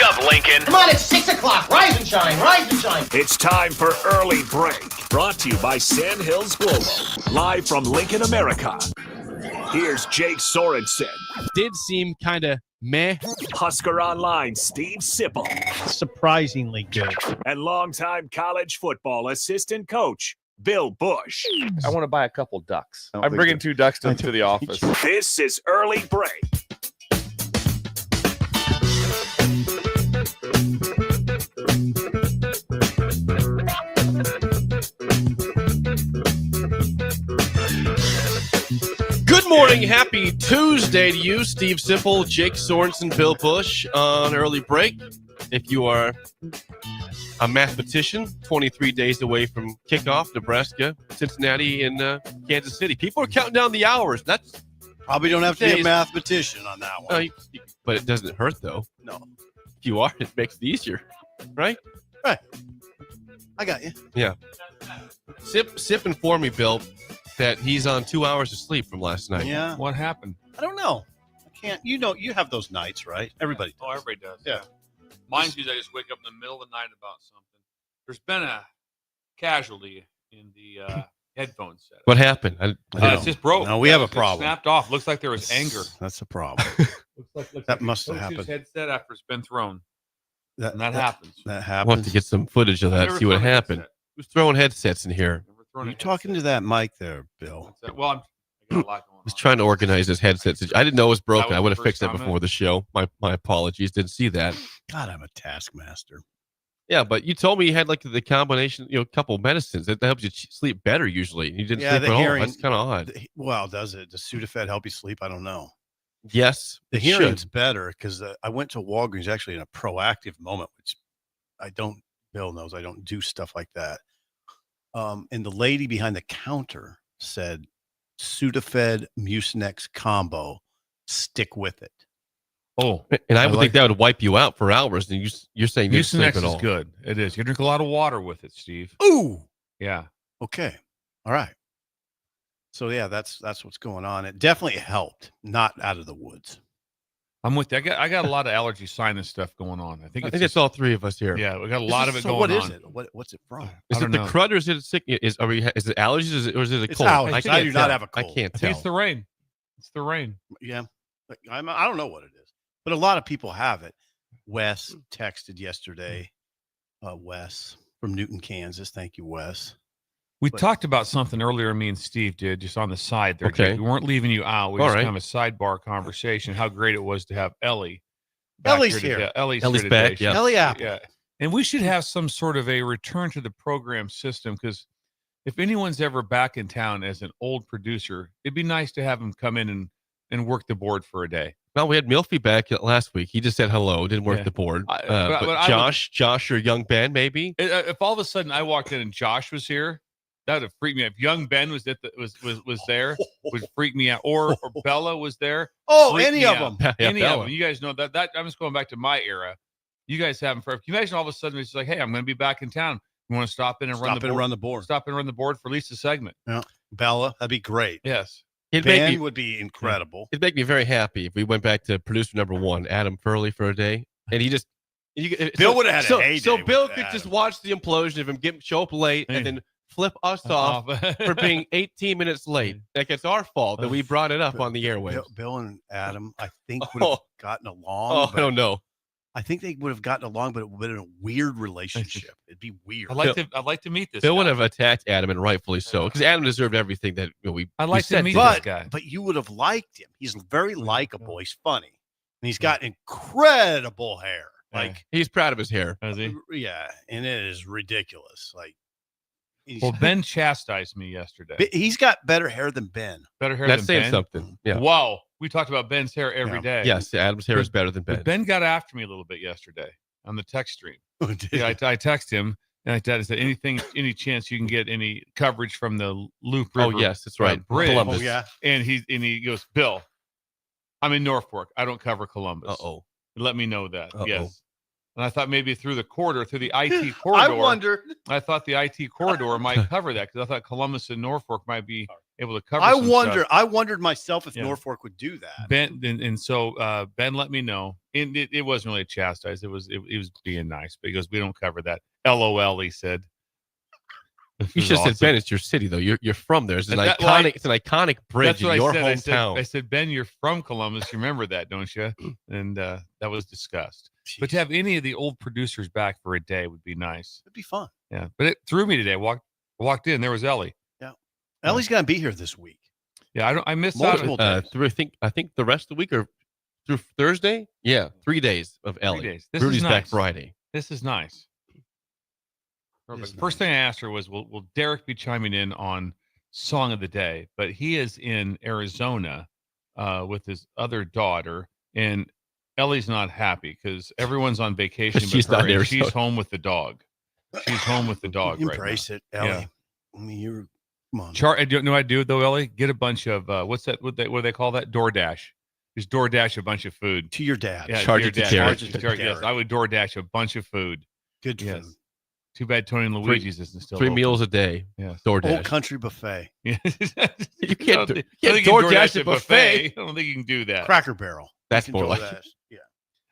up, Lincoln. Come on, it's 6 o'clock. Rise and shine, rise and shine. It's time for Early Break. Brought to you by Sandhills Global. Live from Lincoln, America. Here's Jake Sorensen. Did seem kind of meh. Husker Online, Steve Sipple. Surprisingly good. And longtime college football assistant coach, Bill Busch. I want to buy a couple ducks. I'm bringing 2 ducks to the office. This is Early Break. Good morning. Happy Tuesday to you, Steve Sipple, Jake Sorensen, Bill Busch on Early Break. If you are a mathematician, 23 days away from kickoff, Nebraska, Cincinnati, and Kansas City. People are counting down the hours. That's probably don't have to be a mathematician on that one. But it doesn't hurt, though. No. If you are, it makes it easier, right? Right. I got you. Yeah. Sip informed me, Bill, that he's on 2 hours of sleep from last night. Yeah. What happened? I don't know. I can't. You know, you have those nights, right? Everybody does. Oh, everybody does. Yeah. Mine's usually I just wake up in the middle of the night about something. There's been a casualty in the headphone set. What happened? It's just broke. No, we have a It problem. snapped off. Looks like there was anger. That's a problem. Looks That like must a have coach's happened. headset after it's been thrown. That happens. That I happens. want to get some footage of that, Never see what thrown a happened. headset. Who's throwing headsets in here? Never thrown Are a you talking to that mic there, Bill? headset. Well, I got a lot going on. I was trying to organize his headsets. I didn't know it was broken. was I would the have fixed first that comment. before the show. My apologies. Didn't see that. God, I'm a taskmaster. Yeah, but you told me you had like the combination, a couple medicines that helps you sleep better usually. You didn't Yeah, sleep the at all. hearing- That's kind of odd. Well, does it? Does Sudafed help you sleep? I don't know. Yes, The it hearing's should. better because I went to Walgreens actually in a proactive moment, which Bill knows I don't do stuff like that. And the lady behind the counter said, Sudafed Mucinex combo, stick with it. Oh, And I would like think that would wipe you out for hours. And you're saying you didn't sleep Mucinex at all. is good. It is. You drink a lot of water with it, Steve. Ooh. Yeah. Okay. All right. So yeah, that's what's going on. It definitely helped. Not out of the woods. I'm with you. I got a lot of allergy sinus stuff going on. I think I think it's all three of us here. Yeah, we got a lot of it So going what on. is it? What's it from? Is I it don't the know. crud or is it sick? Is it allergies or is it a It's cold? allergies. I can't do not tell. have a I cold. can't I tell. think it's the rain. It's the rain. Yeah. I don't know what it is, but a lot of people have it. Wes texted yesterday. Wes from Newton, Kansas. Thank you, Wes. We But- talked about something earlier, me and Steve did, just on the side there. Okay. Jake. We weren't leaving you out. We All just right. kind of a sidebar conversation, how great it was to have Ellie. Ellie's today. here. Ellie's Ellie's here back, today. yeah. Ellie Apple. Yeah. And we should have some sort of a return to the program system because if anyone's ever back in town as an old producer, it'd be nice to have him come in and work the board for a day. Well, we had Milfy back last week. He just said hello, didn't work Yeah. the board. But But I Josh or young Ben, maybe. If all of a sudden I walked in and Josh was here, that would have freaked me out. If young Ben was was there, would freak me out. Or Bella was there. Oh, freak any me of out. them. Yeah, Any Bella. of them. You guys know that I'm just going back to my era. You guys have them forever. Can you imagine all of a sudden it's like, hey, I'm going to be back in town. You want to stop in and run the board? Stop and run the board for at least a segment. Yeah. Bella, that'd be great. Yes. It'd make Ben me, would be incredible. it'd make me very happy if we went back to producer number one, Adam Furley, for a day, and he just. Bill would have had a heyday So with Bill could Adam. just watch the implosion of him show up late and then flip us off for being 18 minutes late. Like it's our fault that we brought it up on the airwaves. Bill and Adam, I think, would have gotten along. Oh, I don't know. I think they would have gotten along, but it would have been a weird relationship. It'd be weird. I'd like to meet this Bill guy. would have attacked Adam, and rightfully so, because Adam deserved everything that we. I'd like to said meet to him. this guy. But you would have liked him. He's very likable. He's funny. And he's got incredible hair. Like, He's proud of his hair. Is he? yeah, and it is ridiculous. Like, Well, Ben chastised me yesterday. he's got better hair than Ben. Better hair That's than saying Ben. something. Yeah. Wow. We talked about Ben's hair every Yeah. day. Yes, Adam's hair is better than Ben. But Ben got after me a little bit yesterday on the text stream. Did Yeah, he? I texted him and I said, any chance you can get any coverage from the Loop Oh River? yes, that's right. Bridge. Columbus. Oh, yeah. And he goes, Bill, I'm in Norfolk. I don't cover Columbus. Uh-oh. Let me know that. Uh-oh. Yes. And I thought maybe through the IT corridor. I wonder. I thought the IT corridor might cover that because I thought Columbus and Norfolk might be able to cover. I some stuff. wondered myself if Yeah. Norfolk would do that. Ben and so Ben let me know. And it wasn't really chastised. It was being nice. But he goes, "We don't cover that." LOL. He said. You should have said, Ben, it's your city, though. You're from there. It's an iconic bridge That's what in your I said. hometown. I said, Ben, you're from Columbus. You remember that, don't you? And that was discussed. But to have any of the old producers back for a day would be nice. It'd be fun. Yeah. But it threw me today. Walked in. There was Ellie. Yeah. Ellie's gonna be here this week. Yeah. I missed Multiple out. days. Through I think the rest of the week or through Thursday. Yeah, 3 days of Ellie. 3 days. This Rudy's is back nice. Friday. This is nice. This is First thing I asked her was, will Derek be chiming in on Song of the Day? But he is in Arizona with his other daughter, and Ellie's not happy because everyone's on vacation. She's but not in and she's Arizona. home with the dog. She's home with the dog right now. Embrace it, Ellie. Yeah. I mean, you're come on. You know what I do though, Ellie? Get a bunch of what's that? What do they call that? DoorDash. Just DoorDash a bunch of food. To your dad. Yeah, Charge your it to dad. Derek. Charge it to Derek. Yes, I would DoorDash a bunch of food. Good Yes. food. Too bad Tony and Luigi's isn't still 3 open. meals a day. Yes. Old DoorDash. country buffet. Yeah. You can't I don't DoorDash think you can a buffet. I don't think you can do that. Cracker Barrel. That's You can more like DoorDash. it. Yeah.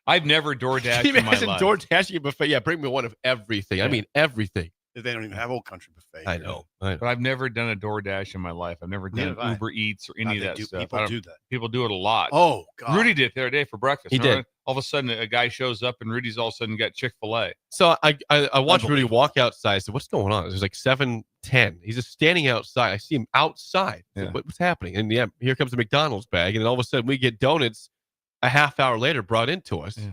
I've never DoorDashed Can you in my imagine life. DoorDashing a buffet? Yeah, bring me one of everything. I Yeah. mean, everything. They don't even have Old Country Buffet. I here. know. But I've never done a DoorDash in my life. I've never Neither done have I. Uber Eats or God, any of they that do- stuff. People do that. People do it a lot. Oh God. Rudy did it the other day for breakfast. He Remember? did. All of a sudden, a guy shows up and Rudy's all of a sudden got Chick-fil-A. So I watched Rudy Unbelievable. walk outside. I said, "What's going on?" It was like 7:10. He's just standing outside. I see him outside. I said, Yeah. What's happening? And yeah, here comes the McDonald's bag, and then all of a sudden we get donuts a half hour later brought into us. Yeah.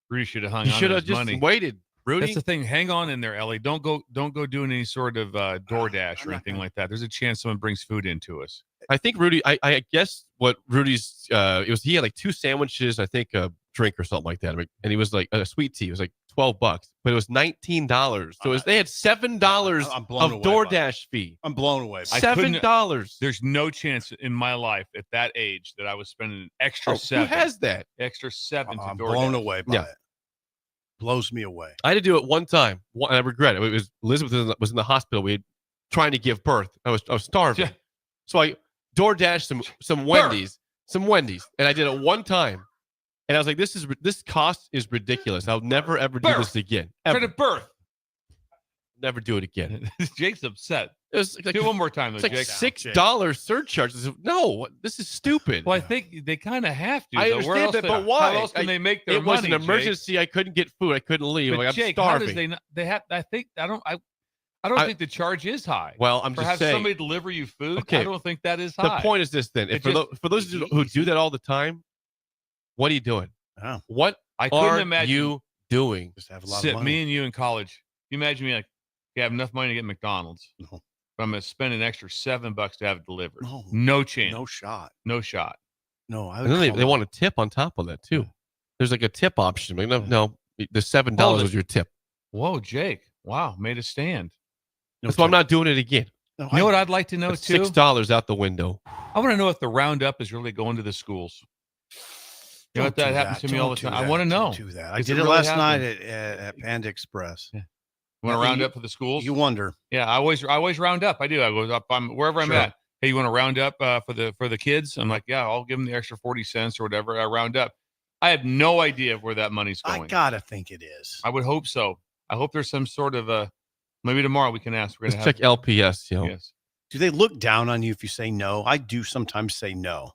Rudy should have hung You on should to have his just money. waited, Rudy. That's the thing. Hang on in there, Ellie. Don't go doing any sort of DoorDash I'm or not anything gonna. like that. There's a chance someone brings food into us. I think Rudy. I guess what Rudy's he had like 2 sandwiches, I think a drink or something like that, and he was like a sweet tea. It was like $12, but it was $19. So they had $7 I'm blown of away by DoorDash fee. I'm blown away. I couldn't- $7. There's no chance in my life at that age that I was spending an extra Who $7. has that? Extra $7 to I'm DoorDash. blown away by Yeah. it. Blows me away. I had to do it one time, and I regret it. It was Elizabeth was in the hospital. We had trying to give birth. I was starving, Yeah. so I DoorDashed some Wendy's, and I did it one time, and I was like, this cost is ridiculous. I'll never ever do Birth. this again. Try Ever. to birth. Never do it again. Jake's upset. It was like, Do it one more time, though, it's like Jake. $6 surcharge. I said, no, this is stupid. Well, I think they kind of have to. I though. Where understand else that, they- but why? How else can they make their It was money? an emergency. I couldn't get food. I couldn't leave. Jake? But Like, I'm Jake, starving. how does they not? They have. I think I don't. I don't I- think the charge is high. Well, I'm For just have saying. somebody deliver you food, Okay. I don't think that is The high. point is this then. It For just- those who do that all the time, what are you doing? Oh, What I couldn't are imagine you doing? just have a lot sit of money. me and you in college. You imagine me like, you have enough money to get McDonald's, No. but I'm going to spend an extra $7 to have it delivered. No. No chance. No shot. No shot. No, I would And then they call want a tip on top of that too. There's like a tip option. Like, Yeah. no, the $7 Hold it. was your tip. Whoa, Jake! Wow, made a stand. no That's why I'm tip. not doing it again. No, You know what I'd like to know That's too? $6 out the window. I want to know if the roundup is really going to the schools. You know what Don't that do happens to me all the Don't do time. I that. want to know. Don't do that. I Is did it it really last night happening? at Panda Express. Yeah. You want to Yeah, round you- up for the schools? You wonder. Yeah, I always round up. I do. I go up. I'm wherever I'm Sure. at. Hey, you want to round up for the kids? I'm like, yeah, I'll give them the extra 40 cents or whatever. I round up. I have no idea where that money's going. I gotta think it is. I would hope so. I hope there's some sort of maybe tomorrow we can ask. We're Let's gonna check have, LPS. You know, Yes. Do they look down on you if you say no? I do sometimes say no,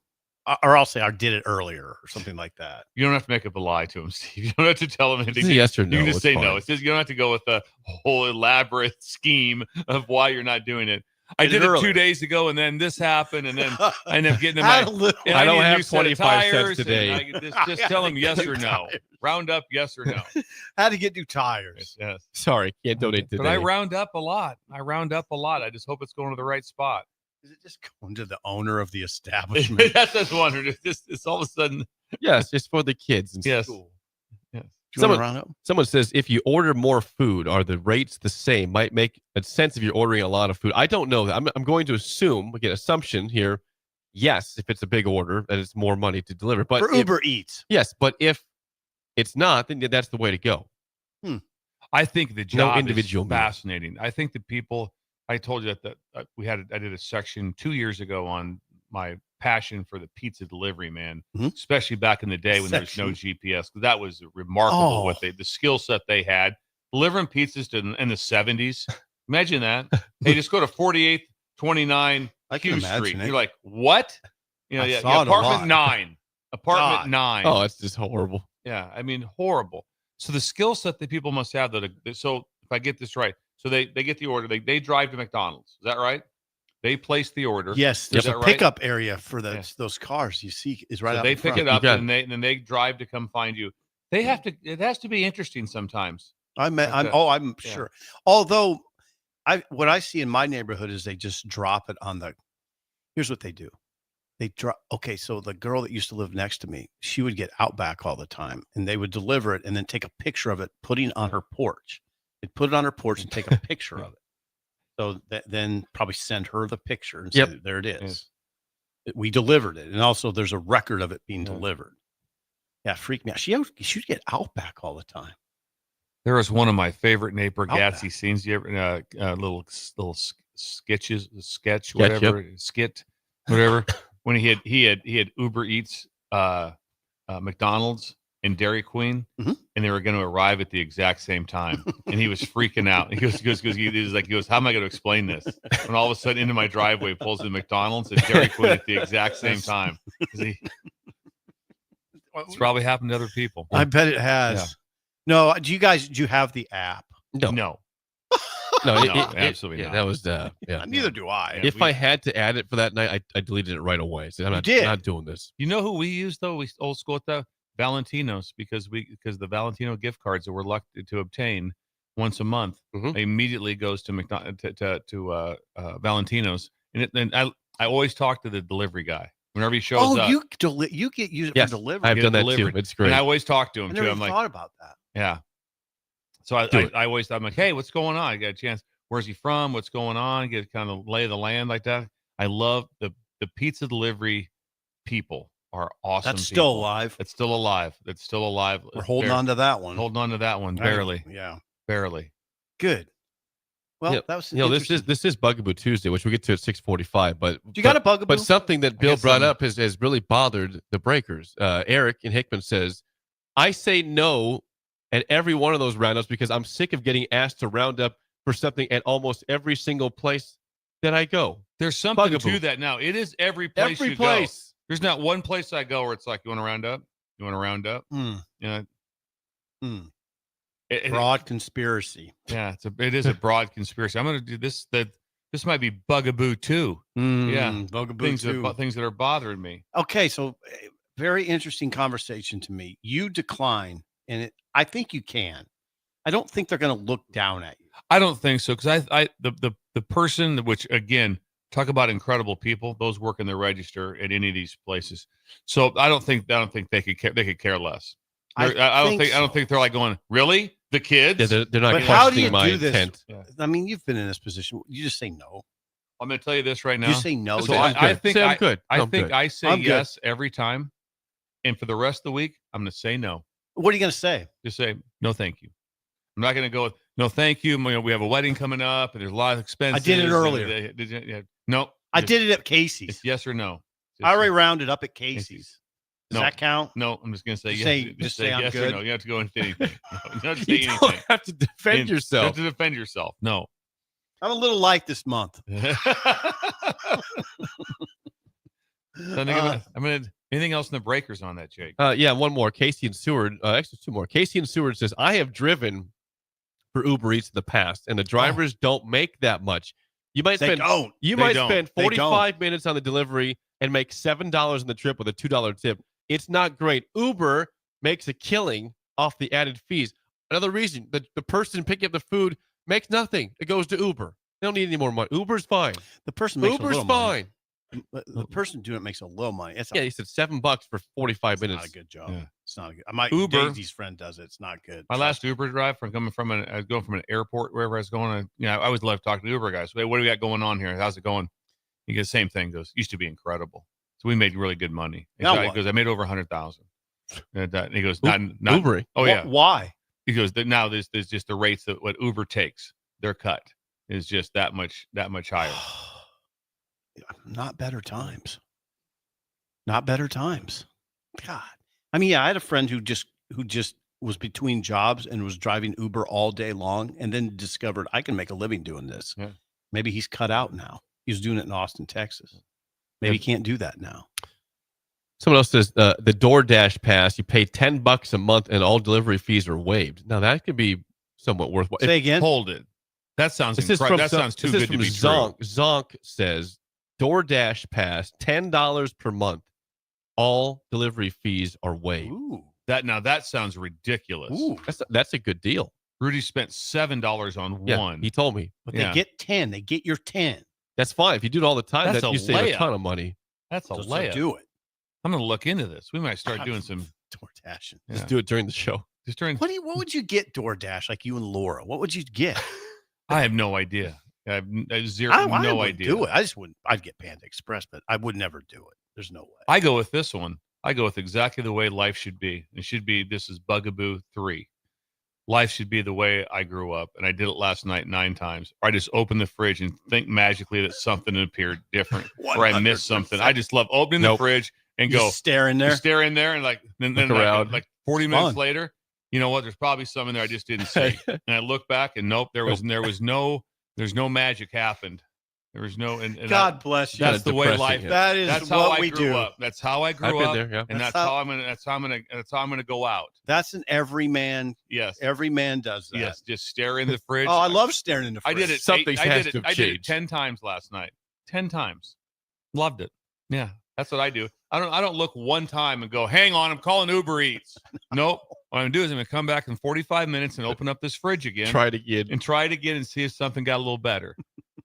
or I'll say I did it earlier or something like that. You don't have to make up a lie to them, Steve. You don't have to tell them It's anything. a yes or You no. can just it's say fine. no. It's just you don't have to go with a whole elaborate scheme of why you're not doing it. I Did did it it 2 earlier. days ago, and then this happened, and then I ended up getting in Add my. a little- and I don't need a have new set of 25 cents tires, and today. just tell them yes or no. Round up, yes or no. Had to get new tires. Yes. Sorry, can't donate today. But I round up a lot. I just hope it's going to the right spot. Is it just going to the owner of the establishment? That's just wondering. It's all of a sudden. Yes, it's for the kids and Yes. school. Do you want Someone- to round up? Someone says if you order more food, are the rates the same? Might make a sense if you're ordering a lot of food. I don't know. I'm going to assume, again, assumption here. Yes, if it's a big order, that it's more money to deliver. But For if- Uber Eats. yes, but if it's not, then that's the way to go. I think the No job individual is meal. fascinating. I think the people I told you that I did a section 2 years ago on my passion for the pizza delivery, man, especially back in the day when there was no GPS. That was remarkable what the skill set they had. Delivering pizzas in the 70s. Imagine that. Hey, just go to 48th, 29 Q Street. You're like, what? You know, apartment 9. Apartment 9. Oh, that's just horrible. Yeah, I mean, horrible. So the skill set that people must have so if I get this right, so they get the order, they drive to McDonald's. Is that right? They place the order. Yes, there's a pickup area for those cars you see is right out they in front. pick it up and then they drive to come find you. They have to. It has to be interesting sometimes. I'm sure. Although what I see in my neighborhood is they just drop it on the. Here's what they do. They drop. Okay, so the girl that used to live next to me, she would get Outback all the time, and they would deliver it and then take a picture of it, putting it on her porch. They'd put it on her porch and take a picture of it. So then probably send her the picture and say, there it is. We delivered it. And also there's a record of it being delivered. Yeah, freaked me out. She would get Outback all the time. There was one of my favorite Nate Bargatze scenes. You ever little sketches, whatever. When he had Uber Eats, McDonald's and Dairy Queen, and they were going to arrive at the exact same time, and he was freaking out. He goes, how am I going to explain this? When all of a sudden into my driveway pulls in McDonald's and Dairy Queen at the exact same time. It's probably happened to other people. I bet it has. Yeah. No, do you have the app? No. Absolutely not. That was Neither do I. If I had to add it for that night, I deleted it right away. So I'm not doing this. You know who we used though? We old school at the Valentino's because the Valentino gift cards that we're lucky to obtain once a month immediately goes to Valentino's, and I always talk to the delivery guy whenever he shows up. You get used for delivery. I've done that too. It's great. And I always talk to him too. I'm like, thought about that. Yeah. So I'm like, hey, what's going on? I got a chance. Where's he from? What's going on? Get kind of lay of the land like that. I love the pizza delivery people are awesome. That's still alive. It's still alive. We're holding on to that one. Holding on to that one. Barely. Yeah. Barely. Good. Well, that was this is Bugaboo Tuesday, which we get to at 6:45. But you got a Bugaboo? But something that Bill brought up has really bothered the breakers. Eric in Hickman says, I say no at every one of those roundups because I'm sick of getting asked to round up for something at almost every single place that I go. There's something to that now. It is every place you go. There's not one place I go where it's like, you want to round up? You want to round up? Broad conspiracy. Yeah, it is a broad conspiracy. I'm going to do this. This might be Bugaboo too. Bugaboo too. Things that are bothering me. Okay, so very interesting conversation to me. You decline, and I think you can. I don't think they're going to look down at you. I don't think so because the person, which again, talk about incredible people. Those work in the register at any of these places. So I don't think they could care less. I don't think they're like going, really? The kids? Yeah, they're not. But how do you do this? Intent. Yeah. I mean, you've been in this position. You just say no. I'm going to tell you this right now. You say no. So I think I'm good. I say yes every time, and for the rest of the week, I'm going to say no. What are you going to say? Just say no, thank you. I'm not going to go. No, thank you. We have a wedding coming up, and there's a lot of expenses. I did it earlier. No, I did it at Casey's. It's yes or no. I already rounded up at Casey's. Does that count? No, I'm just going to say yes. Just say I'm yes good. or no. You don't have to go into anything. No, you don't have to say You anything. don't have to defend yourself. You have to defend yourself. No. I'm a little light this month. Anything else in the breakers on that, Jake? One more. Casey and Seward. Actually, two more. Casey and Seward says, I have driven for Uber Eats in the past, and the drivers don't make that much. You might spend 45 minutes on the delivery and make $7 on the trip with a $2 tip. It's not great. Uber makes a killing off the added fees. Another reason, the person picking up the food makes nothing. It goes to Uber. They don't need any more money. Uber's fine. The person makes Uber's a little fine. Money. The person doing it makes a little money. He said $7 for 45 minutes. Not a good job. Yeah. It's not a good. Uber. Daisy's friend does it. It's not good. My last Uber drive I was going from an airport wherever I was going. I always love talking to Uber guys. Hey, what do we got going on here? How's it going? He goes, same thing. Goes, used to be incredible. So we made really good money. He goes, I made over 100,000. And he goes, not Uber. Oh yeah. Why? He goes, now there's just the rates that what Uber takes. They're cut. is just that much higher. Not better times. Not better times. God. I mean, yeah, I had a friend who just was between jobs and was driving Uber all day long and then discovered I can make a living doing this. Yeah. Maybe he's cut out now. He's doing it in Austin, Texas. Maybe he can't do that now. Someone else says the DoorDash pass, you pay $10 a month and all delivery fees are waived. Now that could be somewhat worthwhile. Say again. Hold it. That sounds This is from that sounds too this good is to be Zonk. true. Zonk says DoorDash pass, $10 per month. All delivery fees are waived. Ooh. That sounds ridiculous. Ooh. That's a good deal. Rudy spent $7 on Yeah, one. he told me. But Yeah. they get 10. They get your 10. That's fine. If you do it all the time, That's that a you save a layup. ton of money. That's a So layup. do it. I'm going to look into this. We might start doing some. DoorDash. Yeah. Just do it during the show. Just during. What would you get DoorDash like you and Laura? What would you get? I have no idea. I have zero. I no would idea. do it. I just wouldn't. I'd get Panda Express, but I would never do it. There's no way. I go with this one. I go with exactly the way life should be. It should be. This is Bugaboo 3. Life should be the way I grew up, and I did it last night 9 times. Or I just open the fridge and think magically that something appeared different, or I missed something. I just love opening the fridge and You go stare in there. You stare in there and then Look around. like 40 It's minutes fun. later, you know what? There's probably some in there I just didn't see. And I look back and nope, there's no magic happened. There was no. And God bless you. That's the way depressing, life. yeah. That is That's how what I we grew do. up. That's how I I've grew been up, there, yeah. and That's that's how- how I'm gonna go out. That's an every man. Yes, Every man does that. yes. Just stare in the fridge. Oh, I love staring in the I fridge. did it. Something I has did to it. have I did it changed. 10 times last night. 10 times. Loved it. Yeah, that's what I do. I don't look one time and go, hang on, I'm calling Uber Eats. Nope. What I'm gonna do is I'm gonna come back in 45 minutes and open up this fridge again. Try it again. and try it again and see if something got a little better.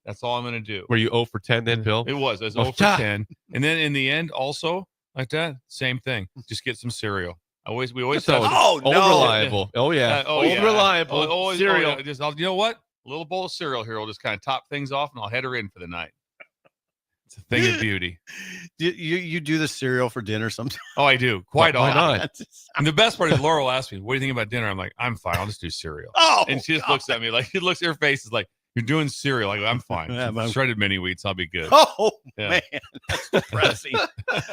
That's all I'm going to do. Were you 0 for 10 then, Bill? It was. I was Oh, 0 for God. 10. And then in the end, also, like that, same thing. Just get some cereal. We always That's have always Oh, old no. reliable. Oh, yeah. Oh, Old yeah. reliable. Always Cereal. you know what? A little bowl of cereal here will just kind of top things off and I'll head her in for the night. It's a thing of beauty. You do the cereal for dinner sometimes. Oh, I do. Quite Why often. not? And the best part is Laura will ask me, what do you think about dinner? I'm like, I'm fine. I'll just do cereal. Oh, And she just God. looks at me like, she looks at her face is like, you're doing cereal. Like, I'm fine. Yeah, but- Shredded mini wheats. I'll be good. Oh Yeah. man, that's depressing.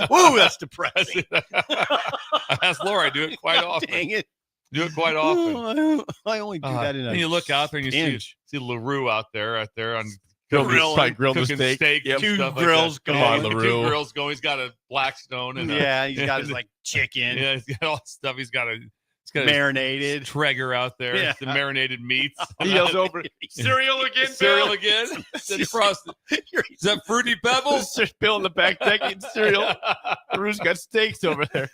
Woo, that's depressing. I asked Laura. I do it quite often. Dang it. Do it quite often. Oh, I only do that in a and you look out there and you see LaRue out there on Probably grilled the cooking steak. and Two stuff grills like that. going. Yeah, Come on, two LaRue. grills going. He's got a Blackstone and Yeah, he's got his like chicken yeah, he's got all that stuff. He's got his marinated. Traeger out there. Yeah. The marinated meats. He yells over, cereal again, Cereal Bill? again. Said frosted. Is that fruity pebbles? There's Bill in the back deck eating cereal. LaRue's got steaks over there.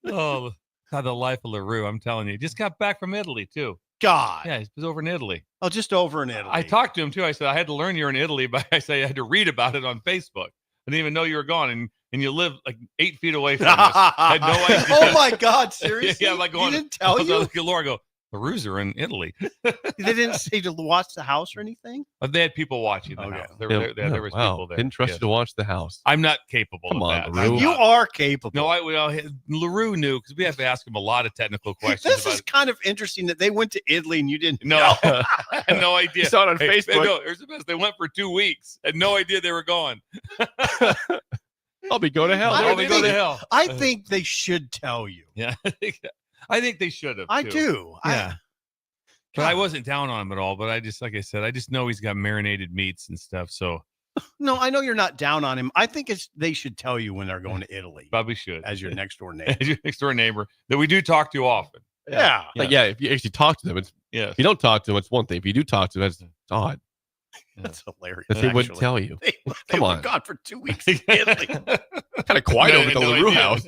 Oh, God, the life of LaRue. I'm telling you. Just got back from Italy too. God. Yeah, he was over in Italy. Oh, just over in Italy. I talked to him too. I said, I had to learn you're in Italy, but I said I had to read about it on Facebook. I didn't even know you were gone, and you live like 8 feet away from us. I had no idea. Oh my God, seriously? Yeah, I'm like going. He didn't tell I you? look at Laura. I go, LaRue's are in Italy. They didn't say to watch the house or anything? But they had people watching the Okay. house. There was Wow. people there. Didn't trust Yes. you to watch the house. I'm not capable Come of on, that. LaRue. I'm You not. are capable. No, LaRue knew because we have to ask him a lot of technical questions. This about is kind of interesting that they went to Italy and you didn't No, know. I had no idea. You saw it on Hey, Facebook. No, here's the best. They went for 2 weeks. Had no idea they were gone. I'll be going to hell. I Oh, they go think- to hell. I think they should tell you. Yeah, I think they should have. I too. do. Yeah. But I God. wasn't down on him at all. But I just, like I said, I just know he's got marinated meats and stuff. So No, I know you're not down on him. I think they should tell you when they're going to Italy probably should. as your next door neighbor. As your next door neighbor that we do talk to often. Yeah. Like, yeah, if you actually talk to them, it's Yes. if you don't talk to them, it's one thing. If you do talk to them, it's odd That's hilarious. that they wouldn't actually. tell you. They Come were on. gone for 2 weeks in Italy. Kind of quiet over at the LaRue house.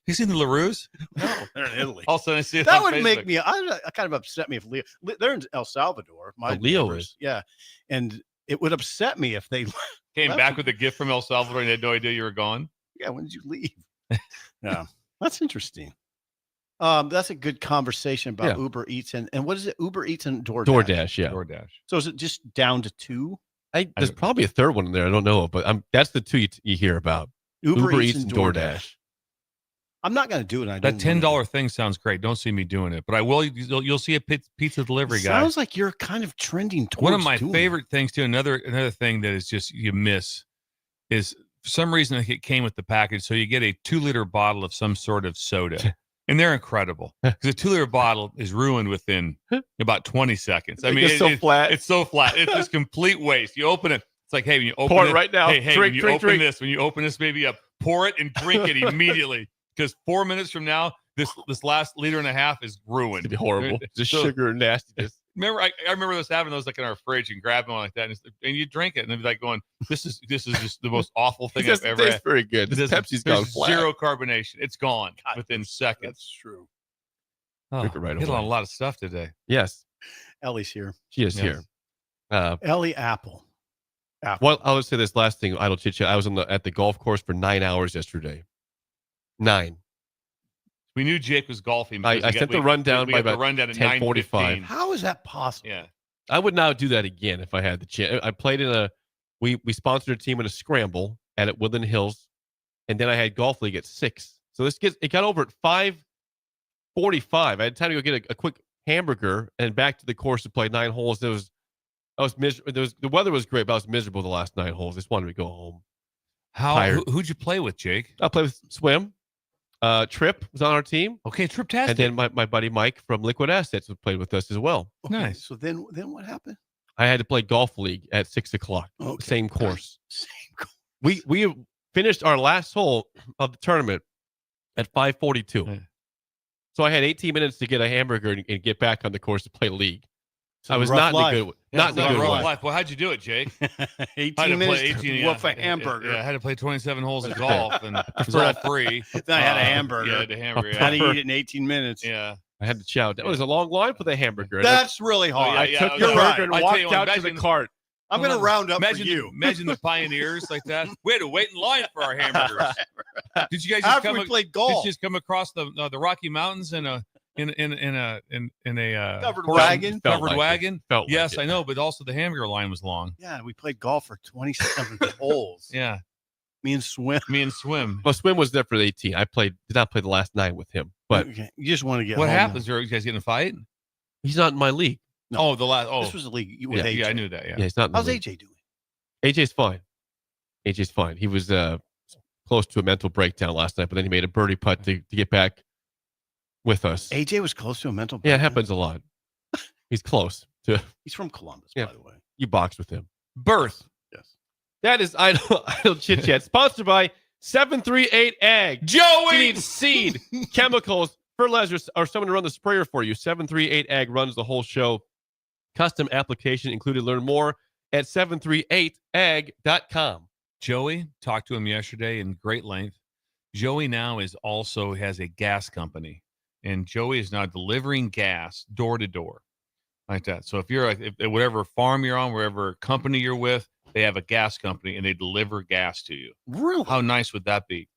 You seen the LaRue's? No, they're in Italy. All of a sudden I see it That on would make Facebook. me. I kind of upset me if Leo. They're in El Salvador. My Leo neighbors. is. Yeah, and it would upset me if they. Came left. back with a gift from El Salvador and they had no idea you were gone. Yeah, when did you leave? Yeah, that's interesting. That's a good conversation about Yeah. Uber Eats and what is it? Uber Eats and DoorDash. DoorDash, yeah. DoorDash. So is it just down to 2? There's probably a third one in there. I don't know, but that's the two you hear about. Uber Eats and DoorDash. I'm not going to do it. I That don't $10 thing sounds great. Don't see me doing it, but I will. You'll see a pizza delivery guy. Sounds like you're kind of trending towards One of my doing favorite things too. Another thing that is just you miss is for some reason it came with the package. So you get a 2-liter bottle of some sort of soda, and they're incredible because a 2-liter bottle is ruined within about 20 seconds. I mean, it's so flat. It's so flat. It's just complete waste. You open it. It's like, hey, when you open Pour it right now. Hey, Drink, when you drink, open drink. this, when you open this baby up, pour it and drink it immediately. Because 4 minutes from now, this last liter and a half is ruined. It'd be horrible. Just So- sugar and nastiness. Remember, I remember us having those like in our fridge and grabbing one like that, and you drink it, and it'd be like going, "This is just the most awful thing It I've doesn't ever taste had." very good. This There's- Pepsi's there's gone flat. zero carbonation. It's gone God, within That's seconds. true. Oh, Drink it right hit on away. a lot of stuff today. Yes, Ellie's here. she is Yes. here. Ellie Apple. Well, I'll just say this last thing. Idle chit chat. I was at the golf course for 9 hours yesterday. 9. We knew Jake was golfing. I because sent the rundown we by got the about rundown at 10:45. 9:15. How is that possible? Yeah. I would not do that again if I had the chance. I played in a. We sponsored a team in a scramble at Woodland Hills, and then I had golf league at 6. So it got over at 5:45. I had time to go get a quick hamburger and back to the course to play 9 holes. I was miserable. The weather was great, but I was miserable the last 9 holes. I just wanted to go home. Tired. Who'd you play with, Jake? I played with Swim. Trip was on our team, Okay, Traptastic. and then my buddy Mike from Liquid Assets played with us as well. Okay, Nice. So then what happened? I had to play golf league at 6:00. Okay. Same course. Same course. We finished our last hole of the tournament at 5:42. Yeah. So I had 18 minutes to get a hamburger and get back on the course to play league. It's I was rough not life. in the good. Yeah, Not it's in the not good rough way. life. Well, how'd you do it, Jake? 18 I had to minutes play to 18. woof a hamburger. Yeah, I had to play 27 holes of golf, and it was all free. Then I had a hamburger. Yeah, the hamburger. Had to Yeah. eat it in 18 minutes. Yeah. I had to chow. That was a long line for the hamburger. That's really Oh, hard. yeah, I yeah, took yeah. the You're burger right. and I tell walked you what, out to the imagine- cart. I'm going to round up imagine, for you. Imagine the pioneers like that. We had to wait in line for our hamburgers. Did you guys just After come? we played Did golf. you just come across the Rocky Mountains in a Covered horse- wagon? Felt Covered like wagon. Felt like Yes, it. I know, but also the hamburger line was long. Yeah, we played golf for 27 holes. Yeah, Me and Swim. me and Swim. Well, Swim was there for the 18. Did not play the last 9 with him, but Okay, you just want to get What home happens? Are you guys getting a fight? he's not in my league. No. Oh, the last. Oh, This was a league with AJ. yeah, I knew that. Yeah, Yeah. he's not in the How's league. AJ doing? AJ's fine. AJ's fine. He was close to a mental breakdown last night, but then he made a birdie putt to get back with us. AJ was close to a mental Yeah, it breakdown. happens a lot. He's close to He's from Columbus, Yeah. by the way. you. Box with him. Birth. Yes. That is Idle Chit Chat, sponsored by 738 Ag. You Joey. need seed, chemicals, fertilizers, or someone to run the sprayer for you. 738 Ag runs the whole show. Custom application included. Learn more at 738ag.com. Joey, talked to him yesterday in great length. Joey now has a gas company, and Joey is now delivering gas door to door, like that. So if you're if whatever farm you're on, wherever company you're with, they have a gas company and they deliver gas to you. Really? How nice would that be?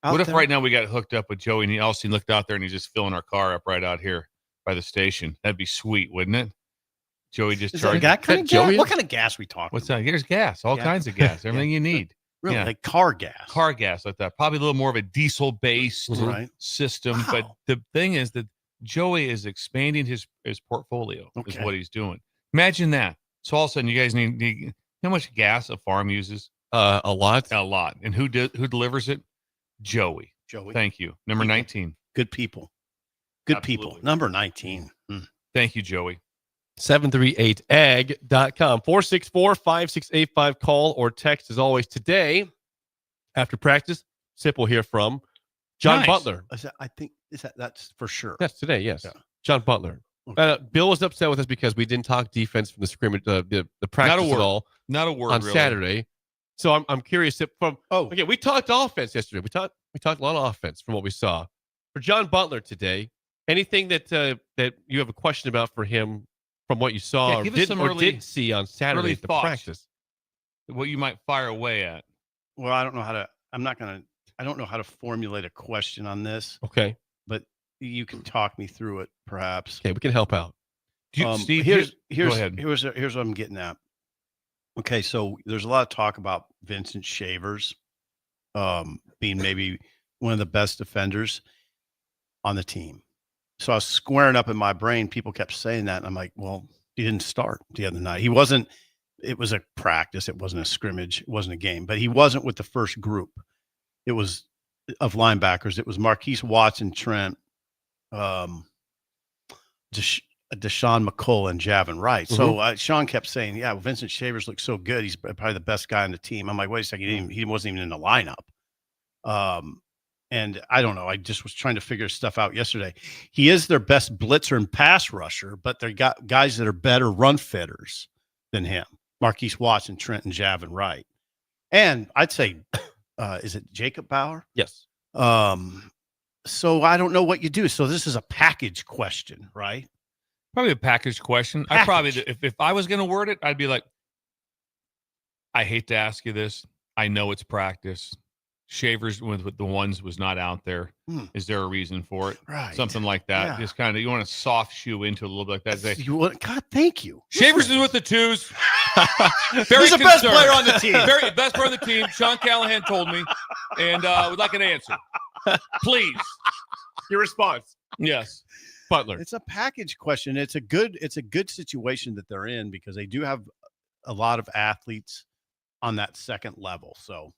Out What if there? right now we got hooked up with Joey and he also looked out there and he's just filling our car up right out here by the station? That'd be sweet, wouldn't it? Joey just Is that charged. that kind of Joey? gas? What kind of gas we talking What's about? that? There's gas, all Yeah. kinds of gas, everything you need. Really? Yeah. Like car gas. Car gas like that. Probably a little more of a diesel-based Right. system. But Wow. the thing is that Joey is expanding his portfolio. Is Okay. what he's doing. Imagine that. So all of a sudden, you guys need how much gas a farm uses? A lot. A lot. And who delivers it? Joey. Joey. Thank you. Number 19. Good people. Good people. Absolutely. Number 19. Thank you, Joey. 738ag.com. 464-5685. Call or text as always. Today, after practice, Sip will hear from John Nice. Butler. I think that's for sure. That's today, yes. Yeah. John Butler. Okay. Bill was upset with us because we didn't talk defense from the scrimmage, the practice word. at all Not a word on really. Saturday. So I'm curious if Oh, okay, we talked offense yesterday. We talked a lot of offense from what we saw. For John Butler today, anything that that you have a question about for him from what you saw Yeah, or give us some early- didn't see on Saturday early at the thoughts. practice? What you might fire away at. well, I don't know how to formulate a question on this, Okay. but you can talk me through it, perhaps. Okay, we can help out. Do you, Steve, here's go ahead. here's what I'm getting at. Okay, so there's a lot of talk about Vincent Shavers being maybe one of the best defenders. on the team. So I was squaring up in my brain. People kept saying that. And I'm like, well, he didn't start the other night. He wasn't, it was a practice. It wasn't a scrimmage. It wasn't a game, but he wasn't with the first group. It was of linebackers. It was Marquise Watson, Trent, Deshaun McCullough, and Javin Wright. So Sean kept saying, yeah, well, Vincent Shavers looks so good. He's probably the best guy on the team. I'm like, wait a second. He wasn't even in the lineup. And I don't know. I just was trying to figure stuff out yesterday. He is their best blitzer and pass rusher, but they got guys that are better run fitters than him. Marquise Watson, Trent, and Javin Wright. And I'd say, is it Jacob Bauer? Yes. So I don't know what you do. So this is a package question, right? Probably a package question. I probably, if I was going to word it, I'd be like, I hate to ask you this. I know it's practice. Shavers with the ones was not out there. Is there a reason for it? Right. Something like that. Yeah. Just kind of, you want to soft shoe into it a little bit like that. God, thank you. Shavers is with the twos. He's the best player on the team. Very best player on the team. Sean Callahan told me, and would like an answer, please. Your response. Yes, Butler. It's a package question. It's a good situation that they're in because they do have a lot of athletes on that second level. So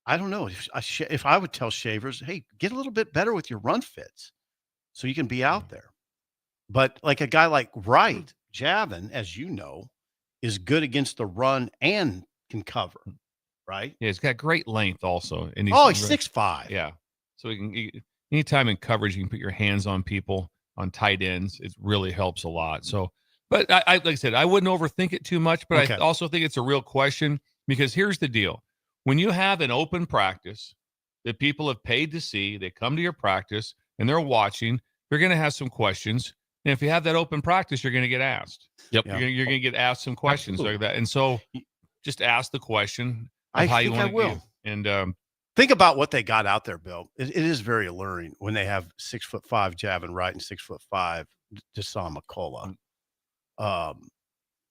I don't know if I would tell Shavers, hey, get a little bit better with your run fits so you can be out there. But like a guy like Wright, Javin, as you know, is good against the run and can cover, right? Yeah, he's got great length also. And he's 6'5". Yeah. So anytime in coverage, you can put your hands on people on tight ends. It really helps a lot. So, but I like I said, I wouldn't overthink it too much, but I also think it's a real question because here's the deal. When you have an open practice that people have paid to see, they come to your practice and they're watching, you're going to have some questions. And if you have that open practice, you're going to get asked. Yep. You're going to get asked some questions like that. And so just ask the question of how you want to do. And think about what they got out there, Bill. It is very alluring when they have 6'5" Javin Wright and 6'5" Deshaun McCullough.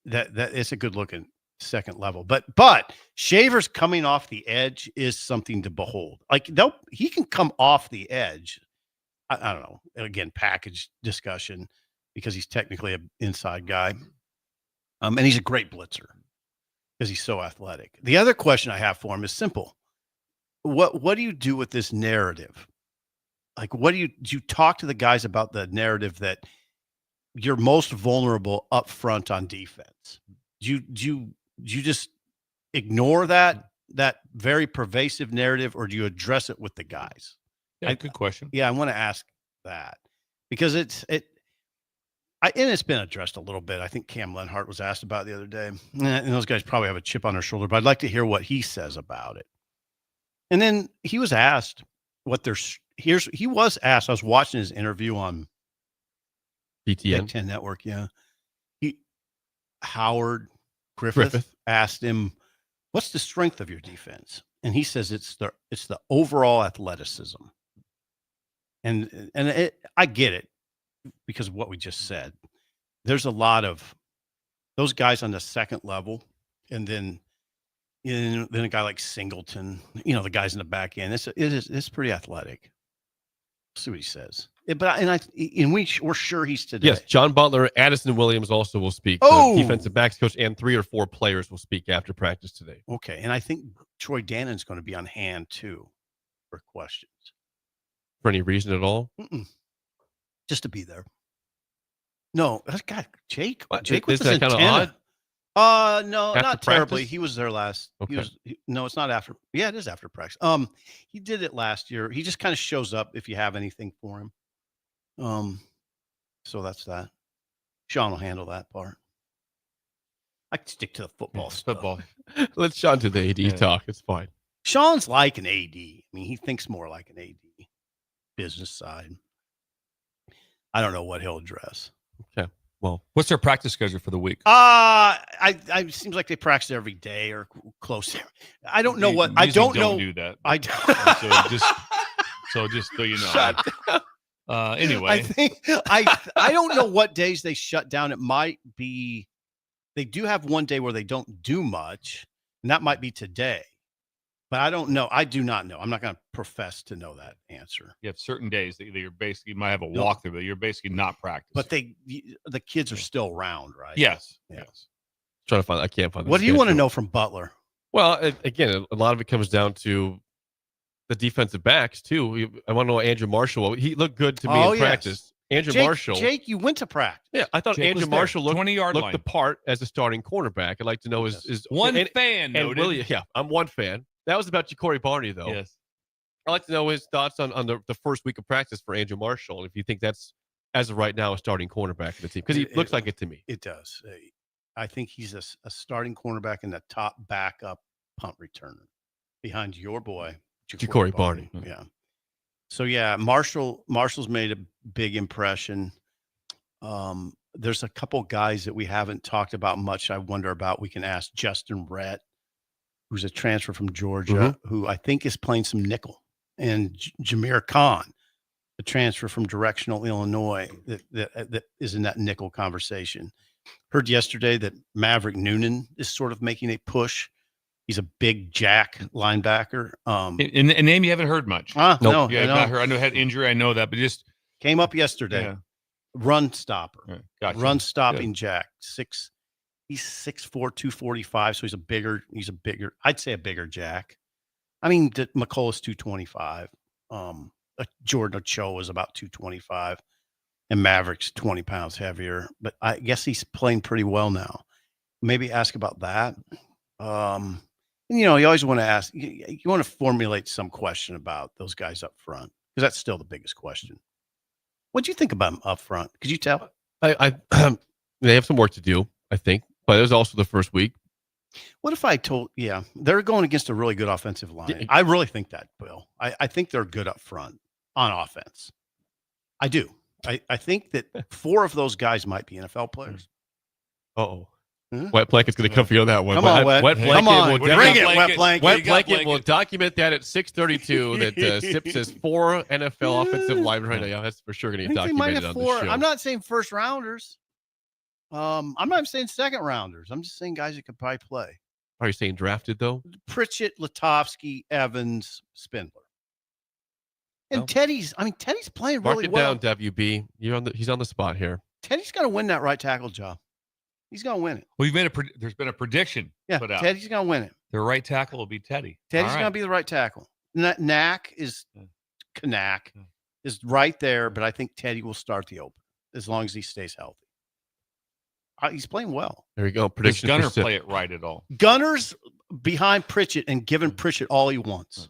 That it's a good looking second level, but Shavers coming off the edge is something to behold. Like he can come off the edge. I don't know. Again, package discussion because he's technically an inside guy, and he's a great blitzer because he's so athletic. The other question I have for him is simple. What do you do with this narrative? Like, do you talk to the guys about the narrative that you're most vulnerable up front on defense? Do you just ignore that very pervasive narrative, or do you address it with the guys? Yeah, good question. Yeah, I want to ask that because it's been addressed a little bit. I think Cam Lenhart was asked about it the other day, and those guys probably have a chip on their shoulder, but I'd like to hear what he says about it. And then he was asked he was asked, I was watching his interview on BTN Big Ten Network. Yeah. Howard Griffith asked him, what's the strength of your defense? And he says, it's the overall athleticism. And I get it because of what we just said. There's a lot of those guys on the second level. And then a guy like Singleton, the guys in the back end, it's pretty athletic. See what he says. We're sure he's today. Yes, John Butler, Addison Williams also will speak. Oh, the defensive backs coach and 3 or 4 players will speak after practice today. Okay, and I think Troy Dannon's going to be on hand too for questions. For any reason at all? Just to be there. No, that's got Jake. What? Jake Is was that kind of odd? No, After not practice? terribly. He was there last. Okay. No, it's not after. Yeah, it is after practice. He did it last year. He just kind of shows up if you have anything for him. So that's that. Sean will handle that part. I can stick to the football stuff. Football. Let Sean do the AD talk. It's fine. Sean's like an AD. I mean, he thinks more like an AD. Business side. I don't know what he'll address. Okay. Well, what's their practice schedule for the week? I seems like they practice every day or close. I don't know what. I don't know. Do that. I don't. So just so you know. Anyway, I think I don't know what days they shut down. It might be they do have one day where they don't do much, and that might be today. But I don't know. I do not know. I'm not going to profess to know that answer. You have certain days that you're basically, you might have a No. walkthrough, but you're basically not practicing. But the kids are still around, right? Yes. Yeah. Yes. Trying to find. I can't find. What do you want to know from Butler? Well, again, a lot of it comes down to the defensive backs too. I want to know Andrew Marshall. He looked good to me in practice. Andrew Marshall. Jake, you went to practice. Yeah, I thought Jake Andrew was there, Marshall looked 20-yard looked line. the part as a starting cornerback. I'd like to know is One and, fan and noted. Willie, yeah, I'm one fan. That was about Ja'Cory Barney though. Yes. I'd like to know his thoughts on the first week of practice for Andrew Marshall. If you think that's as of right now a starting cornerback for the team, because he looks like it to me. It does. I think he's a starting cornerback and the top backup punt returner behind your boy Ja'Cory Barney. Yeah. So yeah, Marshall's made a big impression. There's a couple guys that we haven't talked about much. I wonder about. We can ask Justin Rhett, who's a transfer from Georgia, who I think is playing some nickel, and Jameer Khan, a transfer from Directional Illinois, that is in that nickel conversation. Heard yesterday that Maverick Noonan is sort of making a push. He's a big jack linebacker. In a name you haven't heard much. No, Yeah, I've not heard. I know he had injury. I know that, but just came up yesterday. Yeah. Run stopper. Yeah, gotcha. Run stopping jack. He's 6'4", 245, so he's a bigger, I'd say a bigger jack. I mean, McCullough's 225. Jordan Ochoa is about 225, and Maverick's 20 pounds heavier. But I guess he's playing pretty well now. Maybe ask about that. And, you always want to ask, you want to formulate some question about those guys up front, because that's still the biggest question. What do you think about them up front? Could you tell? I they have some work to do, I think, but it was also the first week. What if I told, they're going against a really good offensive line. I really think that, Bill. I think they're good up front on offense. I do. I think that 4 of those guys might be NFL players. Uh-oh. Wet Blanket's going to come for you on that one. Come on, Wet. Blanket Come on. will Bring it, Wet Blanket. Wet Blanket will document that at 6:32 that Sip says 4 NFL offensive linemen right now. That's for sure going to get documented on the show. I'm not saying first rounders. I'm not even saying second rounders. I'm just saying guys that could probably play. Are you saying drafted though? Pritchett, Latovsky, Evans, Spindler. And Teddy's playing really well. Mark it down, WB. He's on the spot here. Teddy's going to win that right tackle job. He's going to win it. Well, there's been a prediction put out. Teddy's going to win it. The right tackle will be Teddy. Teddy's going to be the right tackle. Kanak is right there, but I think Teddy will start the open as long as he stays healthy. He's playing well. There we go. Does Gunner play it right at all? Gunner's behind Pritchett and giving Pritchett all he wants.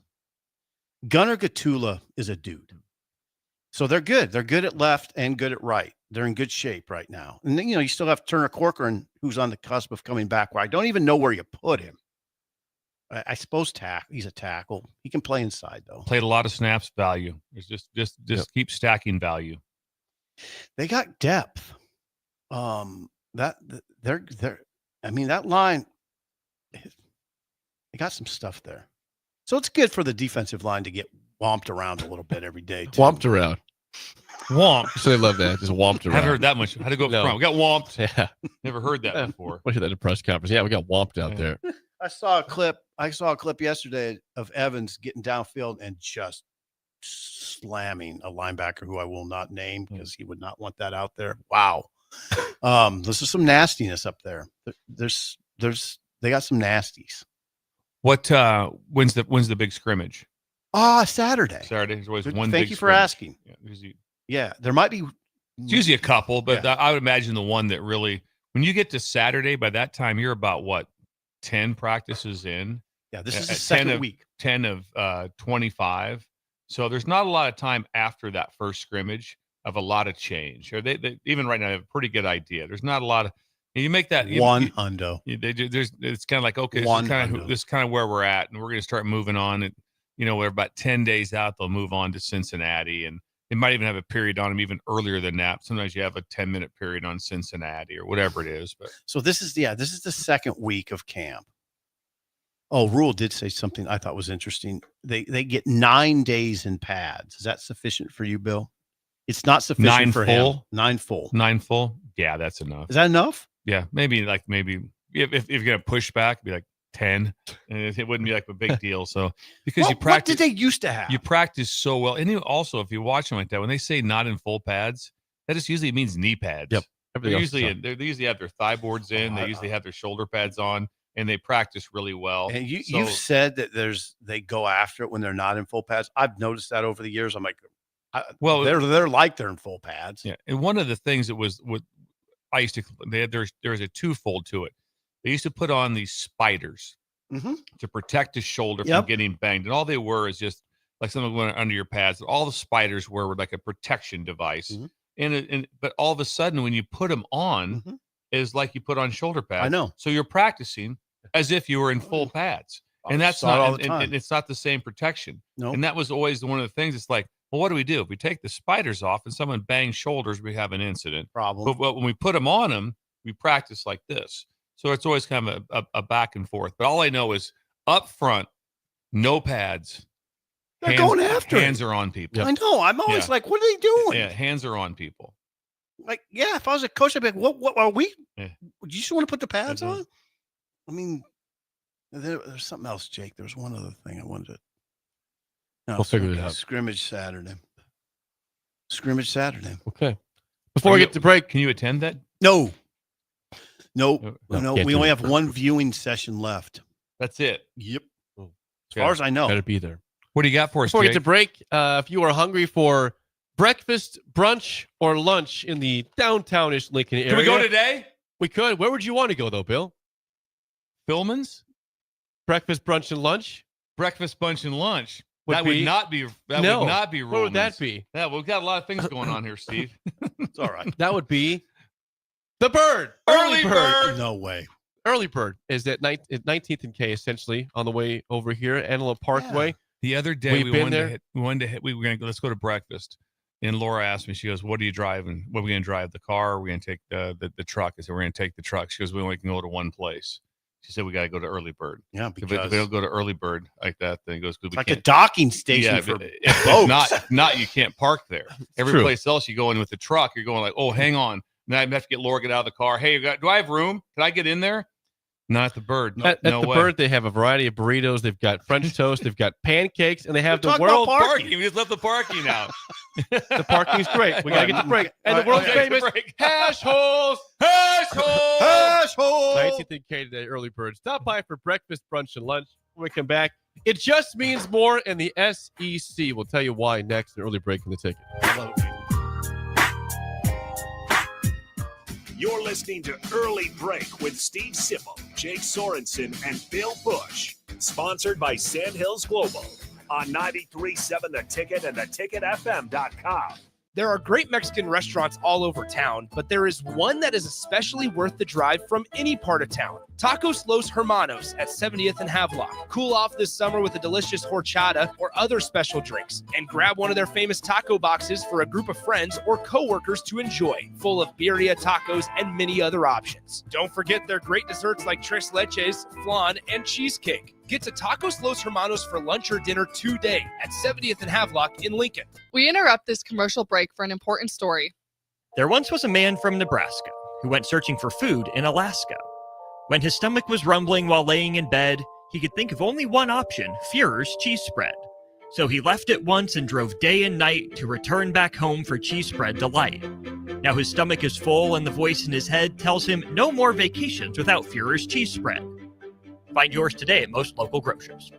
Gunner Gatula is a dude. So they're good. They're good at left and good at right. They're in good shape right now. And then, you still have Turner Corcoran, who's on the cusp of coming back, where I don't even know where you put him. I suppose he's a tackle. He can play inside, though. Played a lot of snaps, value. It's just keep stacking value. They got depth. That line, they got some stuff there. So it's good for the defensive line to get womped around a little bit every day. Too. Womped around. Womp. So they love that. Just womped around. Haven't heard that much. Had to go up front. We got womped. Yeah. Never heard that before. What did that at a press conference? Yeah, we got womped out there. I saw a clip yesterday of Evans getting downfield and just slamming a linebacker who I will not name because he would not want that out there. Wow. This is some nastiness up there. They got some nasties. What when's the big scrimmage? Saturday. There's always one. Thank big you for scrimmage. asking. Yeah, there might be. It's usually a couple, but I would imagine the one that really, when you get to Saturday, by that time you're about 10 practices in. Yeah, this is the second week. 10 of 25. So there's not a lot of time after that first scrimmage of a lot of change. Or they even right now have a pretty good idea. There's not a lot of. You make that hundo. It's kind of like, okay, this is kind of where we're at, and we're going to start moving on. And we're about 10 days out. They'll move on to Cincinnati, and they might even have a period on them even earlier than that. Sometimes you have a 10-minute period on Cincinnati or whatever it is. But so this is the second week of camp. Oh, Rule did say something I thought was interesting. They get 9 days in pads. Is that sufficient for you, Bill? It's not sufficient for him. 9 full. 9 full. Yeah, that's enough. Is that enough? Yeah, maybe if you're gonna push back, be like 10, and it wouldn't be like a big deal. So because you What practice, did they used to have? you practice so well, and also if you watch them like that, when they say not in full pads, that just usually means knee pads. Yep. They usually have their thigh boards in. They usually have their shoulder pads on, and they practice really well. And you've said that they go after it when they're not in full pads. I've noticed that over the years. I'm like, they're like they're in full pads. Yeah, and one of the things that was what I used to there's a twofold to it. They used to put on these spiders to protect the shoulder from getting banged, and all they were is just like something went under your pads. All the spiders were like a protection device, but all of a sudden when you put them on, is like you put on shoulder pads. I know. So you're practicing as if you were in full pads, and that's not all the time. And it's not the same protection. No, and that was always one of the things. It's like, well, what do we do if we take the spiders off and someone bangs shoulders? We have an incident problem. But when we put them on them, we practice like this. So it's always kind of a back and forth. But all I know is up front, no pads. They're going after hands are on people. I know. I'm always like, what are they doing? Yeah, hands are on people. Like, yeah, if I was a coach, I'd be like, what are we? Yeah. You just want to put the pads on? I mean, there's something else, Jake. There's one other thing I wanted to. No, we'll figure it out. Scrimmage Saturday. Okay. Before we get to break, can you attend that? No. We only have one viewing session left. That's it. Yep. As far as I know. Gotta be there. What do you got for us, Before we Jake? get to break, if you are hungry for breakfast, brunch, or lunch in the downtownish Lincoln area. Can we go today? We could. Where would you want to go, though, Bill? Philman's? Breakfast, brunch, and lunch? Breakfast, brunch, and lunch. Would not be Roman's. What would that be? Yeah, we've got a lot of things going on here, Steve. It's all right. That would be the Bird. Early Bird. No way. Early Bird is at 19th and K, essentially, on the way over here, Antelope Parkway. Yeah. The other day we were going to go. Let's go to breakfast. And Laura asked me, she goes, "What are you driving? What are we going to drive? The car? Or are we going to take the truck?" I said, "We're going to take the truck." She goes, "We only can go to one place." She said, "We got to go to Early Bird." Yeah, because if we don't go to Early Bird like that, then it goes, it's like a docking station for boats. If not, you can't park there. Every place else you go in with the truck, you're going like, "Oh, hang on." Now I have to get Laura get out of the car. Hey, do I have room? Can I get in there? Not at the Bird. At the Bird, they have a variety of burritos. They've got French toast. They've got pancakes, and they have the world parking. We just left the parking out. The parking's great. We gotta get the break. And the world's famous hash holes. Hash holes. Hash holes. 19th and K today, Early Bird. Stop by for breakfast, brunch, and lunch. When we come back, it just means more in the SEC. We'll tell you why next. An early break in the ticket. You're listening to Early Break with Steve Sipple, Jake Sorensen, and Bill Busch. Sponsored by Sandhills Global on 93.7 The Ticket and theticketfm.com. There are great Mexican restaurants all over town, but there is one that is especially worth the drive from any part of town. Tacos Los Hermanos at 70th and Havelock. Cool off this summer with a delicious horchata or other special drinks. And grab one of their famous taco boxes for a group of friends or coworkers to enjoy, full of birria tacos and many other options. Don't forget their great desserts like tres leches, flan, and cheesecake. Get to Tacos Los Hermanos for lunch or dinner today at 70th and Havelock in Lincoln. We interrupt this commercial break for an important story. There once was a man from Nebraska who went searching for food in Alaska. When his stomach was rumbling while laying in bed, he could think of only one option, Führer's cheese spread. So he left it once and drove day and night to return back home for cheese spread delight. Now his stomach is full and the voice in his head tells him no more vacations without Führer's cheese spread. Find yours today at most local grocers.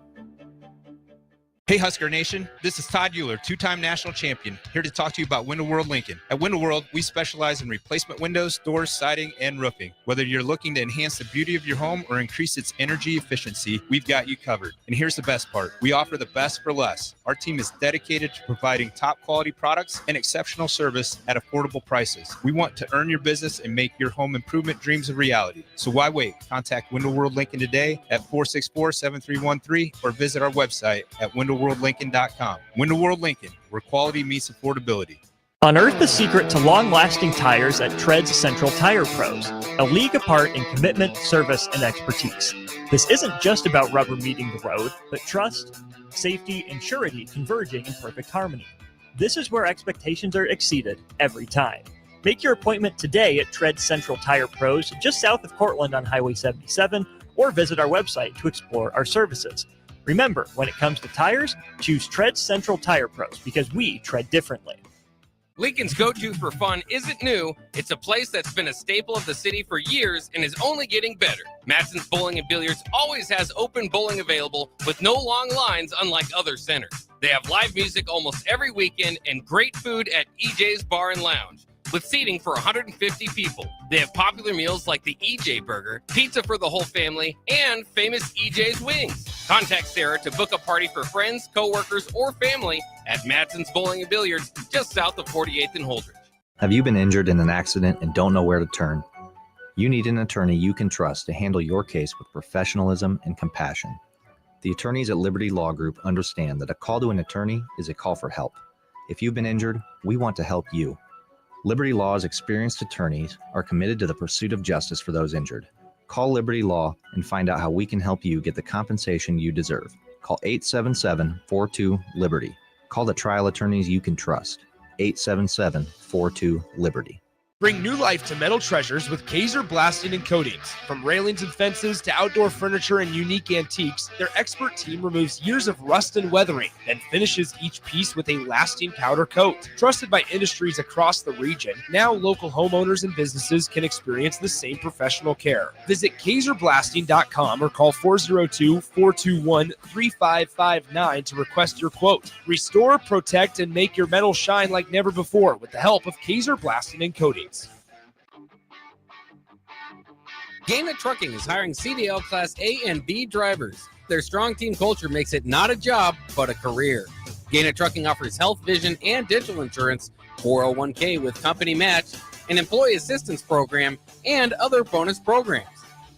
Hey Husker Nation, this is Todd Euler, two-time national champion, here to talk to you about Window World Lincoln. At Window World, we specialize in replacement windows, doors, siding, and roofing. Whether you're looking to enhance the beauty of your home or increase its energy efficiency, we've got you covered. And here's the best part. We offer the best for less. Our team is dedicated to providing top quality products and exceptional service at affordable prices. We want to earn your business and make your home improvement dreams a reality. So why wait? Contact Window World Lincoln today at 464-7313 or visit our website at WindowWorldLincoln.com. Window World Lincoln, where quality meets affordability. Unearth the secret to long-lasting tires at Trapeze Central Tire Pros, a league apart in commitment, service, and expertise. This isn't just about rubber meeting the road, but trust, safety, and surety converging in perfect harmony. This is where expectations are exceeded every time. Make your appointment today at Trapeze Central Tire Pros, just south of Cortland on Highway 77, or visit our website to explore our services. Remember, when it comes to tires, choose Tread Central Tire Pros because we tread differently. Lincoln's go-to for fun isn't new. It's a place that's been a staple of the city for years and is only getting better. Matson's Bowling and Billiards always has open bowling available with no long lines unlike other centers. They have live music almost every weekend and great food at EJ's Bar and Lounge with seating for 150 people. They have popular meals like the EJ Burger, pizza for the whole family, and famous EJ's Wings. Contact Sarah to book a party for friends, coworkers, or family at Matson's Bowling and Billiards just south of 48th and Holdridge. Have you been injured in an accident and don't know where to turn? You need an attorney you can trust to handle your case with professionalism and compassion. The attorneys at Liberty Law Group understand that a call to an attorney is a call for help. If you've been injured, we want to help you. Liberty Law's experienced attorneys are committed to the pursuit of justice for those injured. Call Liberty Law and find out how we can help you get the compensation you deserve. Call 877-42-LIBERTY. Call the trial attorneys you can trust. 877-42-LIBERTY. Bring new life to metal treasures with Kazer Blasting and Coatings. From railings and fences to outdoor furniture and unique antiques, their expert team removes years of rust and weathering, then finishes each piece with a lasting powder coat. Trusted by industries across the region, now local homeowners and businesses can experience the same professional care. Visit KazerBlasting.com or call 402-421-3559 to request your quote. Restore, protect, and make your metal shine like never before with the help of Kazer Blasting and Coatings. Gaina Trucking is hiring CDL Class A and B drivers. Their strong team culture makes it not a job, but a career. Gaina Trucking offers health, vision, and dental insurance, 401k with company match, an employee assistance program, and other bonus programs.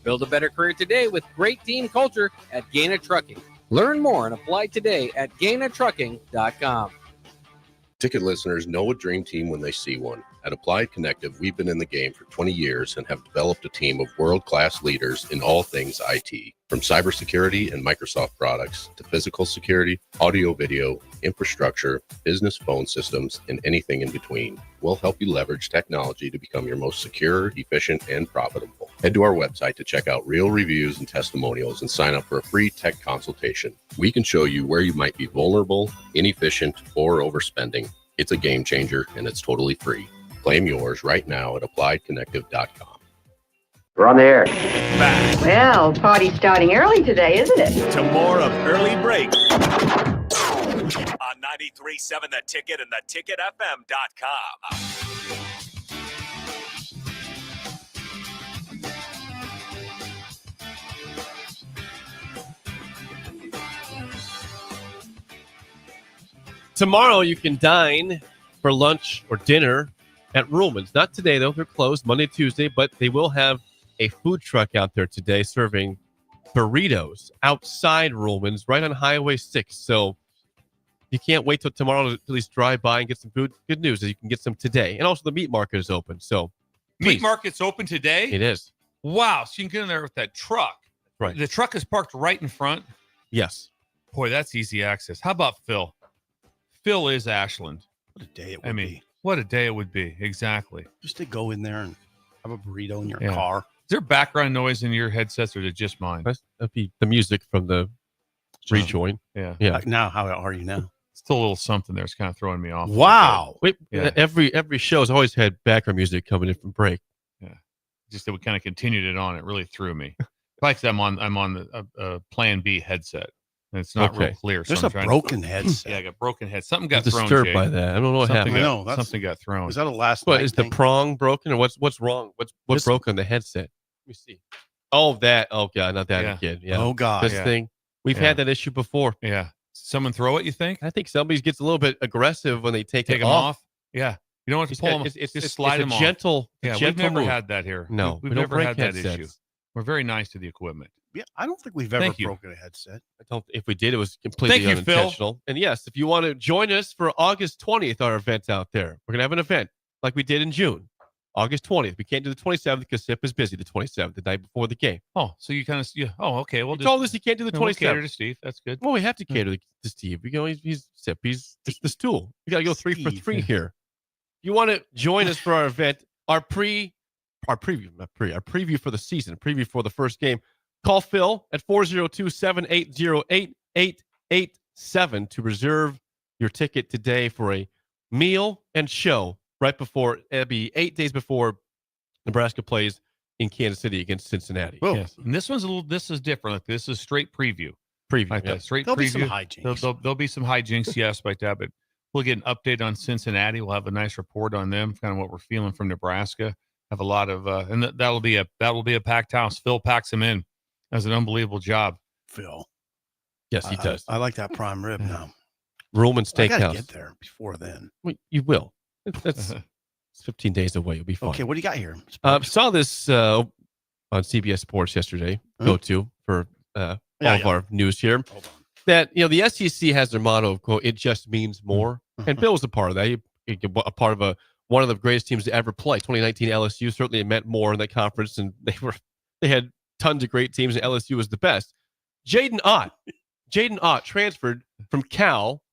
Build a better career today with great team culture at Gaina Trucking. Learn more and apply today at GainaTrucking.com. Ticket listeners know a dream team when they see one. At Applied Connective, we've been in the game for 20 years and have developed a team of world-class leaders in all things IT. From cybersecurity and Microsoft products to physical security, audio, video, infrastructure, business phone systems, and anything in between. We'll help you leverage technology to become your most secure, efficient, and profitable. Head to our website to check out real reviews and testimonials and sign up for a free tech consultation. We can show you where you might be vulnerable, inefficient, or overspending. It's a game changer, and it's totally free. Claim yours right now at appliedconnective.com. We're on the air. Back Well, party's starting early today, isn't it? to more of Early Break on 93.7 The Ticket and theticketfm.com. Tomorrow you can dine for lunch or dinner at Ruhlman's. Not today, though. They're closed Monday, Tuesday, but they will have a food truck out there today serving burritos outside Ruhlman's right on Highway 6. So you can't wait till tomorrow to at least drive by and get some food. Good news is you can get some today. And also the meat market is open. So Meat market's open today? It is. Wow. So you can get in there with that truck. Right. The truck is parked right in front? Yes. Boy, that's easy access. How about Phil? Phil is Ashland. What a day it would be. What a day it would be. Exactly. Just to go in there and have a burrito in your Yeah. car. Is there background noise in your headsets or is it just mine? That'd be the music from the rejoin. Yeah. Yeah. Now, how are you now? Still a little something there. It's kind of throwing me off. Wow. Wait, Yeah. Every show's always had background music coming in from break. Yeah. Just that we kind of continued it on. It really threw me. Like I'm on the Plan B headset. And it's not real clear. There's I'm a trying broken to, headset. Yeah, I got broken head. Something got I'm thrown. disturbed Jay. by that. I don't know what Something happened. got, something got thrown. Is that a last What night is thing? the prong broken or what's wrong? What's broken on the headset? Let me see. Oh, that. Oh God, not that again. Yeah. Oh God. This thing. We've had that issue before. Yeah. Someone throw it, you think? I think somebody gets a little bit aggressive when they take them off. Yeah. You don't have to pull them. Just slide them off. Gentle. Yeah, we've gentle never move. had that here. No, we've we don't never break had that headsets. issue. We're very nice to the equipment. Yeah, I don't think we've ever Thank you. broken a headset. I don't. If we did, it was completely Thank you, Phil. unintentional. And yes, if you want to join us for August 20th, our event out there, we're gonna have an event like we did in June, August 20th. We can't do the 27th because SIP is busy. The 27th, the night before the game. Oh, so you kind of Oh, okay. Well, You told us you can't do the we'll cater 27th. to Steve. That's good. Well, we have to cater to Steve. You know, he's SIP. He's the stool. We got to go 3 for 3 here. You want to join us for our event, our preview for the season, preview for the first game. Call Phil at 402-780-8887 to reserve your ticket today for a meal and show right before, it'll be 8 days before Nebraska plays in Kansas City against Cincinnati. Yes. And this is different. Like, this is straight preview. Preview. Yeah, straight There'll preview. be some hijinks. There'll be some hijinks, yes, like that. But we'll get an update on Cincinnati. We'll have a nice report on them, kind of what we're feeling from Nebraska. Have a lot of, and that'll be a packed house. Phil packs them in. Does an unbelievable job. Phil. Yes, he does. I like that prime rib now. Roman I gotta Steakhouse. get there before then. Well, you will. It's 15 days away. You'll be fine. Okay, what do you got here? Saw this on CBS Sports yesterday. Go to for all of our news here. That the SEC has their motto of quote, "It just means more," and Bill was a part of that. He a part of one of the greatest teams to ever play. 2019 LSU certainly meant more in that conference, and they had tons of great teams, and LSU was the best. Jaden Ott transferred from Cal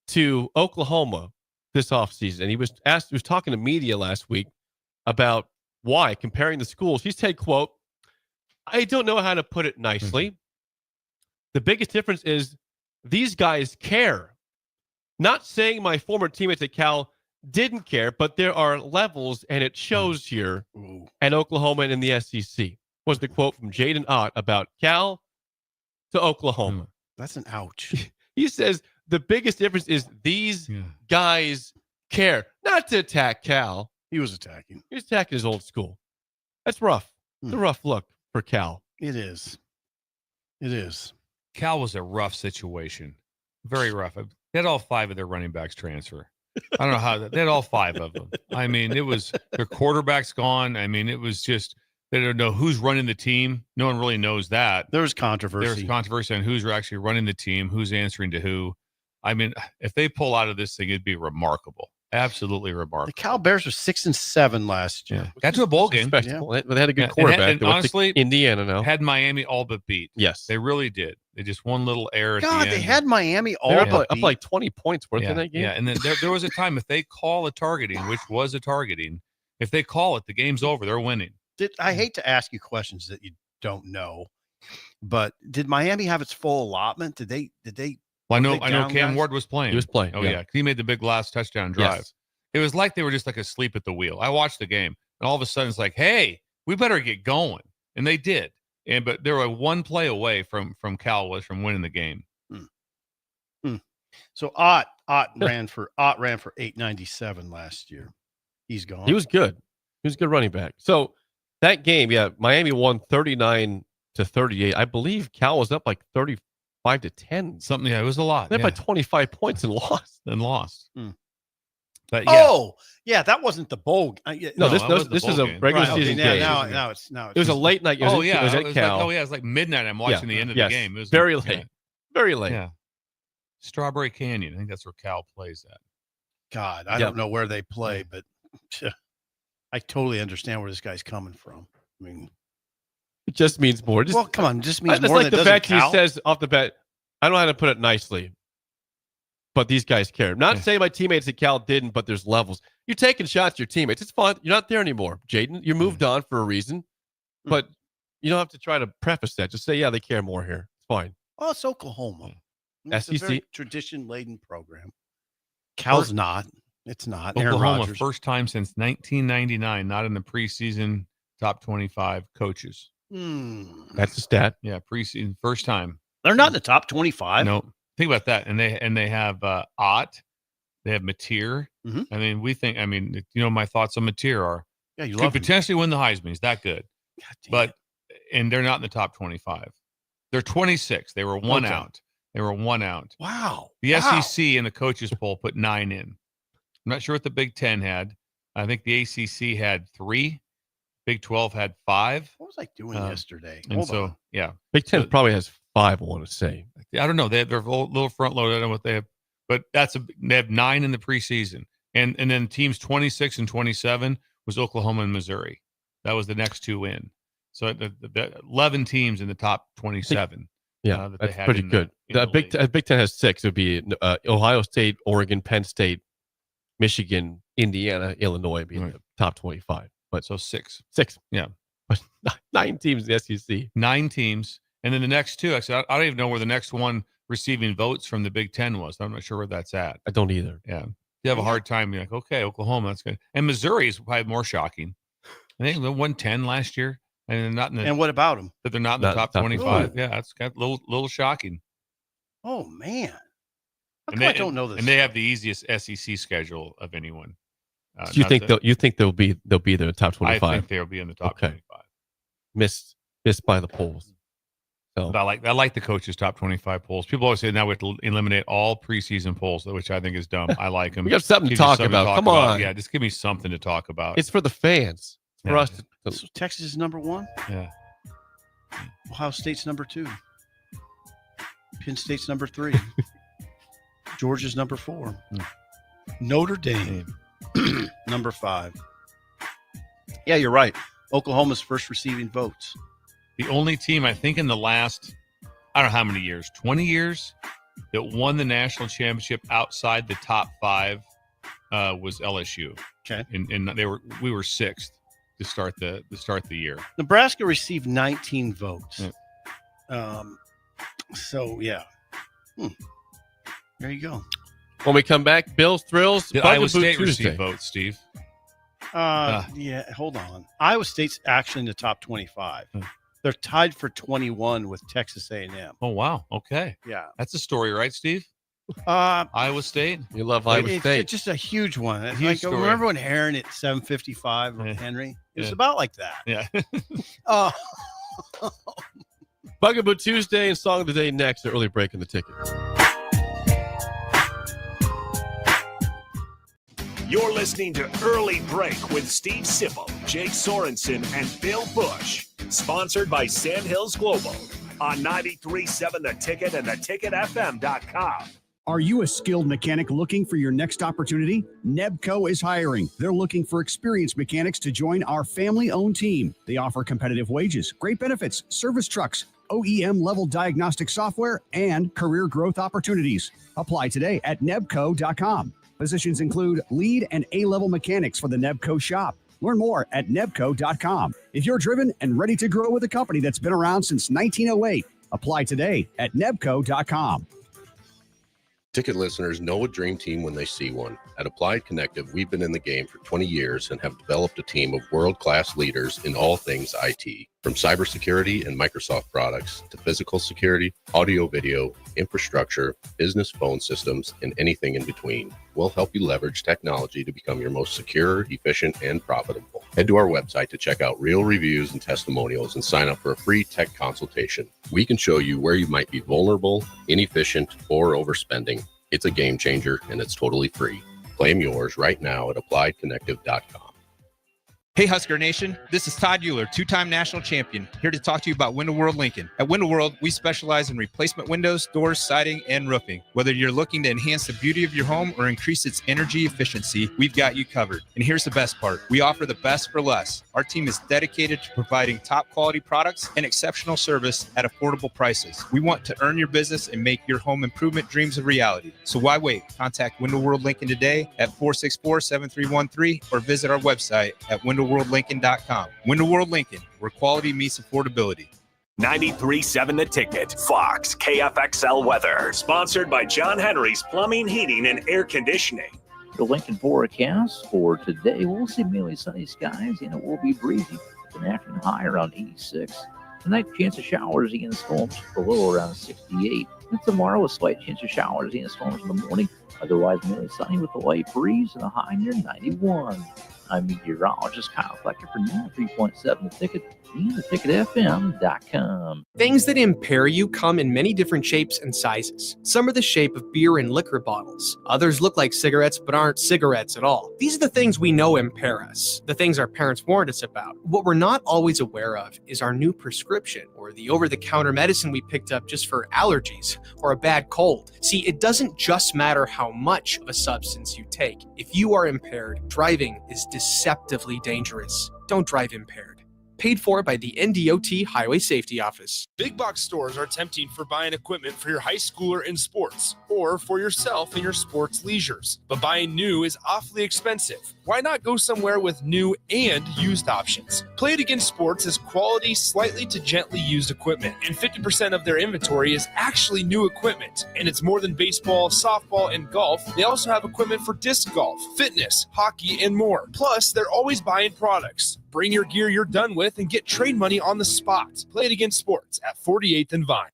to Oklahoma this offseason. And he was talking to media last week about why, comparing the schools. He said, quote, "I don't know how to put it nicely. The biggest difference is these guys care. Not saying my former teammates at Cal didn't care, but there are levels, and it shows here at Oklahoma and in the SEC." Was the quote from Jaden Ott about Cal to Oklahoma. That's an ouch. He says the biggest difference is these guys care. Not to attack Cal. He was attacking. He was attacking his old school. That's rough. It's a rough look for Cal. It is. It is. Cal was a rough situation. Very rough. They had all 5 of their running backs transfer. I don't know how. They had all 5 of them. I mean, it was their quarterback's gone. I mean, it was just, they don't know who's running the team. No one really knows that. There's controversy. There's controversy on who's actually running the team, who's answering to who. I mean, if they pull out of this thing, it'd be remarkable. Absolutely remarkable. The Cal Bears were 6-7 last year. Got to a bowl game. Yeah. They had a good quarterback. And honestly, Indiana now had Miami all but beat. Yes, they really did. They just one little error. At God, the end. they had Miami all up beat. like 20 points worth in that game. Yeah, and then there was a time if they call a targeting, which was a targeting, if they call it, the game's over. They're winning. I hate to ask you questions that you don't know, but did Miami have its full allotment? Did they? Well, I know Cam Ward was playing. He was playing. Oh yeah, he made the big last touchdown drive. Yes. It was like they were just like asleep at the wheel. I watched the game, and all of a sudden it's like, hey, we better get going, and they did. But they were one play away from winning the game. So Ott ran for 897 last year. He's gone. He was good. He was a good running back. So that game, Miami won 39-38. I believe Cal was up like 35-10. Something. Yeah, it was a lot. They had by 25 points and lost. But yeah. That wasn't the bowl. This is a regular season game. Now it's it was a late night. It was at Cal. It's like midnight. I'm watching the end of the game. It was very late. Very late. Yeah. Strawberry Canyon. I think that's where Cal plays at. God, I don't know where they play, but I totally understand where this guy's coming from. I mean, it just means more. Come on, just means more. That's like the fact he says off the bat. I don't know how to put it nicely, but these guys care. Not saying my teammates at Cal didn't, but there's levels. You're taking shots at your teammates. It's fine. You're not there anymore, Jaden. You moved on for a reason, but you don't have to try to preface that. Just say, they care more here. It's fine. Oh, it's Oklahoma. It's SEC a very tradition-laden program. Cal's not. It's not. Oklahoma, first time since 1999, not in the preseason top 25 coaches. That's a stat. Yeah, preseason, first time. They're not in the top 25. No, think about that. And they have Ott, they have Mateer. I mean, my thoughts on Mateer are you could potentially win the Heisman. He's that good, and they're not in the top 25. They're 26. They were one out. They were one out. Wow. The SEC in the coaches poll put 9 in. I'm not sure what the Big Ten had. I think the ACC had 3. Big 12 had 5. What was I doing yesterday? Big Ten probably has 5. I want to say. I don't know. They're a little front loaded. I don't know what they have, but they have 9 in the preseason, and then teams 26 and 27 was Oklahoma and Missouri. That was the next 2 in. So the 11 teams in the top 27. That's pretty good. The Big Ten has 6. It would be Ohio State, Oregon, Penn State, Michigan, Indiana, Illinois being the top 25. But so 6. 6. Yeah. 9 teams in the SEC. 9 teams. And then the next 2, actually, I don't even know where the next one receiving votes from the Big Ten was. I'm not sure where that's at. I don't either. Yeah. You have a hard time being like, okay, Oklahoma, that's good. And Missouri is probably more shocking. I think they won 10 last year. And they're not in the, And what about them? But they're not in the top 25. Yeah, that's kind of a little shocking. Oh, man. How And come they, I don't know this? And they have the easiest SEC schedule of anyone. So you think they'll be there in the top 25? I think they'll be in the top 25. Missed by the polls. So I like the coaches' top 25 polls. People always say now we have to eliminate all preseason polls, which I think is dumb. I like them. We have something to talk about. Come on. Yeah, just give me something to talk about. It's for the fans. For us. So Texas is number 1? Yeah. Ohio State's number 2. Penn State's number 3. Georgia's number 4. Notre Dame, number 5. Yeah, you're right. Oklahoma's first receiving votes. The only team, I think, in the last, I don't know how many years, 20 years, that won the national championship outside the top 5 was LSU. Okay. And we were 6th to start the year. Nebraska received 19 votes. Yeah. So yeah. There you go. When we come back, Bill's Thrills. Did Bugaboo Iowa State Tuesday. receive votes, Steve? Yeah, hold on. Iowa State's actually in the top 25. They're tied for 21 with Texas A&M. Oh, wow. Okay. Yeah. That's a story, right, Steve? Iowa State? You love Iowa State. It's just a huge one. Huge Like, story. remember when Heron at 7:55 with Henry? It was Yeah. about like that. Yeah. Oh. Bugaboo Tuesday and Song of the Day next. Early break in the ticket. You're listening to Early Break with Steve Sipple, Jake Sorensen, and Bill Busch. Sponsored by Sandhills Global on 93.7 The Ticket and theticketfm.com. Are you a skilled mechanic looking for your next opportunity? Nebco is hiring. They're looking for experienced mechanics to join our family-owned team. They offer competitive wages, great benefits, service trucks, OEM-level diagnostic software, and career growth opportunities. Apply today at nebco.com. Positions include lead and A-level mechanics for the Nebco shop. Learn more at nebco.com. If you're driven and ready to grow with a company that's been around since 1908, apply today at nebco.com. Ticket listeners know a dream team when they see one. At Applied Connective, we've been in the game for 20 years and have developed a team of world-class leaders in all things IT. From cybersecurity and Microsoft products to physical security, audio-video, infrastructure, business phone systems, and anything in between. We'll help you leverage technology to become your most secure, efficient, and profitable. Head to our website to check out real reviews and testimonials and sign up for a free tech consultation. We can show you where you might be vulnerable, inefficient, or overspending. It's a game changer, and it's totally free. Claim yours right now at appliedconnective.com. Hey Husker Nation, this is Todd Euler, 2-time national champion, here to talk to you about Window World Lincoln. At Window World, we specialize in replacement windows, doors, siding, and roofing. Whether you're looking to enhance the beauty of your home or increase its energy efficiency, we've got you covered. And here's the best part. We offer the best for less. Our team is dedicated to providing top quality products and exceptional service at affordable prices. We want to earn your business and make your home improvement dreams a reality. So why wait? Contact Window World Lincoln today at 464-7313 or visit our website at windowworldlincoln.com. Window World Lincoln, where quality meets affordability. 93.7 The Ticket, Fox, KFXL weather. Sponsored by John Henry's Plumbing, Heating, and Air Conditioning. The Lincoln forecast for today, we'll see mainly sunny skies and it will be breezy with an afternoon high around 86. Tonight, chance of showers and storms, the low around 68. And tomorrow, a slight chance of showers and storms in the morning. Otherwise, mainly sunny with a light breeze and a high near 91. I'm meteorologist Kyle Flecker for 93.7 The Ticket and theticketfm.com. Things that impair you come in many different shapes and sizes. Some are the shape of beer and liquor bottles. Others look like cigarettes but aren't cigarettes at all. These are the things we know impair us, the things our parents warned us about. What we're not always aware of is our new prescription or the over-the-counter medicine we picked up just for allergies or a bad cold. See, it doesn't just matter how much of a substance you take. If you are impaired, driving is deceptively dangerous. Don't drive impaired. Paid for by the NDOT Highway Safety Office. Big box stores are tempting for buying equipment for your high schooler in sports or for yourself in your sports leisures. But buying new is awfully expensive. Why not go somewhere with new and used options? Play It Again Sports is quality, slightly to gently used equipment, and 50% of their inventory is actually new equipment. And it's more than baseball, softball, and golf. They also have equipment for disc golf, fitness, hockey, and more. Plus, they're always buying products. Bring your gear you're done with and get trade money on the spot. Play It Again Sports at 48th and Vine.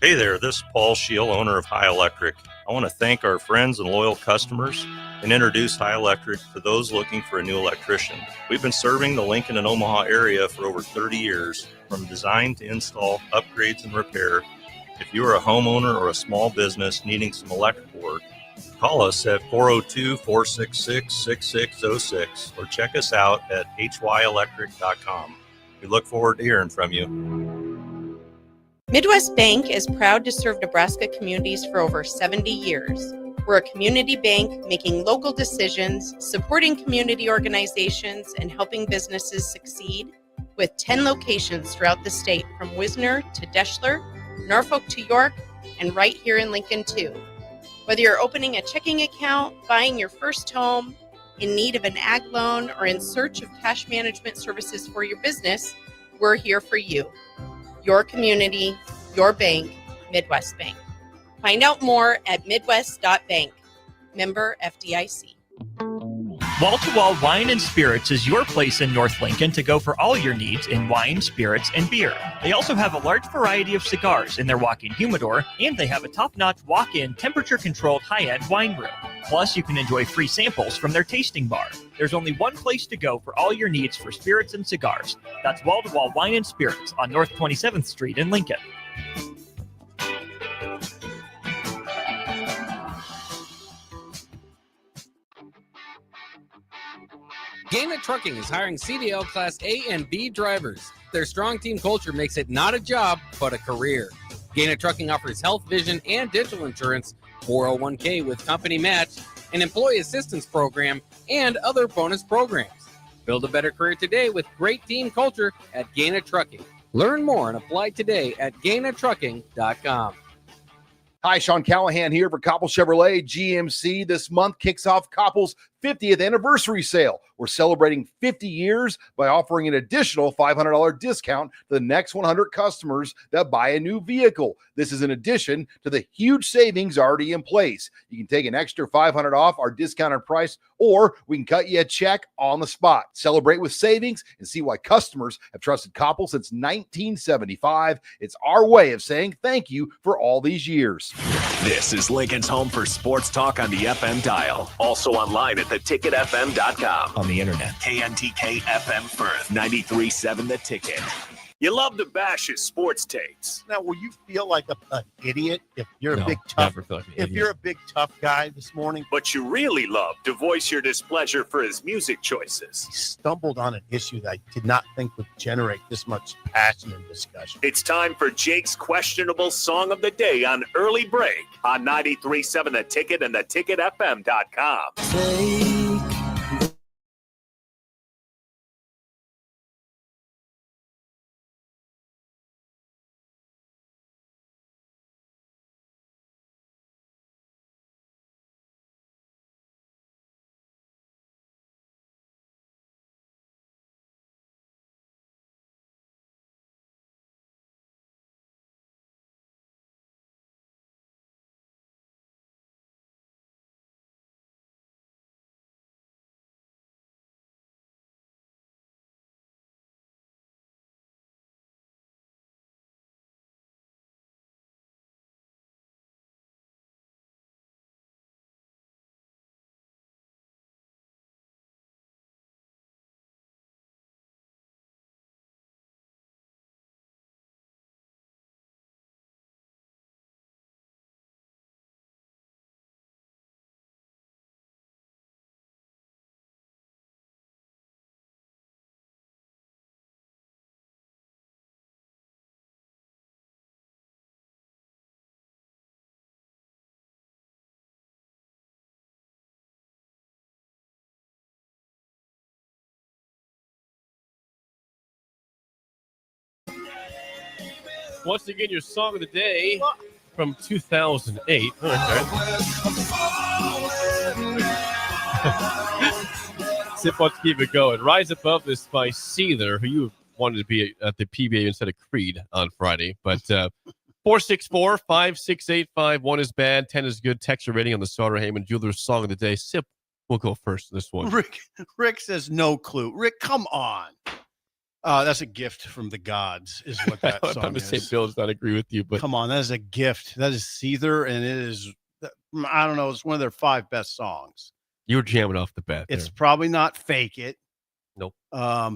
Hey there, this is Paul Scheel, owner of High Electric. I want to thank our friends and loyal customers and introduce High Electric to those looking for a new electrician. We've been serving the Lincoln and Omaha area for over 30 years, from design to install, upgrades, and repair. If you are a homeowner or a small business needing some electrical work, call us at 402-466-6606 or check us out at hyelectric.com. We look forward to hearing from you. Midwest Bank is proud to serve Nebraska communities for over 70 years. We're a community bank making local decisions, supporting community organizations, and helping businesses succeed, with 10 locations throughout the state, from Wisner to Deschler, Norfolk to York, and right here in Lincoln too. Whether you're opening a checking account, buying your first home, in need of an ag loan, or in search of cash management services for your business, we're here for you. Your community, your bank, Midwest Bank. Find out more at midwest.bank. Member FDIC. Wall to Wall Wine and Spirits is your place in North Lincoln to go for all your needs in wine, spirits, and beer. They also have a large variety of cigars in their walk-in humidor, and they have a top-notch walk-in temperature-controlled high-end wine room. Plus, you can enjoy free samples from their tasting bar. There's only one place to go for all your needs for spirits and cigars. That's Wall to Wall Wine and Spirits on North 27th Street in Lincoln. Gaina Trucking is hiring CDL Class A and B drivers. Their strong team culture makes it not a job, but a career. Gaina Trucking offers health, vision, and dental insurance, 401k with company match, an employee assistance program, and other bonus programs. Build a better career today with great team culture at Gaina Trucking. Learn more and apply today at GainaTrucking.com. Hi, Sean Callahan here for Koppel Chevrolet GMC. This month kicks off Koppel's 50th anniversary sale. We're celebrating 50 years by offering an additional $500 discount to the next 100 customers that buy a new vehicle. This is in addition to the huge savings already in place. You can take an extra $500 off our discounted price, or we can cut you a check on the spot. Celebrate with savings and see why customers have trusted Koppel since 1975. It's our way of saying thank you for all these years. This is Lincoln's home for sports talk on the FM dial. Also online at theticketfm.com. On the internet. KNTK FM Firth, 93.7 The Ticket. You love to bash his sports takes. Now, will you feel like an idiot if you're No, a big tough? never feel like an if idiot. you're a big tough guy this morning, But you really love to voice your displeasure for his music choices. he stumbled on an issue that I did not think would generate this much passion and discussion. It's time for Jake's questionable song of the day on Early Break on 93.7 The Ticket and theticketfm.com. Once again, your song of the day from 2008. Sip wants to keep it going. Rise Above This by Seether, who you wanted to be at the PBA instead of Creed on Friday. But 464-568-5. 1 is bad, 10 is good. Texture rating on the Sauter Heyman Jewelers Song of the Day. Sip will go first in this one. Rick says no clue. Rick, come on. That's a gift from the gods, is what that song I'm going to say is. Bill does not agree with you, but Come on, that is a gift. That is Seether, and it is, I don't know, it's one of their 5 best songs. you were jamming off the bat. It's there. probably not Fake It. Nope.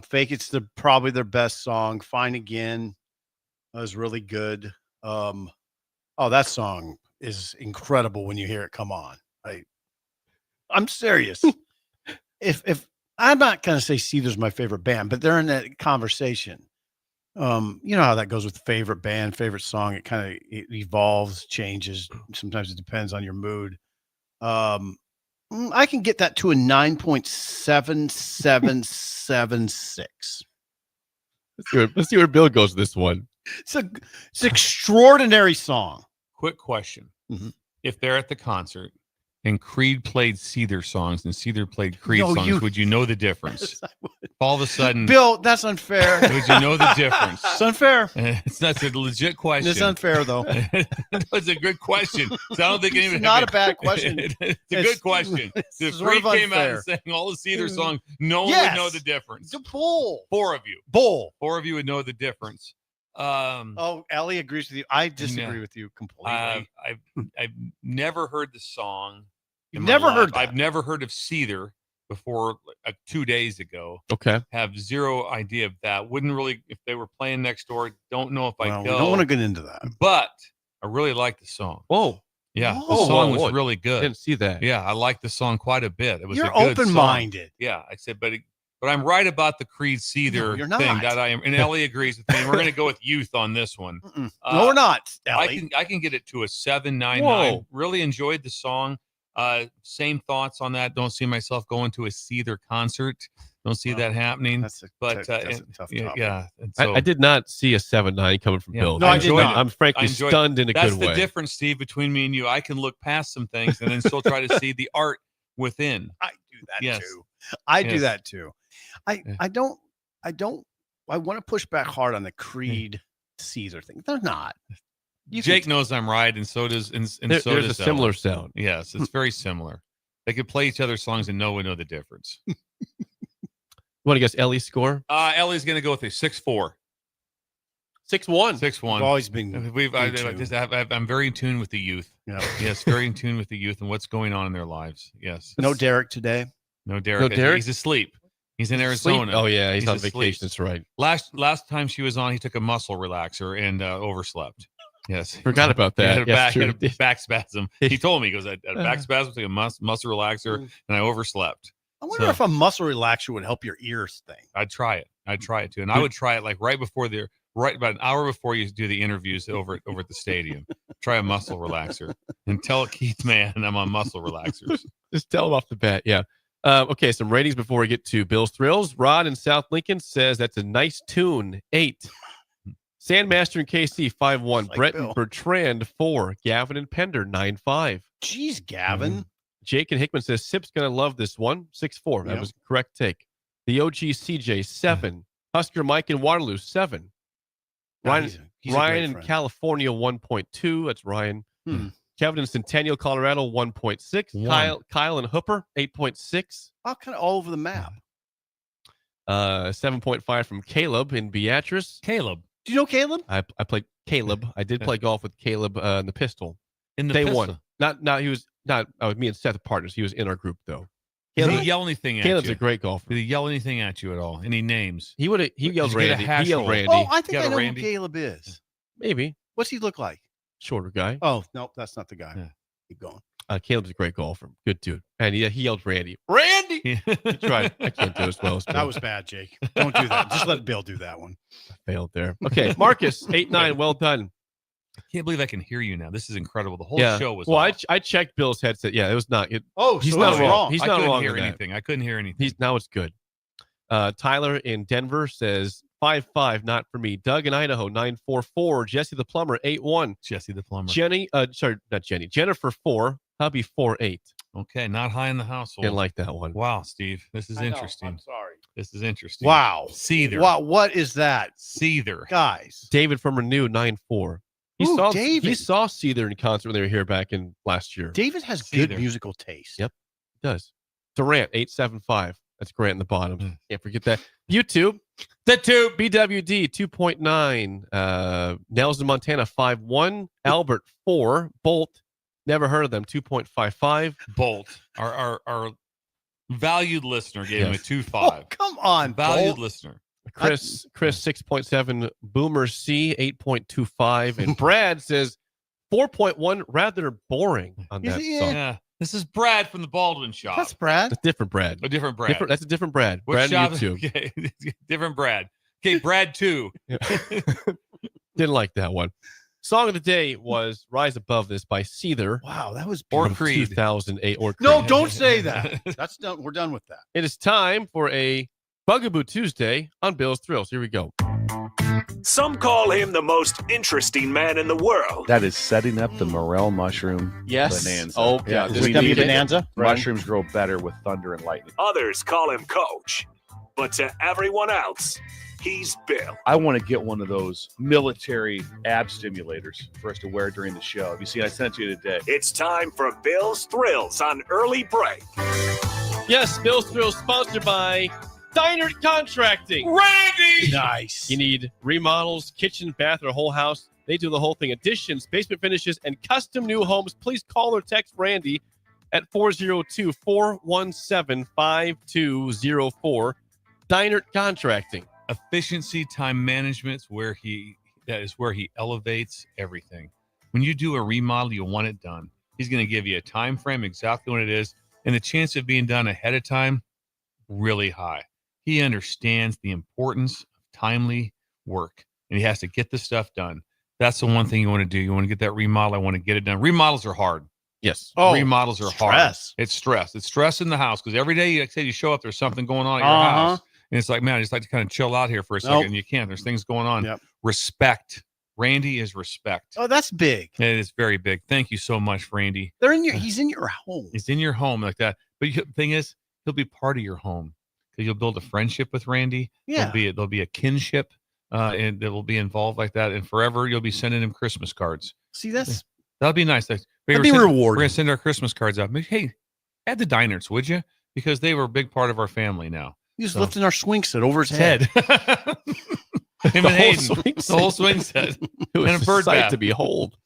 Fake It's probably their best song. Fine Again was really good. That song is incredible when you hear it. Come on. I'm serious. if I'm not going to say Seether's my favorite band, but they're in that conversation. You know how that goes with favorite band, favorite song. It kind of evolves, changes. Sometimes it depends on your mood. I can get that to a 9.7776. Let's see where Bill goes with this one. It's an extraordinary song. Quick question. Mm-hmm. If they're at the concert and Creed played Seether songs and Seether played Creed songs, would you know the difference? All of a sudden, Bill, that's unfair. Would you know the difference? It's unfair. That's a legit question. It's unfair, though. It's a good question. So I don't think It's not a bad question. It's a good question. If sort Creed of came out unfair. and sang all the Seether songs, no one Yes. would know the difference. The bull. 4 of you. Bull. 4 of you would know the difference. Ellie agrees with you. I disagree Yeah. with you completely. I've never heard the song. You've in my never life. heard that? I've never heard of Seether before 2 days ago. Okay. Have zero idea of that. Wouldn't really, if they were playing next door, don't know if Well, I'd we go. don't want to get into that. But I really like the song. Whoa. Yeah, Whoa. the song was Whoa. really good. Didn't see that. Yeah, I liked the song quite a bit. It was You're a good song. open-minded. Yeah, I said, but I'm right about the Creed Seether you're thing not. that I am, and Ellie agrees with me. And we're going to go with youth on this one. No, we're not, Ellie. I can get it to a 7.99. Whoa. Really enjoyed the song. Same thoughts on that. Don't see myself going to a Seether concert. Don't see that happening. That's a but tough topic. yeah. And so, I did not see a 7-9 coming from Bill. No, I did not. I'm frankly I enjoyed it. stunned in a That's good the way. difference, Steve, between me and you. I can look past some things and then still try to see the art within. I do that Yes. too. I do Yes. that too. I want to push back hard on the Creed Seether thing. They're not. Jake knows I'm right, and so does and so There's does a similar Ellie. sound. Yes, it's very similar. They could play each other's songs and no one know the difference. Want to guess Ellie's score? Ellie's going to go with a 6-4. 6-1. 6-1. I've always been. I'm very in tune with the youth. Yeah. Yes, very in tune with the youth and what's going on in their lives. Yes. No Derek today. No Derek. No Derek? He's asleep. He's in Sleep? Arizona. Oh yeah, he's on asleep. vacation. That's right. Last time she was on, he took a muscle relaxer and overslept. Yes. Forgot about He that. had a, Yes, back, had true. a back spasm. He told me, he goes, I had a back spasm, took a muscle relaxer, and I overslept. I wonder if a muscle relaxer would help your ears thing. I'd try it. I'd try it too. And I would try it like right about an hour before you do the interviews over at the stadium. Try a muscle relaxer and tell Keith, man, I'm on muscle relaxers. Just tell him off the bat. Yeah. Okay, some ratings before we get to Bill's Thrills. Rod in South Lincoln says that's a nice tune. 8. Sandmaster in KC 5-1. Like Brett Bill. and Bertrand 4. Gavin and Pender 9-5. Jeez, Gavin. Jake and Hickman says Sip's gonna love this one. 6-4. That Yep. was the correct take. The OG CJ 7. Husker Mike in Waterloo 7. No, Ryan, he's a Ryan great in friend. California 1.2. That's Ryan. Hmm. Kevin in Centennial, Colorado 1.6. Kyle in Hooper 8.6. Oh, kind of all over the map. 7.5 from Caleb in Beatrice. Caleb. Do you know Caleb? I played Caleb. I did play golf with Caleb in the pistol. In the Day pistol? one. Not he was not me and Seth partners. He was in our group though. Did Caleb, he yell anything at Caleb's you? a great golfer. Did he yell anything at you at all? Any names? He yelled Did you get a Randy. hash He yelled roll? Randy. Oh, I think You got I a know Randy? who Caleb is. Maybe. What's he look like? Shorter guy. Oh, no, that's not the guy. Yeah. Keep going. Caleb's a great golfer. Good dude. And he yelled Randy. Randy! He tried. I can't do as well as Bill. That was bad, Jake. Don't do that. Just let Bill do that one. I failed there. Okay, Marcus, 8-9. Well done. I can't believe I can hear you now. This is incredible. The whole Yeah. show was Well, off. I checked Bill's headset. Yeah, it was not. Oh, he's so not it was wrong. wrong. He's I not couldn't wrong hear with that. anything. I couldn't hear anything. Now it's good. Tyler in Denver says 855, not for me. Doug in Idaho, 944. Jesse the Plumber, 81. Jesse the Plumber. Jennifer, 4. Hubby, 48. Okay, not high in the household. Didn't like that one. Wow, Steve. This is interesting. I'm sorry. This is interesting. Wow. Seether. Wow, what is that? Seether. Guys. David from Renew, 94. He Ooh, saw David. He saw Seether in concert when they were here back in last year. David has Seether. good musical taste. Yep, he does. Durant, 875. That's Grant in the bottom. Can't forget that. YouTube. The tube. BWD, 2.9. Nels in Montana, 5.1. Albert, 4. Bolt, never heard of them, 2.55. Bolt. Our valued listener gave him a Yes. 2.5. Oh, come on, Valued Bolt. listener. Chris, 6.7. Boomer C, 8.25. And Brad says 4.1, rather boring on that song. Yeah. This is Brad from the Baldwin Shop. That's Brad. That's different Brad. A different Brad. That's a different Brad. What Brad shop? on YouTube. Okay. Different Brad. Okay, Brad 2. Didn't like that one. Song of the day was Rise Above This by Seether. Wow, that was Or from Creed. 2008 or Creed. No, don't say that. That's done. We're done with that. It is time for a Bugaboo Tuesday on Bill's Thrills. Here we go. Some call him the most interesting man in the world. That is setting up the morel mushroom bonanza. Oh, yeah. We This need gonna be it. bonanza? Mushrooms grow better with thunder and lightning. Others call him Coach. But to everyone else, he's Bill. I want to get one of those military ab stimulators for us to wear during the show. Have you seen? I sent it to you today. It's time for Bill's Thrills on Early Break. Yes, Bill's Thrills sponsored by Diner Contracting. Randy! Nice. You need remodels, kitchen, bath, or whole house. They do the whole thing. Additions, basement finishes, and custom new homes. Please call or text Randy at 402-417-5204. Diner Contracting. Efficiency, time management is where he elevates everything. When you do a remodel, you want it done. He's going to give you a time frame, exactly what it is, and the chance of being done ahead of time, really high. He understands the importance of timely work, and he has to get the stuff done. That's the one thing you want to do. You want to get that remodel. I want to get it done. Remodels are hard. Yes. Remodels are hard. It's stress. It's stress in the house because every day, like I said, you show up, there's something going on at your house. And it's like, man, I just like to kind of chill out here for a second. And you can't. There's things going on. Yep. Respect. Randy is respect. Oh, that's big. It is very big. Thank you so much, Randy. He's in your home. He's in your home like that. But the thing is, he'll be part of your home because you'll build a friendship with Randy. Yeah. There'll be a kinship and that will be involved like that. And forever, you'll be sending him Christmas cards. See, that'll That'll be nice. be rewarding. We're going to send our Christmas cards out. Hey, add the diners, would you? Because they were a big part of our family now. He's lifting our swing set over his head. Him and Hayden. The whole swing set. And a bird bath to behold.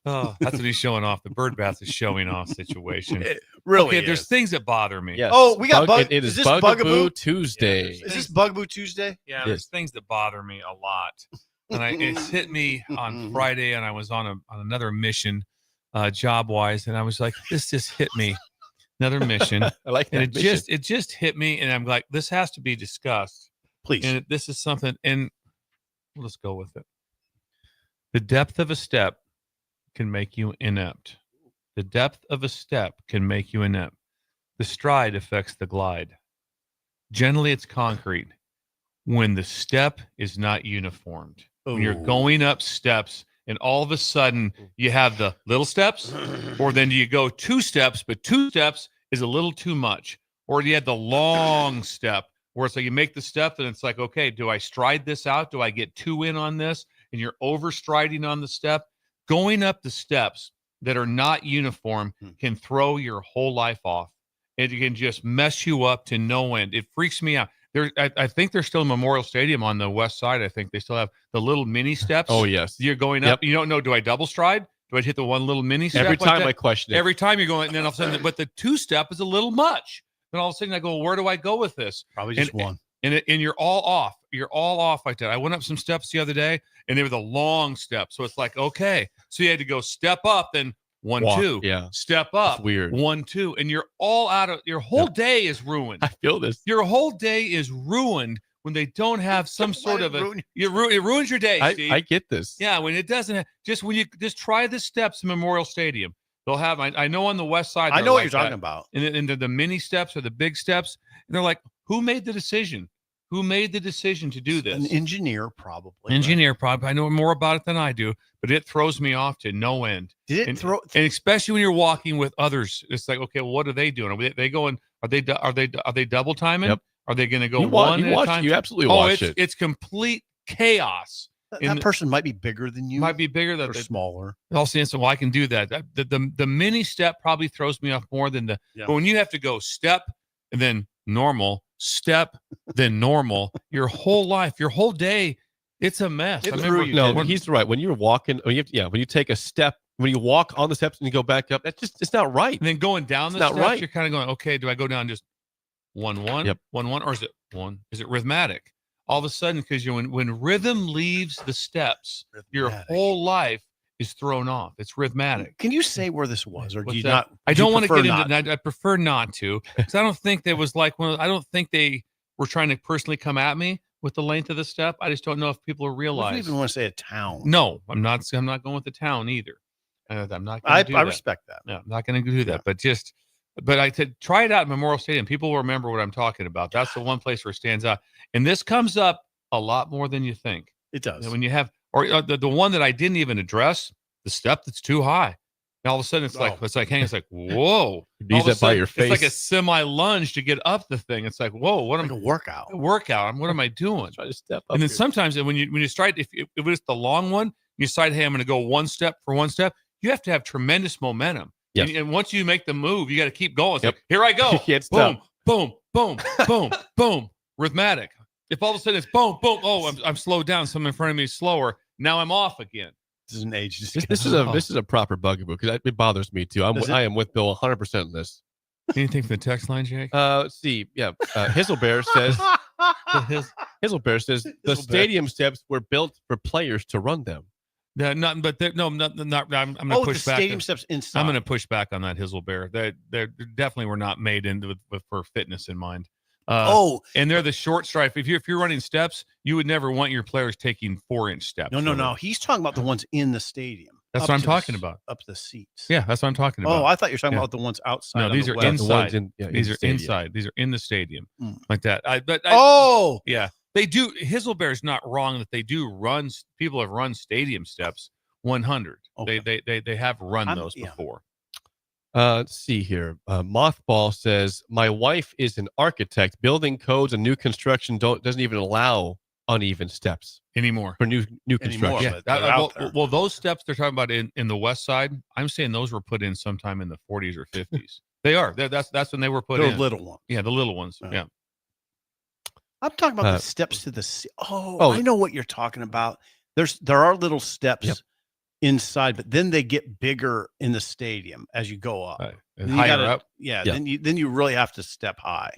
Oh, that's what he's showing off. The bird bath is showing off situation. It really Okay, there's is. things that bother me. Yes. Oh, we got It is this Bugaboo Tuesday. Is this Bugaboo Tuesday? Yeah, there's things that bother me a lot. And it's hit me on Friday, and I was on another mission, job-wise, and I was like, this just hit me. Another mission. I like that And it just hit me, and I'm like, this has to be discussed. Please. And this is something, and let's go with it. The depth of a step can make you inept. The depth of a step can make you inept. The stride affects the glide. Generally, it's concrete. When the step is not uniformed, when you're going up steps, and all of a sudden you have the little steps, or then you go 2 steps, but 2 steps is a little too much. Or you had the long step where it's like you make the step and it's like, okay, do I stride this out? Do I get 2 in on this? And you're overstriding on the step. Going up the steps that are not uniform can throw your whole life off. It can just mess you up to no end. It freaks me out. I think there's still a Memorial Stadium on the west side. I think they still have the little mini steps. Oh, yes. You're going up. You don't know, do I double stride? Do I hit the one little mini step? Every like time that? I question it. Every time you're going, and then all of a sudden, but the 2 step is a little much. Then all of a sudden I go, where do I go with this? Probably just one. And you're all off. You're all off like that. I went up some steps the other day, and they were the long steps. So it's like, okay. So you had to go step up, then 1, Walk, 2. yeah. Step up. It's weird. 1, 2. And you're all out of, your whole day is ruined. I feel this. Your whole day is ruined when they don't have some sort of it ruins your day, Steve. I get this. Yeah, when it doesn't have, when you just try the steps in Memorial Stadium, they'll have, I know on the west side, I know what like you're talking that. about. And the mini steps or the big steps, and they're like, who made the decision? Who made the decision to do this? An engineer, probably. Engineer, probably. I know more about it than I do, but it throws me off to no end. Did it throw? And especially when you're walking with others, it's like, okay, well, what are they doing? Are they going? Are they double timing? Yep. Are they going to go You one watch at a it. time? You absolutely watch it's, it. It's complete chaos. That person might be bigger than you. Might be bigger than or smaller. I'll say, so I can do that. The mini step probably throws me off more than the. Yeah. But when you have to go step and then normal, step then normal, your whole life, your whole day, it's a mess. No, he's right. When you're walking, when you take a step, when you walk on the steps and you go back up, it's not right. And then going down the It's not steps, right. you're kind of going, okay, do I go down just 1-1, Yep. 1-1, or is it 1? Is it rhythmic? All of a sudden, because when rhythm leaves the steps, your whole life is thrown off. It's rhythmic. Can you say where this was, or do What's you that? not? I do you don't want to prefer get not? into that. I prefer not to, because I don't think that was like one. I don't think they were trying to personally come at me with the length of the step. I just don't know if people What if realize. you even want to say a town? No, I'm not. I'm not going with the town either. I'm not. I Gonna do that. respect that. No, I'm not going to do that. But I said try it out at Memorial Stadium. People will remember what I'm talking about. That's the one place where it stands out, and this comes up a lot more than you think. It does. When you have, or the one that I didn't even address, the step that's too high. And all of a sudden, it's like hanging. It's like, whoa! Use that by your face. It's like a semi lunge to get up the thing. It's like, whoa! What am a workout? What am I doing? Try to step up. And then sometimes when you start, if it was the long one, you decide, hey, I'm going to go one step for one step. You have to have tremendous momentum. Yes. And once you make the move, you got to keep going. It's Yep. like, here I go. You can't boom, stop. boom, boom, boom, boom. Rhythmic. If all of a sudden it's boom, boom, oh, I'm slowed down. Someone in front of me is slower. Now I'm off again. This is an age. This is a proper bugaboo because it bothers me too. I am with Bill 100% on this. Anything from the text line, Jake? Let's see. Yeah, Hizzlebear says. Hizzlebear says the stadium steps were built for players to run them. I'm going to push the back. stadium steps inside. I'm going to push back on that, Hizzlebear. They definitely were not made for fitness in mind. And they're the short stripe. If you're running steps, you would never want your players taking 4-inch steps. No. He's talking about the ones in the stadium. That's what I'm talking about. Up the seats. Yeah, that's what I'm talking about. Oh, I thought you were talking about the ones outside. No, these are west. inside. These are inside. These are in the stadium, like that. Yeah, they do. Hizzlebear's not wrong that they do run. People have run stadium steps 100. Okay. They have run those before. Let's see here. Mothball says my wife is an architect. Building codes and new construction doesn't even allow uneven steps anymore for new construction. Well, those steps they're talking about in the west side, I'm saying those were put in sometime in the 40s or 50s. They are. That's when they were put in. The little ones. Yeah, the little ones. Yeah. I'm talking about the steps to the. I know what you're talking about. There are little steps inside, but then they get bigger in the stadium as you go up. And higher up. Yeah, then you really have to step high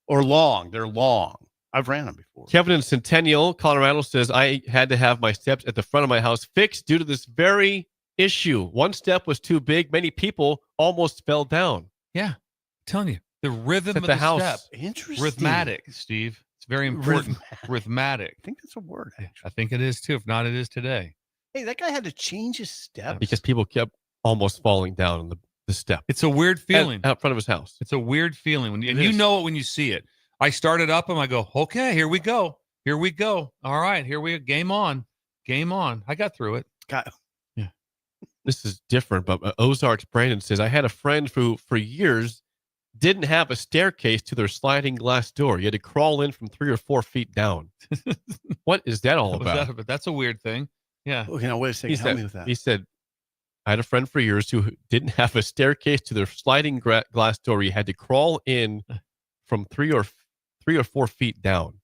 or long. They're long. I've ran them before. Kevin in Centennial, Colorado says I had to have my steps at the front of my house fixed due to this very issue. One step was too big. Many people almost fell down. Yeah, I'm telling you, the rhythm At of the the house. step. Interesting. Rhythmic, Steve. It's very important. Rhythmic. I think that's a word. Actually. I think it is too. If not, it is today. Hey, that guy had to change his steps because people kept almost falling down on the step. It's a weird feeling out front of his house. It's a weird feeling when you know it when you see it. I started up and I go, okay, here we go. Here we go. All right, here we go. Game on. Game on. I got through it. Yeah. This is different, but Ozarks Brandon says I had a friend who for years didn't have a staircase to their sliding glass door. You had to crawl in from 3 or 4 feet down. What is that all about? But that's a weird thing. Yeah. Okay, now wait a second. Help me with that. He said, I had a friend for years who didn't have a staircase to their sliding glass door. You had to crawl in from 3 or 4 feet down.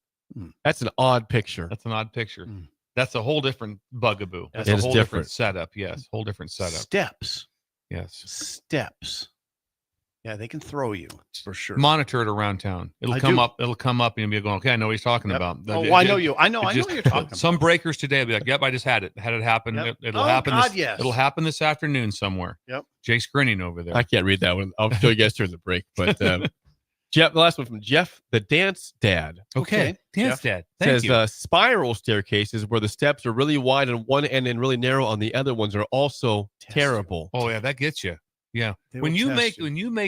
That's an odd picture. That's an odd picture. That's a whole different bugaboo. That's It a is whole different. different setup. Yes, whole different setup. Steps. Yes. Steps. Yeah, they can throw you for sure. Monitor it around town. It'll come up. It'll come up, and you'll be going, okay, I know what he's talking about. Oh, I know you. I know what you're talking about. Some breakers today will be like, yep, I just had it. Had it happen. Yep. It'll Oh, happen. God, yes. It'll happen this afternoon somewhere. Yep. Jake's grinning over there. I can't read that one. I'll show you guys during the break. But Jeff, the last one from Jeff, the dance dad. Okay. Dance Jeff dad. Thank says you. spiral staircases where the steps are really wide on one end and really narrow on the other ones are also terrible. Oh yeah, that gets you. Yeah. When you make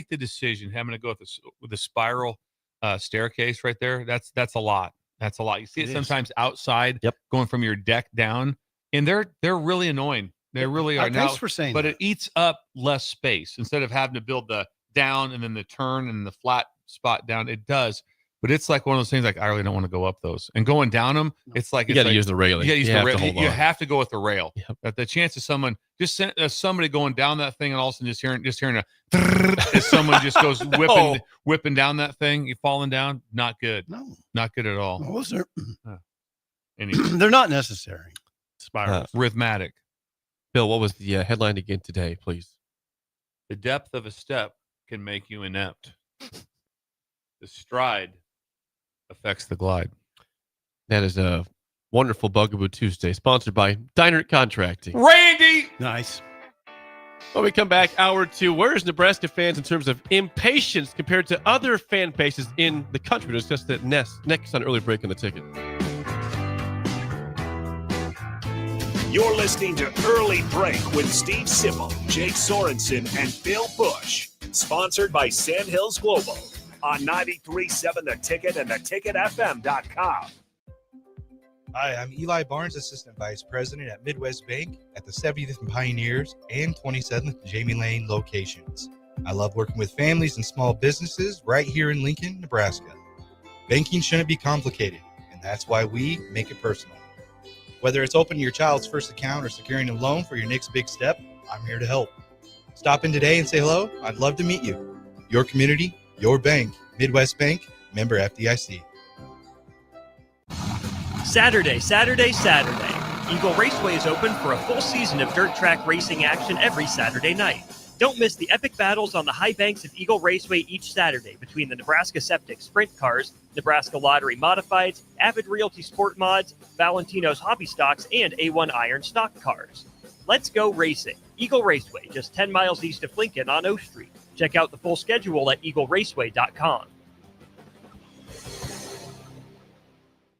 the decision having to go with the spiral staircase right there, that's a lot. That's a lot. You see it It is. sometimes outside, Yep. going from your deck down, and they're really annoying. They really are. Thanks for saying but that. it eats up less space instead of having to build the down and then the turn and the flat spot down. It does, but it's like one of those things. Like I really don't want to go up those and going down them. It's like You got to use the railing. You got to use You the have to railing. hold You on. have to go with the rail. Yep. But the chance of someone somebody going down that thing and all of a sudden just hearing a as someone just goes whipping down that thing, you falling down. Not good. No, not good at all. What was there? Anyway, They're not necessary. Spirals. rhythmatic. Bill, what was the headline again today, please? The depth of a step can make you inept. The stride affects the glide. That is a wonderful Bugaboo Tuesday, sponsored by Diner Contracting. Randy! Nice. When we come back, hour two, where's Nebraska fans in terms of impatience compared to other fan bases in the country? We'll discuss that next on Early Break on the Ticket. You're listening to Early Break with Steve Sipple, Jake Sorensen, and Bill Busch. Sponsored by Sandhills Global on 93.7 The Ticket and theticketfm.com. Hi, I'm Eli Barnes, Assistant Vice President at Midwest Bank at the 70th and Pioneers and 27th Jamie Lane locations. I love working with families and small businesses right here in Lincoln, Nebraska. Banking shouldn't be complicated, and that's why we make it personal. Whether it's opening your child's first account or securing a loan for your next big step, I'm here to help. Stop in today and say hello. I'd love to meet you. Your community, your bank. Midwest Bank, member FDIC. Saturday. Eagle Raceway is open for a full season of dirt track racing action every Saturday night. Don't miss the epic battles on the high banks of Eagle Raceway each Saturday between the Nebraska Septic Sprint Cars, Nebraska Lottery Modifieds, Avid Realty Sport Mods, Valentino's Hobby Stocks, and A1 Iron Stock Cars. Let's go racing. Eagle Raceway, just 10 miles east of Lincoln on O Street. Check out the full schedule at eagleraceway.com.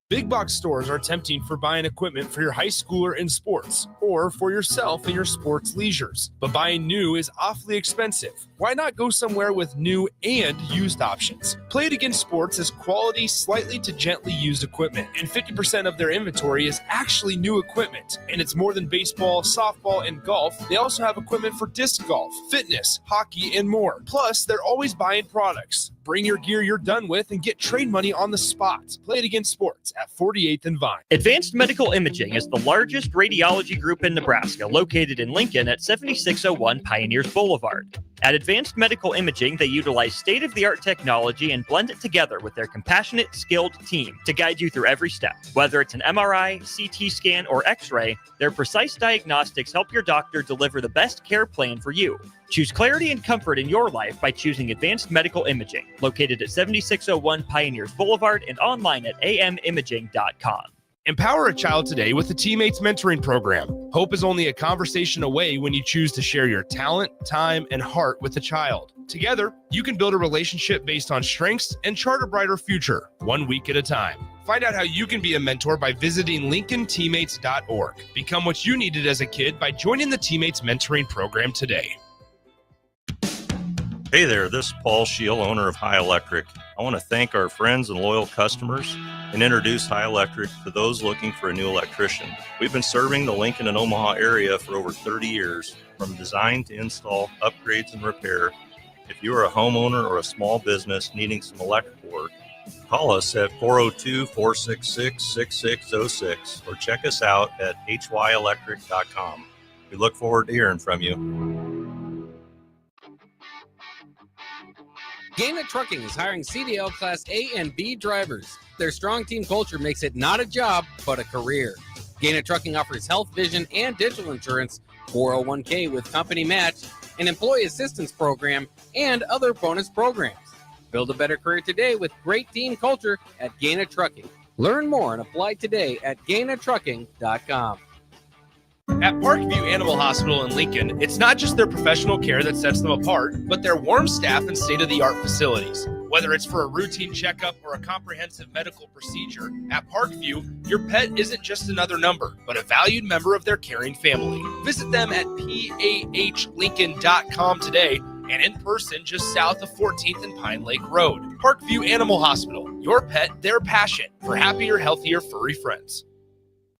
Big box stores are tempting for buying equipment for your high schooler in sports or for yourself in your sports leisures. But buying new is awfully expensive. Why not go somewhere with new and used options? Play It Again Sports is quality, slightly to gently used equipment, and 50% of their inventory is actually new equipment. And it's more than baseball, softball, and golf. They also have equipment for disc golf, fitness, hockey, and more. Plus, they're always buying products. Bring your gear you're done with and get trade money on the spot. Play It Again Sports at 48th and Vine. Advanced Medical Imaging is the largest radiology group in Nebraska, located in Lincoln at 7601 Pioneers Boulevard. At Advanced Medical Imaging, they utilize state-of-the-art technology and blend it together with their compassionate, skilled team to guide you through every step. Whether it's an MRI, CT scan, or X-ray, their precise diagnostics help your doctor deliver the best care plan for you. Choose clarity and comfort in your life by choosing Advanced Medical Imaging, located at 7601 Pioneers Boulevard and online at amimaging.com. Empower a child today with the Teammates Mentoring Program. Hope is only a conversation away when you choose to share your talent, time, and heart with a child. Together, you can build a relationship based on strengths and chart a brighter future, 1 week at a time. Find out how you can be a mentor by visiting LincolnTeammates.org. Become what you needed as a kid by joining the Teammates Mentoring Program today. Hey there, this is Paul Scheel, owner of High Electric. I want to thank our friends and loyal customers and introduce High Electric to those looking for a new electrician. We've been serving the Lincoln and Omaha area for over 30 years, from design to install, upgrades, and repair. If you are a homeowner or a small business needing some electrical work, call us at 402-466-6606 or check us out at hyelectric.com. We look forward to hearing from you. Gaina Trucking is hiring CDL Class A and B drivers. Their strong team culture makes it not a job, but a career. Gaina Trucking offers health, vision, and digital insurance, 401k with company match, an employee assistance program, and other bonus programs. Build a better career today with great team culture at Gaina Trucking. Learn more and apply today at gainatrucking.com. At Parkview Animal Hospital in Lincoln, it's not just their professional care that sets them apart, but their warm staff and state-of-the-art facilities. Whether it's for a routine checkup or a comprehensive medical procedure, at Parkview, your pet isn't just another number, but a valued member of their caring family. Visit them at pahlincoln.com today and in person just south of 14th and Pine Lake Road. Parkview Animal Hospital. Your pet, their passion. For happier, healthier, furry friends.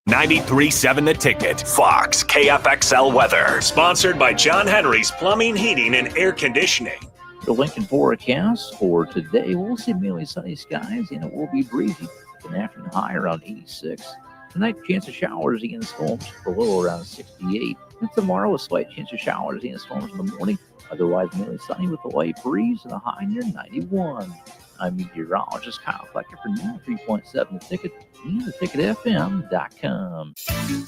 93.7 The Ticket, Fox, KFXL weather. Sponsored by John Henry's Plumbing, Heating, and Air Conditioning. The Lincoln forecast for today, we'll see mainly sunny skies, and it will be breezy with an afternoon high around 86. Tonight, chance of showers and storms below around 68. And tomorrow, a slight chance of showers and storms in the morning. Otherwise, mainly sunny with a light breeze and a high near 91. I'm meteorologist Kyle Flecker for 93.7 The Ticket and theticketfm.com.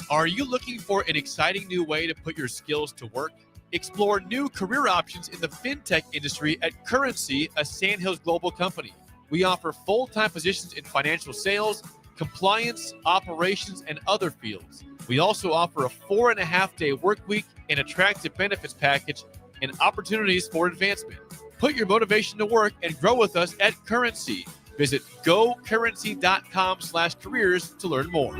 Are you looking for an exciting new way to put your skills to work? Explore new career options in the fintech industry at Currency, a Sandhills global company. We offer full-time positions in financial sales, compliance, operations, and other fields. We also offer a 4.5-day work week, an attractive benefits package, and opportunities for advancement. Put your motivation to work and grow with us at Currency. Visit gocurrency.com/careers to learn more.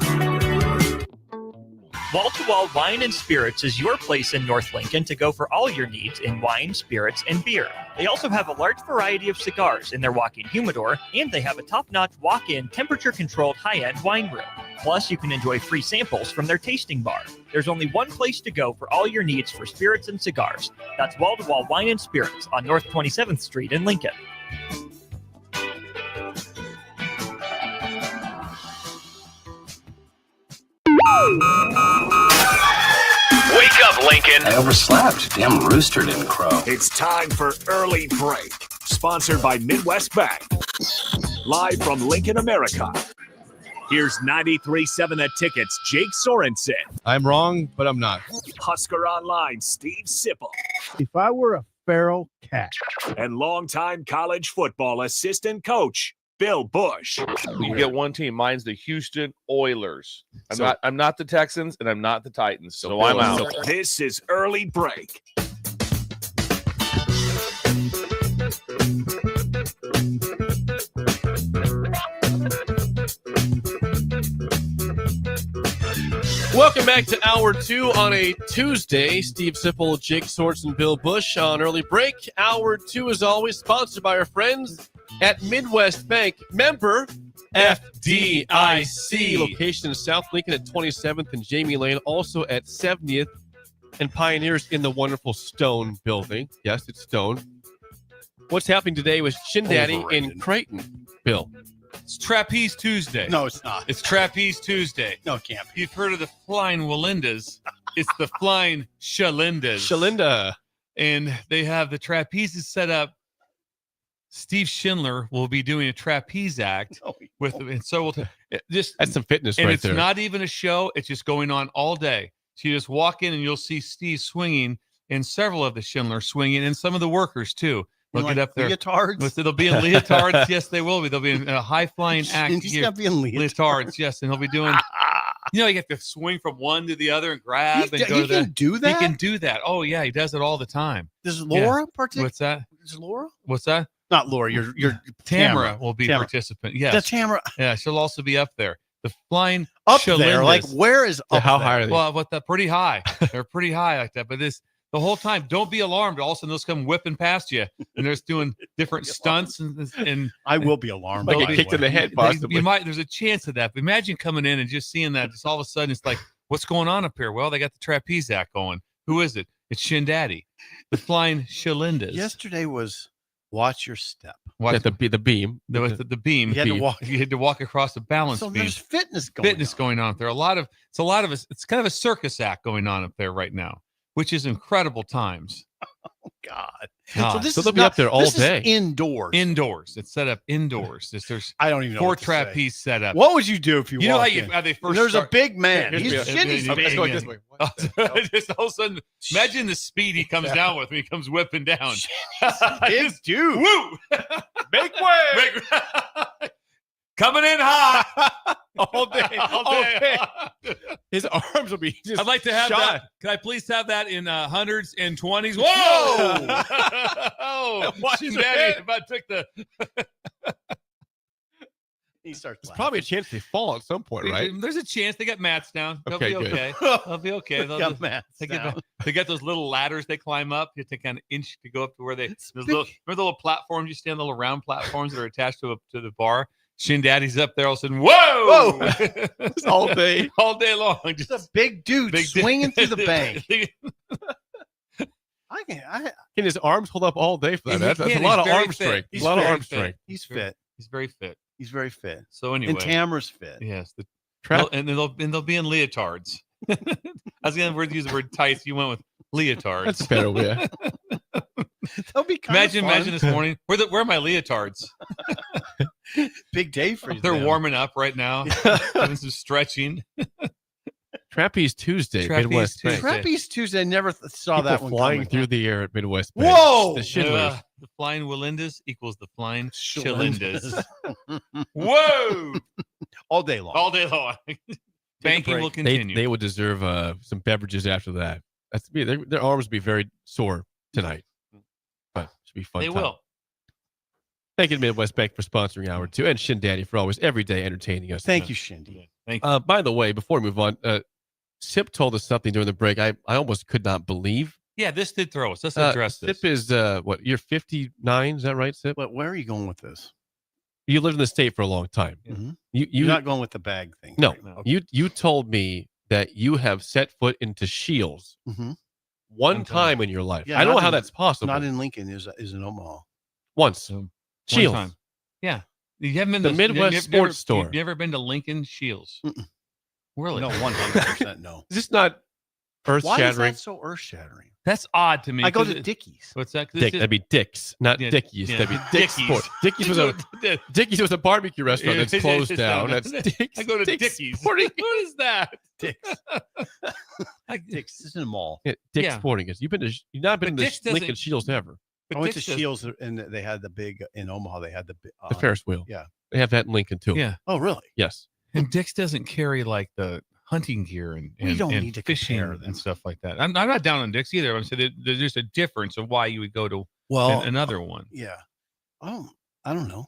Wall to Wall Wine and Spirits is your place in North Lincoln to go for all your needs in wine, spirits, and beer. They also have a large variety of cigars in their walk-in humidor, and they have a top-notch walk-in temperature-controlled high-end wine room. Plus, you can enjoy free samples from their tasting bar. There's only one place to go for all your needs for spirits and cigars. That's Wall to Wall Wine and Spirits on North 27th Street in Lincoln. Wake up, Lincoln. I overslept. Damn rooster didn't crow. It's time for Early Break. Sponsored by Midwest Bank. Live from Lincoln, America. Here's 93.7 The Ticket's Jake Sorensen. I'm wrong, but I'm not. Husker Online, Steve Sipple. If I were a feral cat. And longtime college football assistant coach, Bill Busch. You get one team. Mine's the Houston Oilers. I'm not the Texans, and I'm not the Titans, so I'm out. This is Early Break. Welcome back to Hour 2 on a Tuesday. Steve Sipple, Jake Sorensen, Bill Busch on Early Break. Hour 2, as always, sponsored by our friends at Midwest Bank. Member FDIC. Location in South Lincoln at 27th and Jamie Lane. Also at 70th and Pioneers in the wonderful Stone building. Yes, it's Stone. What's happening today with Shin Daddy in Creighton, Bill? It's Trapeze Tuesday. No, it's not. It's Trapeze Tuesday. No, it can't be. You've heard of the Flying Walindas. It's the Flying Shalindas. Shalinda. And they have the trapezes set up. Steve Schindler will be doing a trapeze act and so we'll just that's some fitness and right it's there. not even a show. It's just going on all day. So you just walk in and you'll see Steve swinging and several of the Schindler swinging and some of the workers too. They'll get up there. Leotards? They'll be in leotards. Yes, they will be. They'll be in a high-flying act. He's got to be in leotards. Yes, and he'll be doing. You have to swing from one to the other and grab and go. He can do that. He can do that. Oh yeah, he does it all the time. Does Laura participate? What's that? Is Laura? What's that? Not Laura. Your Tamara will be participant. Yes, the Tamara. Yeah, she'll also be up there. The flying up Shalindas. there. Like where is up how there? high are they? Well, pretty high. They're pretty high like that. But the whole time, don't be alarmed. All of a sudden, they'll come whipping past you, and they're just doing different stunts. And I will be alarmed. Like get kicked in the head, possibly. There's a chance of that. But imagine coming in and just seeing that. Just all of a sudden, it's like, what's going on up here? Well, they got the trapeze act going. Who is it? It's Shin Daddy, the Flying Shalindas. Yesterday was Watch Your Step. The beam. The beam. You had to walk across the balance beam. There's fitness going on up there. It's kind of a circus act going on up there right now, which is incredible times. Oh God! So they'll be up there all day. Indoors. It's set up indoors. There's I don't even know 4 trapeze set up. What would you do if you know walked in? how they first? There's start, a big man. He's big. Let's go this way. Just all of a sudden, imagine the speed he comes down with when he comes whipping down. Big dude. Woo! Make way. Coming in hot all day. His arms will be just I'd like to have shot. that. Can I please have that in hundreds and 20s? Whoa! Oh, Shin Daddy about took the He starts There's laughing. probably a chance they fall at some point, right? There's a chance. They got mats down. They'll Okay, be good. okay. They'll be okay. They'll Got mats they down. get those little ladders they climb up. You take an inch to go up to where they. Those little, remember the little platforms you stand, the little round platforms that are attached to the bar. Shin Daddy's up there all of a sudden. Whoa! all day long. Just a big dude swinging through the bank. Can his arms hold up all day for that? He That's can. a lot He's of very arm fit. strength. He's A lot of very arm fit. strength. He's fit. He's very fit. He's very fit. So anyway, and Tamara's fit. Yes, Trap- and they'll be in leotards. I was going to use the word tights. You went with leotards. That's a better way. That'll be kind of Imagine this morning. Where are my leotards? Big day for you. They're warming up right now, doing some stretching. Trapeze Tuesday, Trapeze Midwest Tuesday. Bank. Trapeze Tuesday. Never saw People that one flying coming. through the air at Midwest Bank. Whoa! The Schindlers. The flying Wilindas equals the flying Shilindas. Chilindas. Whoa! All day long. All day long. Banking will continue. They would deserve some beverages after that. That's their arms would be very sore tonight. But it should be fun. They time. will. Thank you to Midwest Bank for sponsoring Hour 2 and Shin Daddy for always every day entertaining us. Thank you, Shindy. Thank you. By the way, before we move on, Sip told us something during the break I almost could not believe. Yeah, this did throw us. Let's address this. Sip is, you're 59, is that right, Sip? But where are you going with this? You lived in the state for a long time. Mm-hmm. You're not going with the bag thing. No, right? Okay. You told me that you have set foot into Shields Mm-hmm. one time in your life. Yeah, I don't know not how in- that's possible. Not in Lincoln, is in Omaha. Once. Shields. One time. Yeah. You haven't been The to Midwest Sports Store. You've never been to Lincoln Shields. Really? No, 100% no. Is this not earth Why is shattering? that so earth shattering? That's odd to me. I go 'cause to it- Dickie's. What's that? 'Cause Dick, it's- that'd be Dick's, not Yeah, Dickies. yeah, That'd be Dick's. Dickies. Dickies was a barbecue restaurant that's closed down. That's Dick's. I go to Dick's Dickies. Sporting. What is that? Dick's. Dick's is in a mall. Yeah, Dick's Yeah. Sporting Goods. You've not been But to Dick's doesn't- Lincoln Shields ever. But I went to Dick's doesn't- Shields and they had the big in Omaha. They had the Ferris wheel. Yeah. They have that in Lincoln too. Yeah. Oh, really? Yes. And Dick's doesn't carry like the hunting gear and don't and need to fishing compare them. and stuff like that. I'm not down on Dick's either. I'm saying there's just a difference of why you would go to another one. Yeah. I don't know.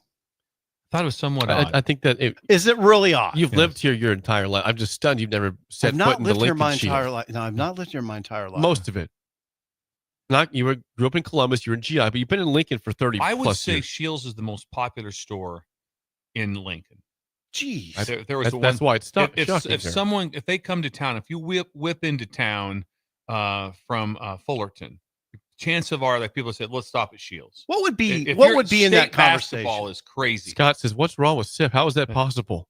Thought it was somewhat odd. I think that Is it really odd? you've lived here your entire life. I'm just stunned you've never set I've foot not in the lived here Lincoln my Shield. entire life. No, I've not lived here my entire life. Most of it. Grew up in Columbus. You were in GI, but you've been in Lincoln for 30 I would plus say years. Shields is the most popular store in Lincoln. Jeez. There was That's why it's shocking if here. someone if they come to town, if you whip into town from Fullerton, chances are that people say, let's stop at Shields. What would be If what you're- would be in that state basketball conversation? is crazy. Scott says, "What's wrong with Sip? How is that possible?"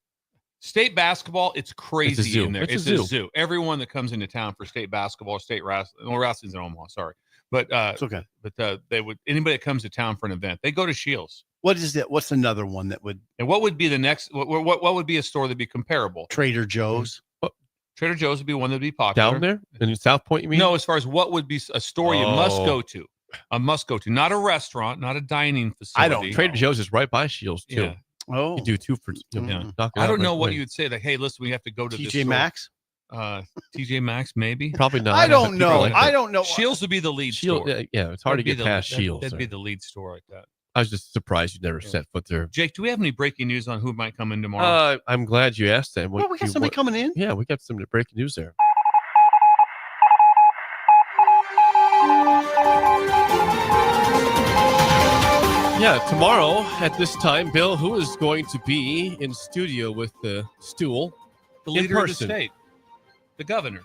State basketball, it's crazy zoo. in there. It's It's a a zoo. zoo. Everyone that comes into town for state basketball or state wrestling, well, wrestling's in Omaha, sorry. But It's okay. But they would anybody that comes to town for an event, they go to Shields. What is that? What's another one that would And what would be the next? What would be a store that'd be comparable? Trader Joe's? Trader Joe's would be one that'd be popular Down there in South Point, you mean? No, as far as what would be a store you must Oh. go to, not a restaurant, not a dining facility. Trader Joe's is right by Shields too. Yeah. Oh, You do two for Yeah. knock it I out don't know right what away. you would say. Like, hey, listen, we have to go to this TJ store. Maxx? TJ Maxx, maybe. Probably not. I don't People know. like I that. don't know. Shields would be the lead Shield, store. yeah, it's hard That'd to be get the- past that- Shields. That'd be there. the lead store like that. I was just surprised you never set foot there. Jake, do we have any breaking news on who might come in tomorrow? I'm glad you asked that. Well, we got somebody coming in. Yeah, we got some breaking news there. Yeah, tomorrow at this time, Bill, who is going to be in studio with the stool? The in leader of the person? state, the governor.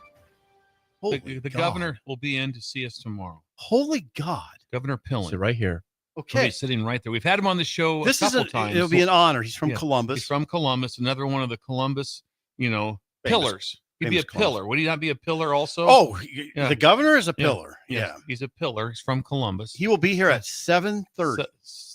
Holy The God. governor will be in to see us tomorrow. Holy God. Governor Pillin. So right here. He'll Okay. be sitting right there. We've had him on the show This a is couple times. it'll be an honor. He's from Yeah. Columbus. He's from Columbus. Another one of the Columbus, Famous- pillars. He'd be a famous Columbus. pillar. Would he not be a pillar also? Oh, Yeah. the governor is a Yeah. pillar. Yeah. He's a pillar. He's from Columbus. He will be here at 7:30.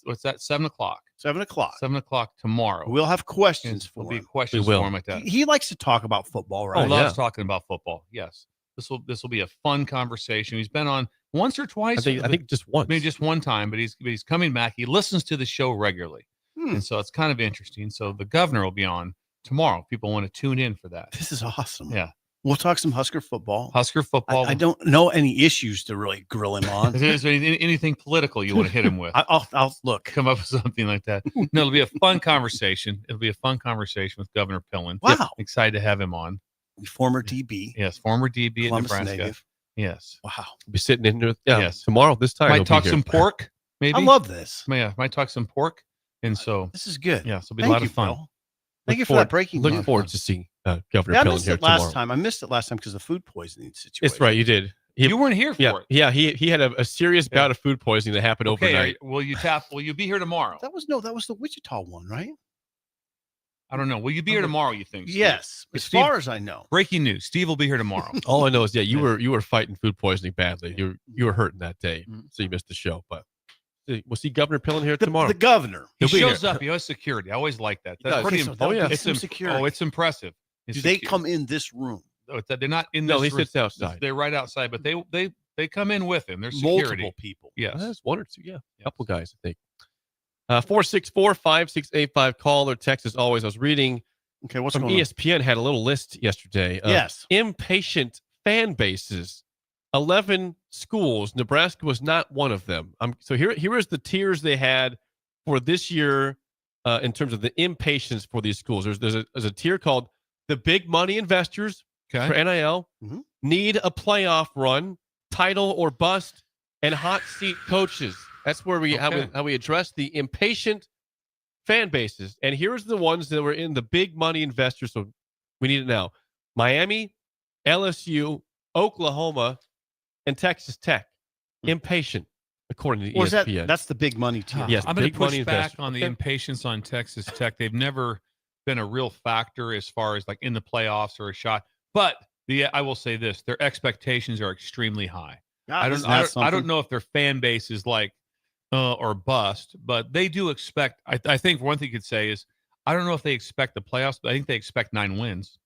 What's that? 7:00. 7:00. 7:00 tomorrow. We'll have questions There'll for be him. questions We will. for him like that. He likes to talk about football, He right? loves talking about football. Yes. This will be a fun conversation. He's been on once or twice. I think just once. Maybe just one time, but he's coming back. He listens to the show regularly. Hmm. And so it's kind of interesting. So the governor will be on tomorrow. People want to tune in for that. This is awesome. Yeah. We'll talk some Husker football. Husker football. I don't know any issues to really grill him on. Is there anything political you want to hit him with? I'll look. Come up with something like that. No, it'll be a fun conversation. It'll be a fun conversation with Governor Pillin. Wow. Yep. Excited to have him on. Former DB. Yes, former DB at Columbus Nebraska. native. Yes. Wow. Be sitting in there. Yeah. Yes. Tomorrow, this time. Might talk some pork, maybe. I love this. Yeah, might talk some pork. And so this is good. Yeah, so it'll be a Thank lot you, of fun. Phil. Thank you for that breaking Looking news. forward to seeing Governor Yeah, I Pillin missed here it last tomorrow. time. I missed it last time because of the food poisoning situation. It's right. You did. You weren't here for it. Yeah. He had a serious bout of food poisoning that happened overnight. Will you be here tomorrow? That was the Wichita one, right? I don't know. Will you be here tomorrow, you think? Steve? Yes. As Steve- far as I know. Breaking news. Steve will be here tomorrow. All I know is, you were fighting food poisoning badly. You were hurting that day, so you missed the show. But we'll see Governor Pillin here tomorrow. The governor. He He'll be shows here. up. He has security. I always like that. He That's does. pretty So important. there'll be It's some security. Oh, it's impressive. Do they come in this room? Oh, they're not in this No, he room. sits outside. They're right outside, but they come in with him. There's security. Multiple people. Yes. That's one or two. Yeah. A couple guys, I think. 464-5685. Call or text as always. I was reading. Okay, what's from going on? ESPN had a little list yesterday of Yes. impatient fan bases. 11 schools. Nebraska was not one of them. So here is the tiers they had for this year in terms of the impatience for these schools. There's a tier called the big money investors for NIL, need a playoff run, title or bust, and hot seat coaches. That's where how we address the impatient fan bases. And here's the ones that were in the big money investors. So we need it now. Miami, LSU, Oklahoma, and Texas Tech. Impatient, according to ESPN. That's the big money tier. Yes, I'm going to big money push back investors. on the Okay. impatience on Texas Tech. They've never been a real factor as far as like in the playoffs or a shot. But I will say this: their expectations are extremely high. I don't know if their fan base is like or bust, but they do expect. I think one thing you could say is I don't know if they expect the playoffs, but I think they expect 9 wins,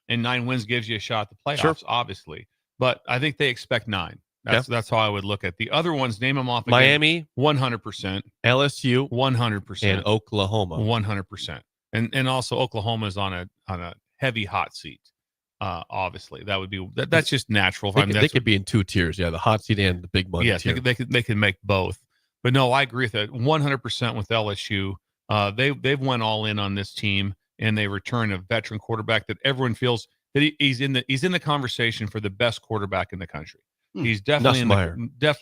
and 9 wins gives you a shot at the playoffs, obviously. But I think they expect 9. That's how I would look at the other ones. Name them off. Again. Miami, 100%. LSU, 100%, and Oklahoma, 100%. And also Oklahoma is on a heavy hot seat. Obviously, that would be that's just natural. They could be in 2 tiers. Yeah, the hot seat and the big money. Yes, tier. they could make both. But no, I agree with that 100% with LSU. They've went all in on this team, and they return a veteran quarterback that everyone feels that he's in the conversation for the best quarterback in the country. He's definitely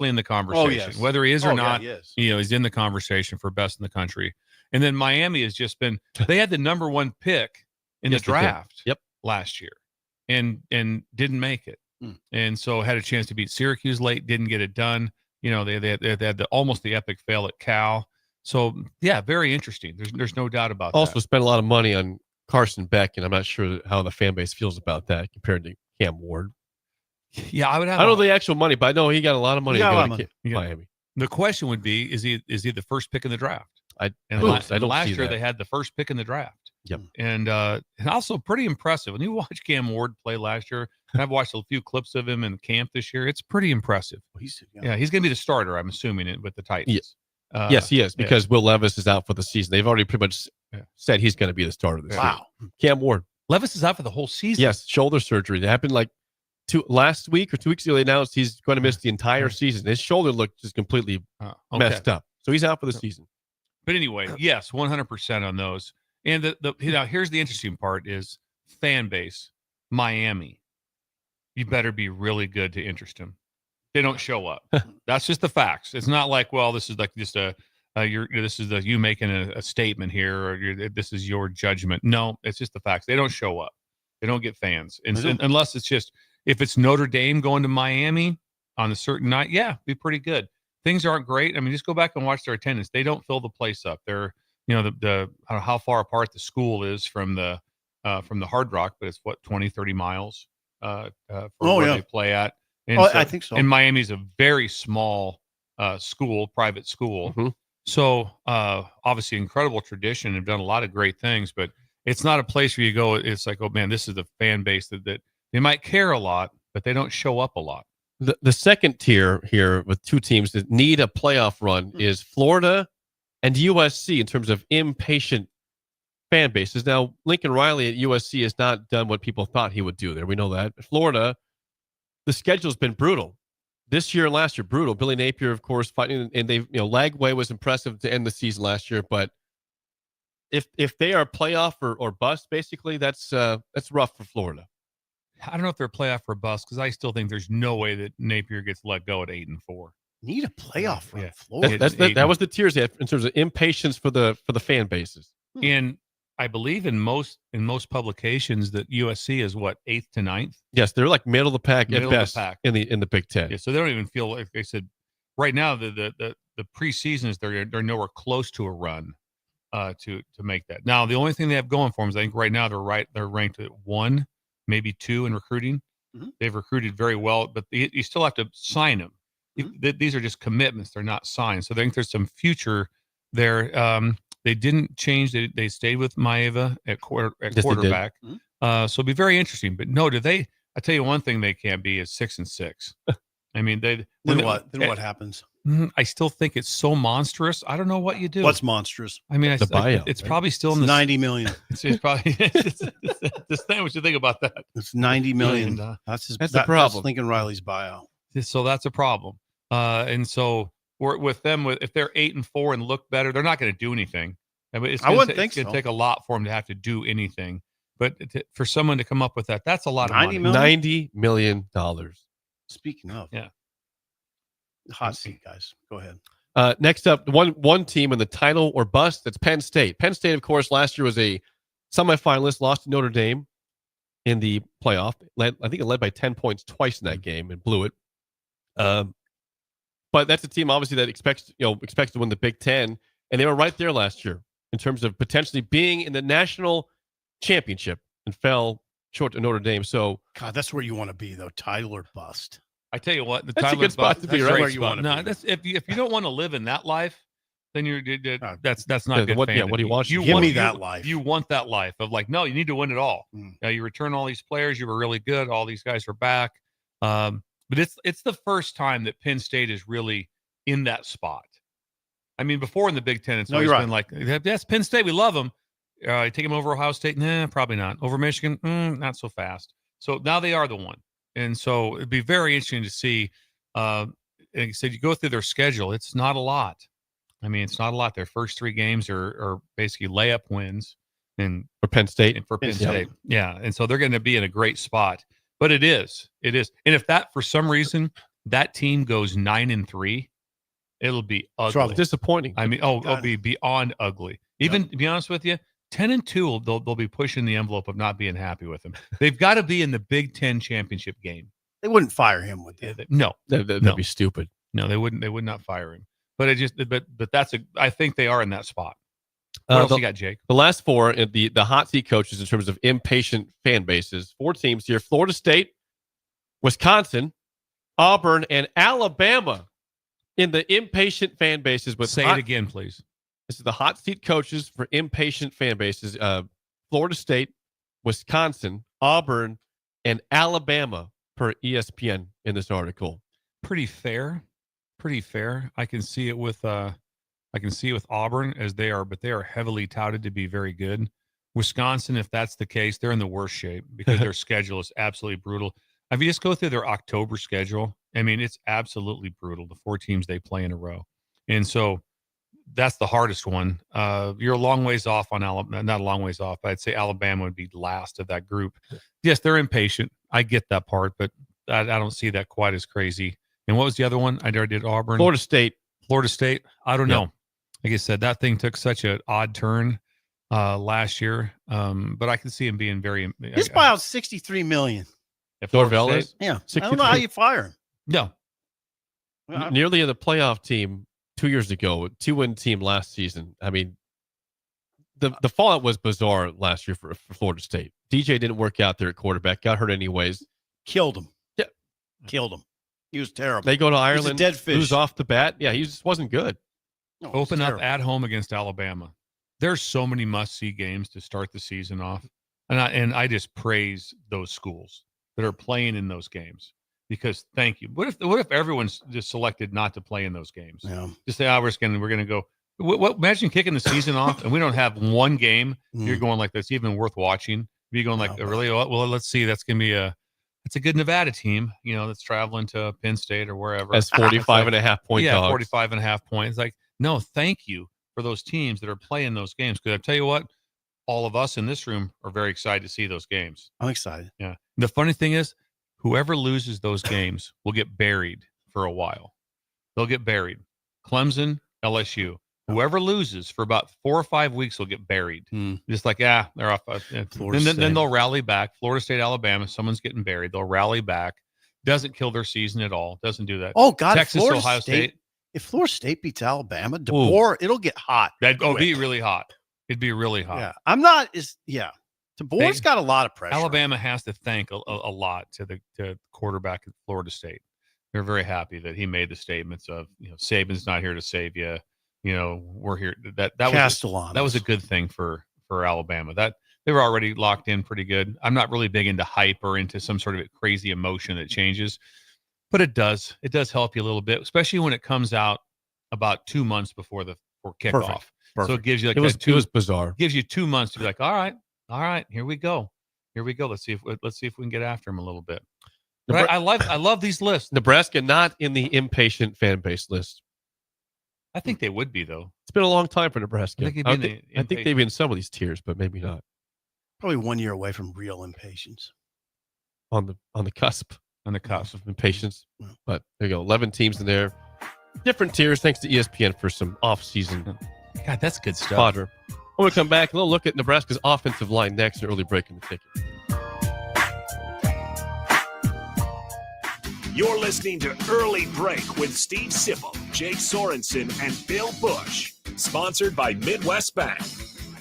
in the conversation. Oh, yes. Whether he is or not, yeah, he is. he's in the conversation for best in the country. And then Miami has just been they had the number 1 pick in the draft last year and didn't make it. And so had a chance to beat Syracuse late, didn't get it done. They had almost the epic fail at Cal. So yeah, very interesting. There's no doubt about that. Also spent a lot of money on Carson Beck, and I'm not sure how the fan base feels about that compared to Cam Ward. Yeah, I don't know the actual money, but I know he got a lot of money to go to Miami. The question would be: Is he the first pick in the draft? I don't last see year that. they had the first pick in the draft. Yep. And also pretty impressive. When you watch Cam Ward play last year, and I've watched a few clips of him in camp this year, it's pretty impressive. He's going to be the starter, I'm assuming, with the Titans. Yes, he is, because Will Levis is out for the season. They've already pretty much said he's going to be the starter this season. Cam Ward. Levis is out for the whole season? Yes, shoulder surgery. That happened like last week or 2 weeks ago. They announced he's going to miss the entire season. His shoulder looked just completely messed up. So he's out for the season. But anyway, yes, 100% on those. And here's the interesting part is fan base. Miami. You better be really good to interest them. They don't show up. That's just the facts. It's not like, well, this is like just you making a statement here, or this is your judgment. No, it's just the facts. They don't show up. They don't get fans, unless it's just if it's Notre Dame going to Miami on a certain night. Yeah, be pretty good. Things aren't great. I mean, just go back and watch their attendance. They don't fill the place up. They're I don't know how far apart the school is from the Hard Rock, but it's 20, 30 miles where they play at. And I think so. And Miami's a very small private school. Mm-hmm. So obviously incredible tradition. Have done a lot of great things, but it's not a place where you go. It's like, oh man, this is the fan base that they might care a lot, but they don't show up a lot. The second tier here with 2 teams that need a playoff run is Florida and USC in terms of impatient fan bases. Now, Lincoln Riley at USC has not done what people thought he would do there. We know that. Florida, the schedule's been brutal. This year and last year, brutal. Billy Napier, of course, fighting, and they've, Lagway was impressive to end the season last year, but if they are playoff or bust, basically, that's rough for Florida. I don't know if they're playoff or bust because I still think there's no way that Napier gets let go at 8-4. Need a playoff run, Yeah. Florida. That was the tiers they had in terms of impatience for the fan bases. And I believe in most publications that USC is what, 8th to 9th. Yes, they're like middle of the pack at best in the Big Ten. Yeah, so they don't even feel like they said right now the preseasons they're nowhere close to a run to make that. Now the only thing they have going for them is I think right now they're ranked at 1, maybe 2 in recruiting. Mm-hmm. They've recruited very well, but you still have to sign them. Mm-hmm. These are just commitments; they're not signed. So I think there's some future there. They didn't change. They stayed with Maeva at quarterback. So it'll be very interesting. But no, I tell you one thing they can't be is 6-6. I mean, then what happens? I still think it's so monstrous. I don't know what you do. What's monstrous? I mean, the buyout. It's probably still in the 90 million. It's probably just what you think about that. It's 90 million. That's the problem. That's Lincoln Riley's buyout. So that's a problem. And so with them, if they're 8-4 and look better, they're not going to do anything. I mean, I wouldn't think it's going to take a lot for them to have to do anything. But for someone to come up with that's a lot of money. $90 million. Speaking of, yeah, hot seat guys, go ahead. Next up, one team in the title or bust. That's Penn State. Penn State, of course, last year was a semifinalist, lost to Notre Dame in the playoff. I think it led by 10 points twice in that game and blew it. But that's a team obviously that expects to win the Big Ten, and they were right there last year in terms of potentially being in the national championship and fell short to Notre Dame. So, God, that's where you want to be, though. Title or bust. I tell you what, that's a good spot to be, right? Where you want to be. That's if you don't want to live in that life, then that's not good. What do you want? Give me that life. You want that life of like, no, you need to win it all. You return all these players. You were really good. All these guys are back. But it's the first time that Penn State is really in that spot. I mean, before in the Big Ten, it's always been like, that's Penn State. We love them. Take them over Ohio State? Nah, probably not. Over Michigan? Not so fast. So now they are the one. And so it'd be very interesting to see. And you said you go through their schedule. It's not a lot. I mean, it's not a lot. Their first 3 games are basically layup wins. And for Penn State. And for Penn State. Yeah. And so they're going to be in a great spot. But it is. And if that, for some reason, that team goes 9-3, it'll be ugly. Disappointing. I mean, it'll be beyond ugly. Even to be honest with you, 10-2, they'll be pushing the envelope of not being happy with him. They've got to be in the Big Ten championship game. They wouldn't fire him, would they? No, that'd be stupid. No, they wouldn't. They would not fire him. But I think they are in that spot. What else you got, Jake? The last 4, the hot seat coaches in terms of impatient fan bases. 4 teams here: Florida State, Wisconsin, Auburn, and Alabama in the impatient fan bases. Say it again, please. This is the hot seat coaches for impatient fan bases. Florida State, Wisconsin, Auburn, and Alabama per ESPN in this article. Pretty fair. I can see it with Auburn as they are heavily touted to be very good. Wisconsin, if that's the case, they're in the worst shape because their schedule is absolutely brutal. If you just go through their October schedule, I mean, it's absolutely brutal. The 4 teams they play in a row. And so that's the hardest one. You're a long ways off on Alabama, not a long ways off, but I'd say Alabama would be last of that group. Yes, they're impatient. I get that part, but I don't see that quite as crazy. And what was the other one? I did Auburn. Florida State. I don't know. Like I said, that thing took such an odd turn last year. But I can see him being very. His buyout's $63 million. If Norvell is? Yeah. I don't know how you fire him. No. Nearly in the playoff team 2 years ago, 2-win team last season. I mean, the fallout was bizarre last year for Florida State. DJ didn't work out there at quarterback, got hurt anyways. Killed him. Yeah. Killed him. He was terrible. They go to Ireland, dead fish. lose off the bat. Yeah, he just wasn't good. No, Open up at home against Alabama. There's so many must-see games to start the season off. And I just praise those schools that are playing in those games because thank you. What if everyone's just selected not to play in those games? Yeah. Just say, we're going to go Imagine kicking the season off and we don't have one game. You're going like, that's even worth watching. You're going like, really? Well, let's see. That's going to be it's a good Nevada team, that's traveling to Penn State or wherever. That's 45.5 point dogs. 45.5 points. Like, no, thank you for those teams that are playing those games. Because I tell you what, all of us in this room are very excited to see those games. I'm excited. Yeah. The funny thing is, whoever loses those games will get buried for a while. They'll get buried. Clemson, LSU. Whoever loses for about 4 or 5 weeks will get buried. Just like, they're off. Then they'll rally back. Florida State, Alabama, someone's getting buried. They'll rally back. Doesn't kill their season at all. Doesn't do that. Oh, God. Texas, Ohio State. If Florida State beats Alabama, it'll get hot. It'd be really hot. It'd be really hot. Yeah. I'm not DeBoer's got a lot of pressure. Alabama has to thank a lot to the quarterback at Florida State. They're very happy that he made the statements of, Saban's not here to save you. We're here. That was a good thing for Alabama. That they were already locked in pretty good. I'm not really big into hype or into some sort of crazy emotion that changes, but it does help you a little bit, especially when it comes out about 2 months before kickoff. Perfect. So it gives you it was bizarre. Gives you 2 months to be like, all right, here we go. Let's see if we can get after him a little bit. But I love these lists. Nebraska not in the impatient fan base list. I think they would be, though. It's been a long time for Nebraska. I think they'd be in some of these tiers, but maybe not. Probably 1 year away from real impatience. On the cusp. On the cusp of impatience. But there you go. 11 teams in there. Different tiers. Thanks to ESPN for some off-season. God, that's good stuff. Fodder. When we come back, we'll look at Nebraska's offensive line next. An early break in the ticket. You're listening to Early Break with Steve Sipple, Jake Sorensen, and Bill Busch. Sponsored by Midwest Bank.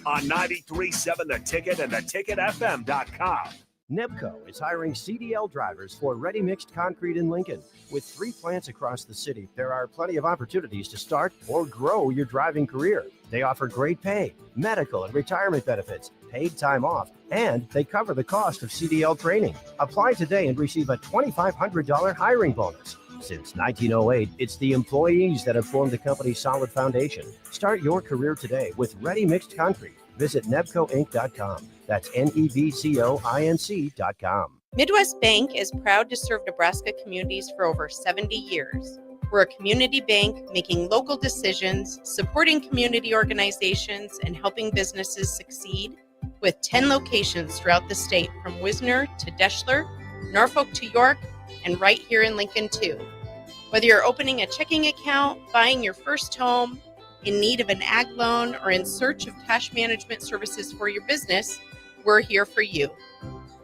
On 93.7 The Ticket and theticketfm.com. Nebco is hiring CDL drivers for ready-mixed concrete in Lincoln. With 3 plants across the city, there are plenty of opportunities to start or grow your driving career. They offer great pay, medical and retirement benefits, paid time off, and they cover the cost of CDL training. Apply today and receive a $2,500 hiring bonus. Since 1908, it's the employees that have formed the company's solid foundation. Start your career today with ready-mixed concrete. Visit nebcoinc.com. That's NEBCOINC.com. Midwest Bank is proud to serve Nebraska communities for over 70 years. We're a community bank making local decisions, supporting community organizations, and helping businesses succeed. With 10 locations throughout the state, from Wisner to Deschler, Norfolk to York, and right here in Lincoln too. Whether you're opening a checking account, buying your first home, in need of an ag loan, or in search of cash management services for your business, we're here for you.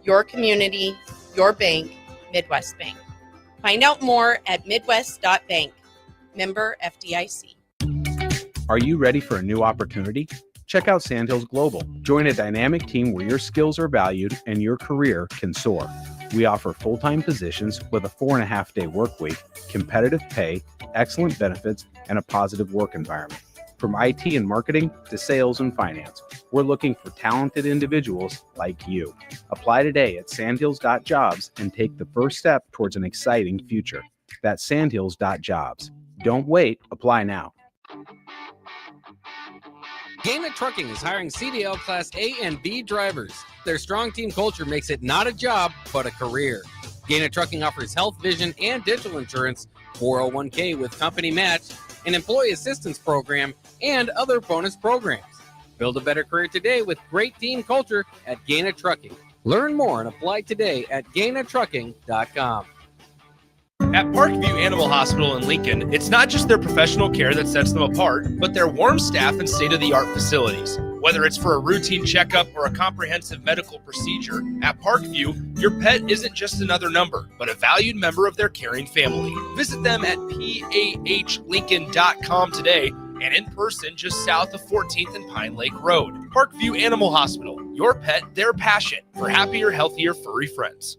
Your community, your bank, Midwest Bank. Find out more at midwest.bank. Member FDIC. Are you ready for a new opportunity? Check out Sandhills Global. Join a dynamic team where your skills are valued and your career can soar. We offer full-time positions with a 4.5-day work week, competitive pay, excellent benefits, and a positive work environment. From IT and marketing to sales and finance, we're looking for talented individuals like you. Apply today at sandhills.jobs and take the first step towards an exciting future. That's sandhills.jobs. Don't wait. Apply now. Gaina Trucking is hiring CDL Class A and B drivers. Their strong team culture makes it not a job, but a career. Gaina Trucking offers health, vision, and dental insurance, 401k with company match, an employee assistance program, and other bonus programs. Build a better career today with great team culture at Gaina Trucking. Learn more and apply today at GainaTrucking.com. At Parkview Animal Hospital in Lincoln, it's not just their professional care that sets them apart, but their warm staff and state-of-the-art facilities. Whether it's for a routine checkup or a comprehensive medical procedure, at Parkview, your pet isn't just another number, but a valued member of their caring family. Visit them at PAHLincoln.com today and in person just south of 14th and Pine Lake Road. Parkview Animal Hospital, your pet, their passion for happier, healthier, furry friends.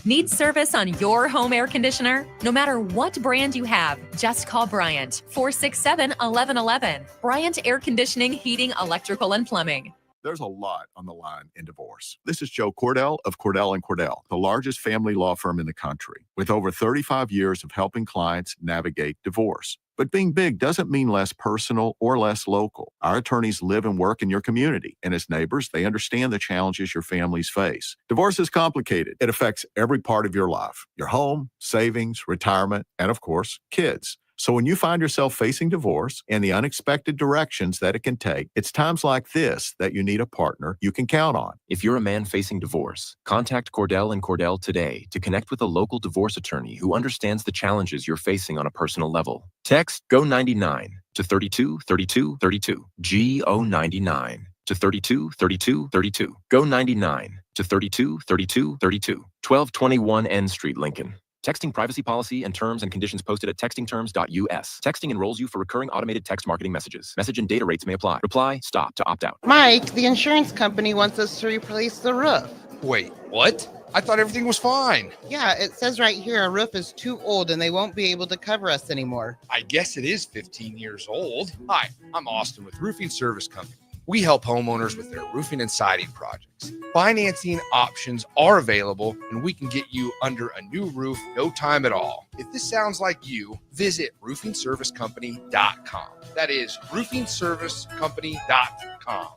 Need service on your home air conditioner? No matter what brand you have, just call Bryant, 467-1111. Bryant Air Conditioning, Heating, Electrical, and Plumbing. There's a lot on the line in divorce. This is Joe Cordell of Cordell & Cordell, the largest family law firm in the country, with over 35 years of helping clients navigate divorce. But being big doesn't mean less personal or less local. Our attorneys live and work in your community, and as neighbors, they understand the challenges your families face. Divorce is complicated. It affects every part of your life, your home, savings, retirement, and of course, kids. So when you find yourself facing divorce and the unexpected directions that it can take, it's times like this that you need a partner you can count on. If you're a man facing divorce, contact Cordell & Cordell today to connect with a local divorce attorney who understands the challenges you're facing on a personal level. Text GO99 to 323232. GO99 to 323232. GO99 to 323232. 1221 N Street, Lincoln. Texting privacy policy and terms and conditions posted at textingterms.us. Texting enrolls you for recurring automated text marketing messages. Message and data rates may apply. Reply, stop to opt out. Mike, the insurance company wants us to replace the roof. Wait, what? I thought everything was fine. Yeah, it says right here our roof is too old and they won't be able to cover us anymore. I guess it is 15 years old. Hi, I'm Austin with Roofing Service Company. We help homeowners with their roofing and siding projects. Financing options are available, and we can get you under a new roof no time at all. If this sounds like you, visit roofingservicecompany.com. That is roofingservicecompany.com.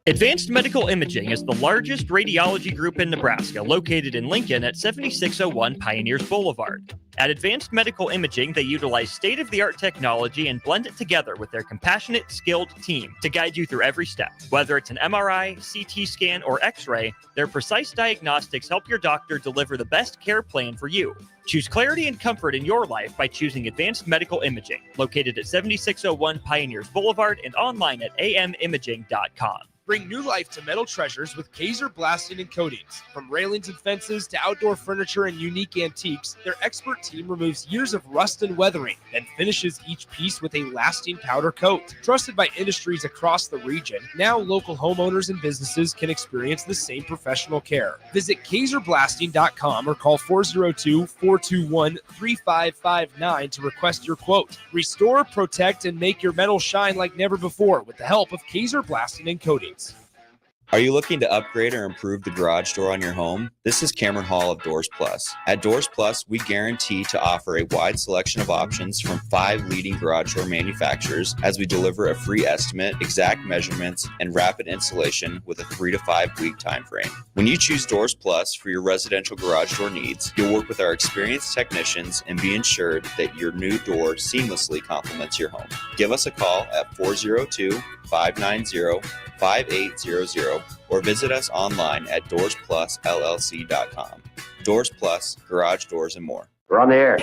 Advanced Medical Imaging is the largest radiology group in Nebraska, located in Lincoln at 7601 Pioneers Boulevard. At Advanced Medical Imaging, they utilize state-of-the-art technology and blend it together with their compassionate, skilled team to guide you through every step. Whether it's an MRI, CT scan, or X-ray, their precise diagnostics help your doctor deliver the best care plan for you. Choose clarity and comfort in your life by choosing Advanced Medical Imaging, located at 7601 Pioneers Boulevard and online at amimaging.com. Bring new life to metal treasures with Kazer Blasting and Coatings. From railings and fences to outdoor furniture and unique antiques, their expert team removes years of rust and weathering, then finishes each piece with a lasting powder coat. Trusted by industries across the region, now local homeowners and businesses can experience the same professional care. Visit KazerBlasting.com or call 402-421-3559 to request your quote. Restore, protect, and make your metal shine like never before with the help of Kazer Blasting and Coatings. Are you looking to upgrade or improve the garage door on your home? This is Cameron Hall of Doors Plus. At Doors Plus, we guarantee to offer a wide selection of options from 5 leading garage door manufacturers as we deliver a free estimate, exact measurements, and rapid installation with a 3 to 5 week time frame. When you choose Doors Plus for your residential garage door needs, you'll work with our experienced technicians and be ensured that your new door seamlessly complements your home. Give us a call at 402-590-5800 or visit us online at DoorsPlusLLC.com. Doors Plus, garage doors, and more. We're on the air.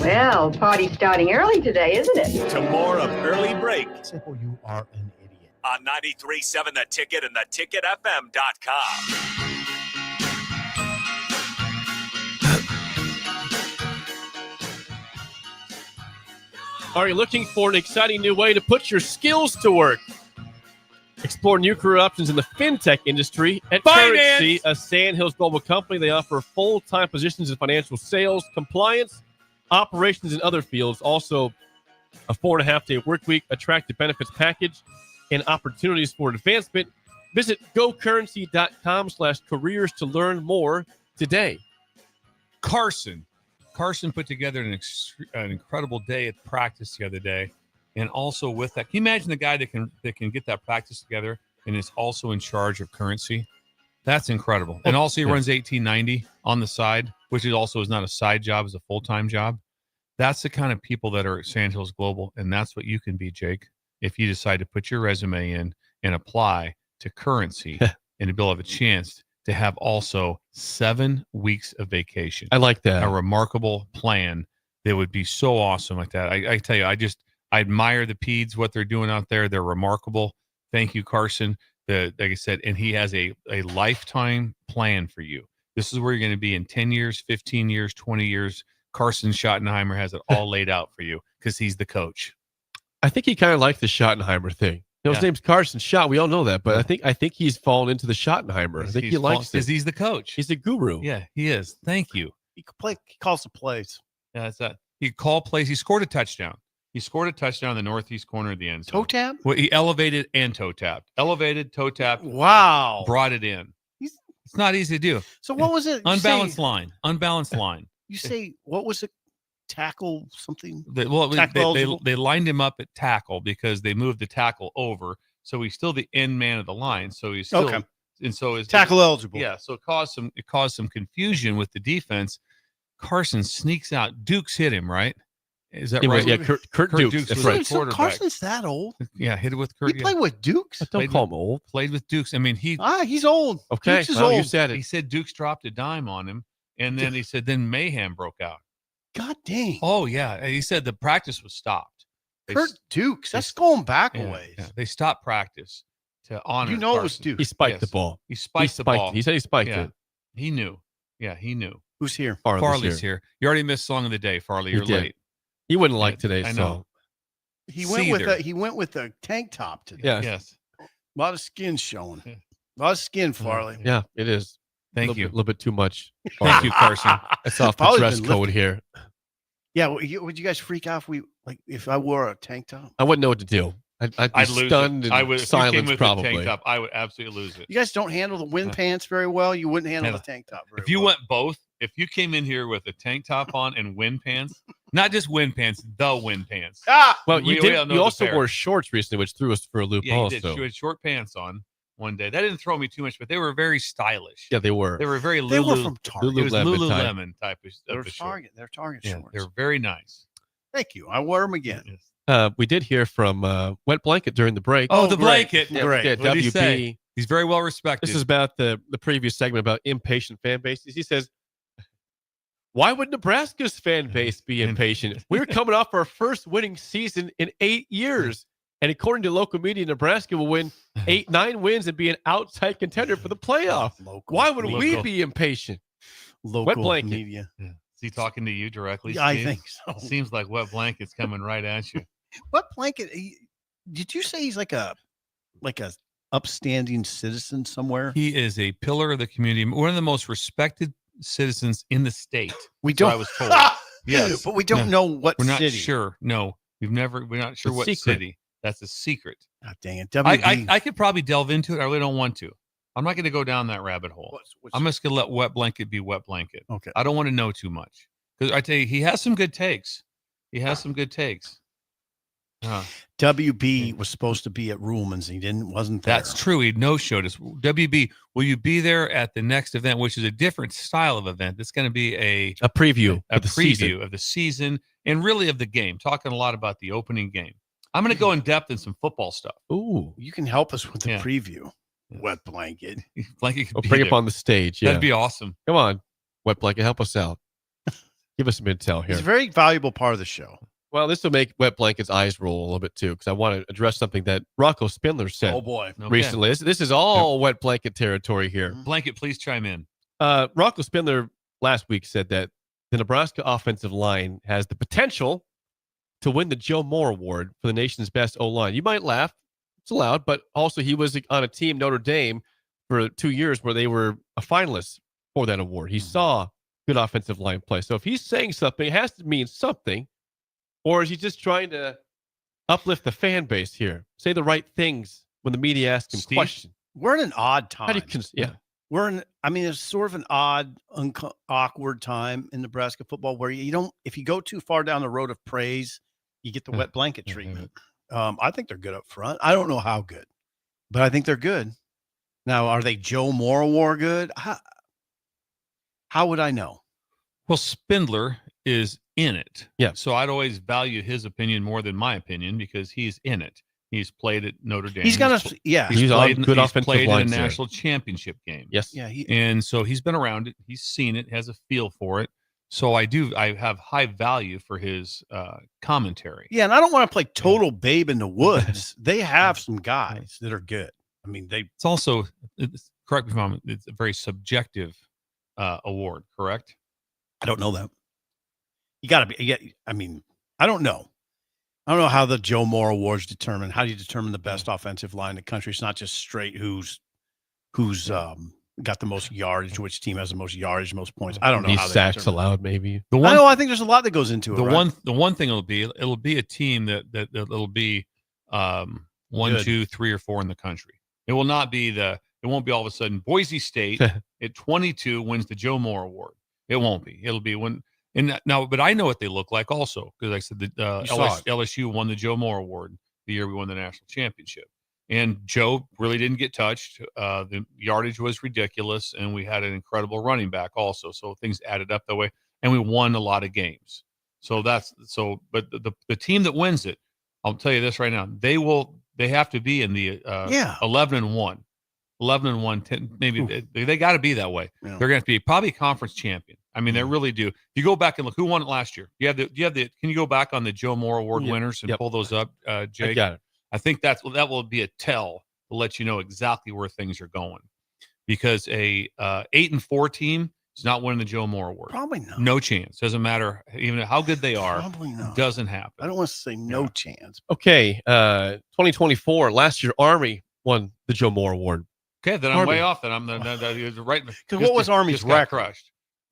Well, party's starting early today, isn't it? To more of Early Break Simple, you are an idiot. on 93.7 The Ticket and theticketfm.com. Are you looking for an exciting new way to put your skills to work? Explore new career options in the fintech industry at Currency, a Sandhills global company. They offer full-time positions in financial sales, compliance, operations, and other fields. Also, a 4.5-day work week, attractive benefits package, and opportunities for advancement. Visit gocurrency.com/careers to learn more today. Carson put together an incredible day at practice the other day. And also with that, can you imagine the guy that can get that practice together and is also in charge of Currency? That's incredible. And also he runs 1890 on the side, which is not a side job, it's a full-time job. That's the kind of people that are at Sandhills Global, and that's what you can be, Jake, if you decide to put your resume in and apply to Currency and you'll have a chance to have also 7 weeks of vacation. I like that. A remarkable plan that would be so awesome like that. I tell you, I admire the Peds, what they're doing out there. They're remarkable. Thank you, Carson. Like I said, and he has a lifetime plan for you. This is where you're going to be in 10 years, 15 years, 20 years. Carson Schottenheimer has it all laid out for you because he's the coach. I think he kind of liked the Schottenheimer thing. His name's Carson Schott. We all know that, but I think he's fallen into the Schottenheimer. I think he likes it because he's the coach. He's a guru. Yeah, he is. Thank you. He calls the plays. Yeah, that's that. He called plays. He scored a touchdown. He scored a touchdown in the northeast corner of the end zone. Toe tap? Well, he elevated and toe tapped. Elevated, toe tapped. Wow. Brought it in. It's not easy to do. So what was it? Unbalanced line. Unbalanced line. You say, what was it? Tackle something? They lined him up at tackle because they moved the tackle over. So he's still the end man of the line. So he's still Okay. And so is tackle eligible. Yeah. So it caused some confusion with the defense. Carson sneaks out. Dukes hit him, right? Is that right? Yeah, Kurt Dukes. That's was right. the So quarterback. Carson's that old. Yeah, hit it with Kurt. He played with Dukes. Don't call him old. Played with Dukes. I mean, he's old. Okay, Dukes is well, old. you said it. He said Dukes dropped a dime on him, and then he said then mayhem broke out. God dang. Oh yeah, and he said the practice was stopped. Kurt Dukes. That's going back a ways. Yeah, they stopped practice to honor. You know it was Carson. Dukes. He spiked the ball. He spiked the ball. He said he spiked Yeah. it. He knew. Yeah, he knew. Who's here? Farley's here. You already missed song of the day, Farley. You're did. late. He wouldn't like today's I song. know. He went with a tank top today. Yes. Yes. A lot of skin showing. A lot of skin, Farley. Yeah, it is. Thank you. A little bit too much. Thank you, Carson. That's off the Probably dress been code lifted. here. Yeah, would you guys freak out if I wore a tank top? I wouldn't know what to do. I'd be I'd lose stunned it. and I would. If you came silence with probably. a tank top, I would absolutely lose it. You guys don't handle the wind pants very well. You wouldn't handle the tank top very If you well. went both, if you came in here with a tank top on and wind pants, not just wind pants, the wind pants. Well, We you all know You the also pair. wore shorts recently, which threw us for a loop. Yeah, you also, did. You had short pants on one day. That didn't throw me too much, but they were very stylish. yeah, they were. They were very They were Lulu. from Target. It was Lululemon type. Lululemon type of They're short. Target. They're Target Yeah, shorts. they're very nice. Thank you. I wore them again. We did hear from Wet Blanket during the break. Oh, the great. blanket. Yeah, Great. yeah, What did he WB. say? He's very well respected. This is about the previous segment about impatient fan bases. He says, why would Nebraska's fan base be impatient? We were coming off our first winning season in 8 years. And according to local media, Nebraska will win 9 wins and be an outside contender for the playoff. Why would we Local. be impatient? Local Wet Blanket. media. Is he talking to you directly? Yeah, I Steve? think so. Seems like Wet Blanket's coming right at you. Wet Blanket. Did you say he's like a upstanding citizen somewhere? He is a pillar of the community, one of the most respected citizens in the state. We So don't. I was told. Yes, but we don't know what We're not city. sure. No, we're not sure It's what secret. city. That's a secret. God dang it. WB. I could probably delve into it. I really don't want to. I'm not going to go down that rabbit hole. I'm just going to let Wet Blanket be Wet Blanket. Okay. I don't want to know too much because I tell you, he has some good takes. WB was supposed to be at Ruhlman's. He wasn't there. That's true. He no-showed us. WB, will you be there at the next event, which is a different style of event? It's going to be a preview a of the preview season. of the season and really of the game. Talking a lot about the opening game. I'm going to go in depth in some football stuff. Ooh. You can help us with the Yeah. preview. Wet Blanket. Blanket could We'll be bring there. up on the stage. Yeah. That'd be awesome. Come on, Wet Blanket, help us out. Give us some intel here. It's a very valuable part of the show. Well, this will make Wet Blanket's eyes roll a little bit too, because I want to address something that Rocco Spindler said Oh boy. Okay. recently. This is all Wet Blanket territory here. Blanket, please chime in. Rocco Spindler last week said that the Nebraska offensive line has the potential to win the Joe Moore Award for the nation's best O-line. You might laugh. It's allowed, but also he was on a team, Notre Dame, for 2 years where they were a finalist for that award. He saw good offensive line play. So if he's saying something, it has to mean something. Or is he just trying to uplift the fan base here? Say the right things when the media asks him Steve? questions. We're in an odd time. How do you yeah. It's sort of an odd, awkward time in Nebraska football where you don't, if you go too far down the road of praise, you get the wet blanket treatment. I think they're good up front. I don't know how good, but I think they're good. Now, are they Joe Moore Award good? How would I know? Well, Spindler is in it. Yeah. So I'd always value his opinion more than my opinion because he's in it. He's played at Notre Dame. He's got pl- a, yeah. He's on good he's offensive played in a lines there. national championship game. Yes. Yeah. And so he's been around it. He's seen it, has a feel for it. So I have high value for his commentary. Yeah. And I don't want to play total babe in the woods. They have some guys that are good. I mean, It's also, correct me if I'm wrong, it's a very subjective award, correct? I don't know that. You got to be, yeah. I mean, I don't know. I don't know how the Joe Moore Awards determine. How do you determine the best offensive line in the country? It's not just straight who's got the most yardage, which team has the most yardage, most points. I don't know These how they sacks determine allowed, maybe. I think there's a lot that goes into it. The right? one thing it'll be a team that'll be 1, Good. 2, 3, or 4 in the country. It will not be it won't be all of a sudden Boise State at 22 wins the Joe Moore Award. It won't be. It'll be but I know what they look like also, because I said that LSU won the Joe Moore Award the year we won the national championship. And Joe really didn't get touched. The yardage was ridiculous, and we had an incredible running back also. So things added up that way, and we won a lot of games. So but the team that wins it, I'll tell you this right now, they have to be in the 11-1, 11-1, 10, maybe they got to be that way. Yeah. They're going to be probably conference champion. I mean, they really do. If you go back and look, who won it last year? Can you go back on the Joe Moore Award winners and pull those up, Jake? I got it. I think that will be a tell to let you know exactly where things are going, because a 8-4 team is not winning the Joe Moore Award. Probably not. No chance. Doesn't matter even how good they are. Probably not. Doesn't happen. I don't want to say no chance. Okay, 2024. Last year, Army won the Joe Moore Award. Okay, then I'm way off. Then I'm right. Because what was Army's record?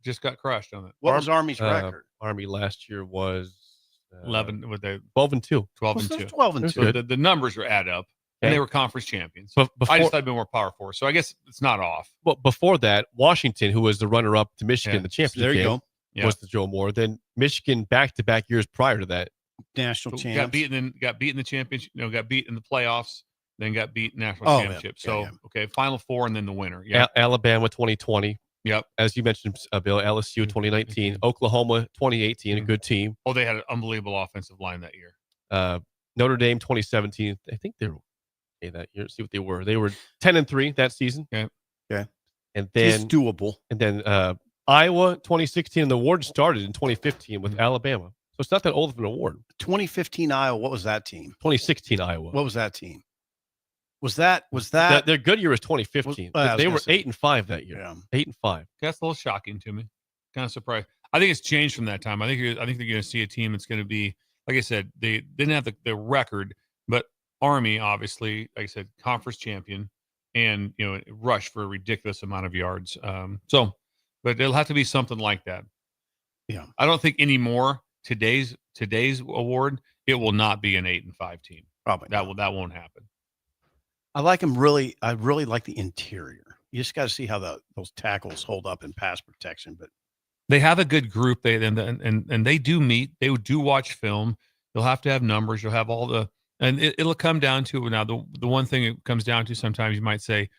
Just got crushed on it. What was Army's record? Army last year was 11 with the 12-2. 12-2. 12-2. So the numbers are add up, and they were conference champions. But I just had been more Power 4, so I guess it's not off. Well, before that, Washington, who was the runner-up to Michigan, the championship there you game, go. was the Joe Moore. Then Michigan back-to-back years prior to that, national champs. Got beat in the championship. Got beat in the playoffs. Then got beat in national championship. Okay, Final Four and then the winner. Yeah, Alabama 2020. Yep. As you mentioned, Bill, LSU 2019, Oklahoma 2018, a good team. Oh, they had an unbelievable offensive line that year. Notre Dame 2017. I think they were okay that year. Let's see what they were. They were 10-3 that season. Okay. And then it's doable. And then Iowa 2016, and the award started in 2015 with Alabama. So it's not that old of an award. 2015 Iowa. What was that team? 2016 Iowa. What was that team? Was that their good year was 2015? They were 8-5 that year. Yeah. 8-5. That's a little shocking to me. Kind of surprised. I think it's changed from that time. I think they're going to see a team that's going to be, like I said, they didn't have the record, but Army, obviously, like I said, conference champion, and rush for a ridiculous amount of yards. But it'll have to be something like that. Yeah. I don't think anymore today's award, it will not be an 8-5 team. Probably that won't happen. I like them really. I really like the interior. You just got to see how those tackles hold up in pass protection. But they have a good group. And they do meet. They do watch film. You'll have to have numbers. You'll have all and it'll come down to now. The one thing it comes down to sometimes you might say,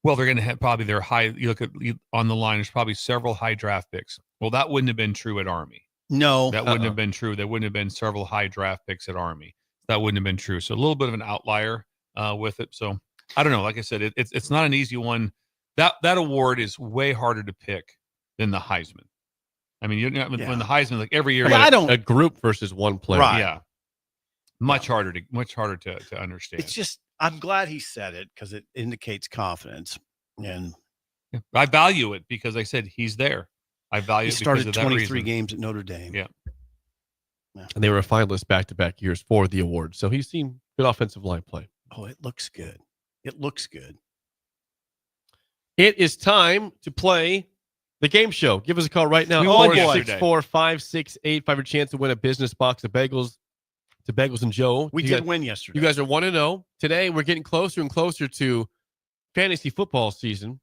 well, they're going to have probably their high. You look at on the line. There's probably several high draft picks. Well, that wouldn't have been true at Army. No, that wouldn't have been true. There wouldn't have been several high draft picks at Army. That wouldn't have been true. So a little bit of an outlier with it. So I don't know. Like I said, it's not an easy one. That award is way harder to pick than the Heisman. I mean, when the Heisman, like every year, a group versus one player. Right. Yeah, much harder to understand. It's just I'm glad he said it because it indicates confidence, and I value it because I said he's there. I value. He it started because of 23 that reason. games at Notre Dame. Yeah. And they were a finalist back-to-back years for the award. So he's seen good offensive line play. Oh, it looks good. It looks good. It is time to play the game show. Give us a call right now. We won 464-5685. Your chance to win a business box of bagels to Bagels and Joe. We did win yesterday. You guys are 1-0. Today, we're getting closer and closer to fantasy football season.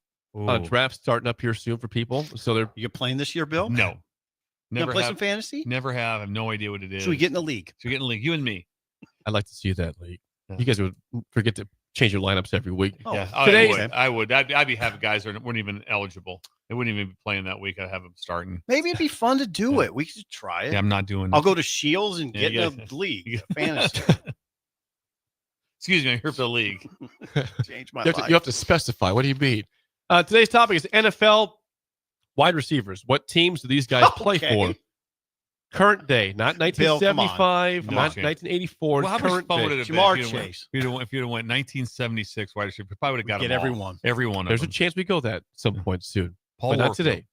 Draft starting up here soon for people. So you playing this year, Bill? No. Never play some fantasy? Never have. I have no idea what it is. Should we get in the league? You and me. I'd like to see that league. Yeah. You guys would forget to change your lineups every week. Oh, yeah, I would. I'd be having guys that weren't even eligible. They wouldn't even be playing that week. I'd have them starting. Maybe it'd be fun to do it. We could try it. Yeah, I'm not doing it. I'll go to Shields and get in the league. Fantasy. Excuse me, I'm here for the league. Change my life. You have to specify. What do you mean? Today's topic is NFL wide receivers. What teams do these guys play for? Current day, not 1975, not 1984. Well, how current much fun day. would it have been Jamar if Chase. you'd have went 1976 wide receiver? Probably would have got Get them all. everyone. Every one of There's them. a chance we go that at some point soon. Paul but not Warfield.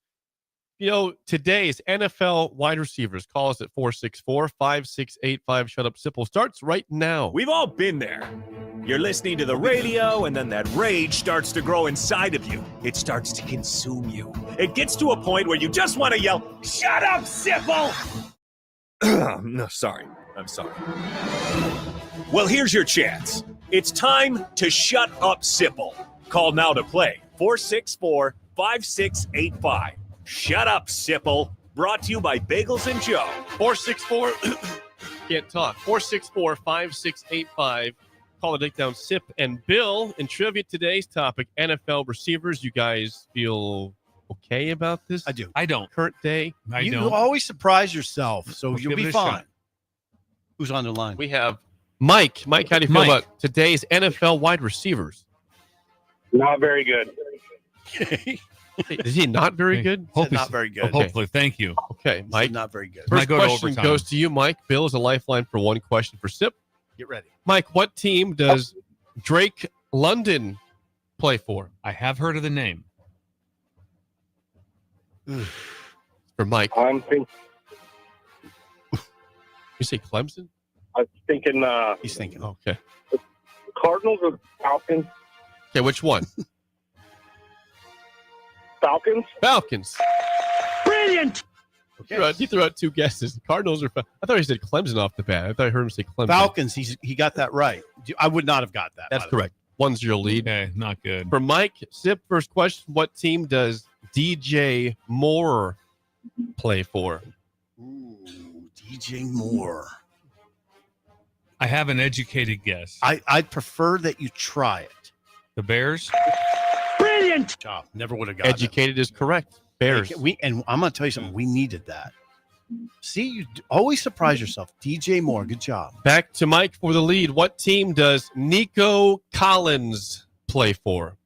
today. Today's NFL wide receivers. Call us at 464-5685. Shut up, simple. Starts right now. We've all been there. You're listening to the radio, and then that rage starts to grow inside of you. It starts to consume you. It gets to a point where you just want to yell, "Shut up, Sipple!" No, sorry. I'm sorry. Well, here's your chance. It's time to shut up, Sipple. Call now to play 464-5685. Shut up, Sipple. Brought to you by Bagels and Joe. 464 can't talk. 464-5685. Call the Dickdown Sip and Bill. In trivia, today's topic, NFL receivers. You guys feel okay about this? I do. I don't. Current day? You always surprise yourself, so Let's you'll give it be a fine. shot. Who's on the line? We have Mike. Mike, how do you feel about today's NFL wide receivers? Not very good. Is he not very good? Not very good. Hopefully, thank you. Okay, Mike. Not very good. First Might go to question overtime. goes to you, Mike. Bill is a lifeline for one question for Sip. Get ready. Mike, what team does Drake London play for? I have heard of the name. For Mike. I'm thinking. You say Clemson? I'm thinking. He's thinking. Okay. Cardinals or Falcons? Okay, which one? Falcons. Falcons. Brilliant. Okay. He threw out two guesses. Cardinals or I thought he said Clemson off the bat. I thought I heard him say Clemson. Falcons. He got that right. I would not have got that. That's correct. 1-0 lead. Okay, not good. For Mike, Sip, first question. What team does DJ Moore play for? Ooh, DJ Moore. I have an educated guess. I'd prefer that you try it. The Bears? Brilliant job. Never would have gotten Educated is correct. Bears. And I'm going to tell you something. We needed that. See, you always surprise yourself. DJ Moore, good job. Back to Mike for the lead. What team does Nico Collins play for?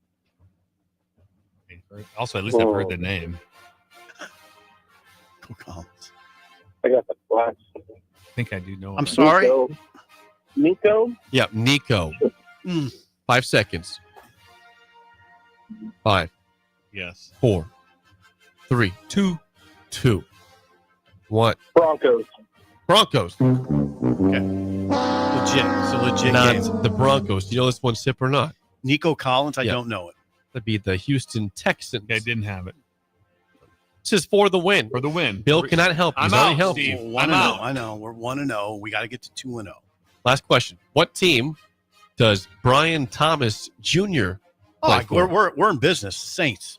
Also, at least I've heard the name. Collins. I got the last. I think I do know. I'm sorry. Nico? Yeah, Nico. 5 seconds. 5, Yes. 4, 3, 2, 1. Broncos. Broncos. Okay. Legit. It's a legit Not game. the Broncos. Do you know this one, Sip, or not? Nico Collins, I Yeah. don't know it. That'd be the Houston Texans. I didn't have it. This is for the win. For the win. Bill cannot help. He's already helped. Steve. Well, 1-0. I know. We're 1-0. We got to get to 2-0. Last question. What team does Brian Thomas Jr. play for? We're in business. Saints.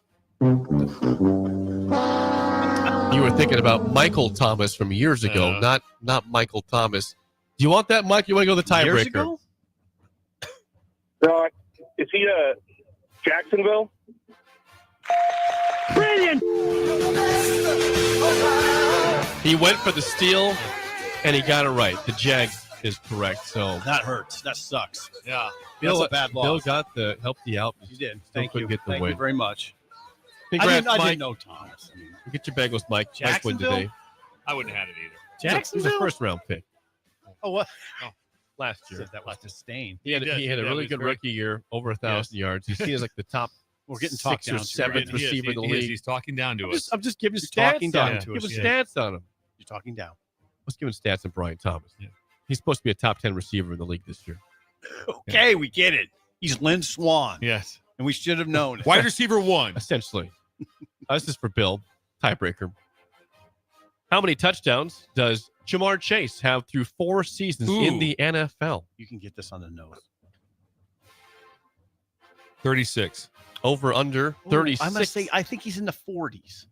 You were thinking about Michael Thomas from years ago, not Michael Thomas. Do you want that, Mike? You want to go the Years tiebreaker? ago? No, is he Jacksonville? Brilliant. He went for the steal, and he got it right. The Jags is correct. So That hurts. That sucks. Yeah. That's a bad loss. Bill got helped you out. You did. Still Thank couldn't you. get the Thank win. you very much. Congrats, I Mike. didn't know Thomas. I mean, Get your bagels, Mike. Mike win Jacksonville? today. I wouldn't have had it either. He's a Jacksonville? first round pick Oh, what? last year. That was disdain. He had a Yeah, really he's good very- rookie year, over 1,000 yards. He's seen as like the top We're getting talked 6th or down to 7th right now. receiver in the He is. league. He's talking down to us. I'm just giving you You're stats talking on down him. to Give us, us yeah. stats on him. You're talking down. Let's give him stats on Brian Thomas. Yeah. He's supposed to be a top 10 receiver in the league this year. Okay, we get it. He's Lynn Swan. Yes. And we should have known it. Wide receiver 1. Essentially. This is for Bill. Tiebreaker. How many touchdowns does Jamar Chase have through 4 seasons in the NFL? You can get this on the nose. 36. Over, under, 36. I'm going to say, I think he's in the 40s.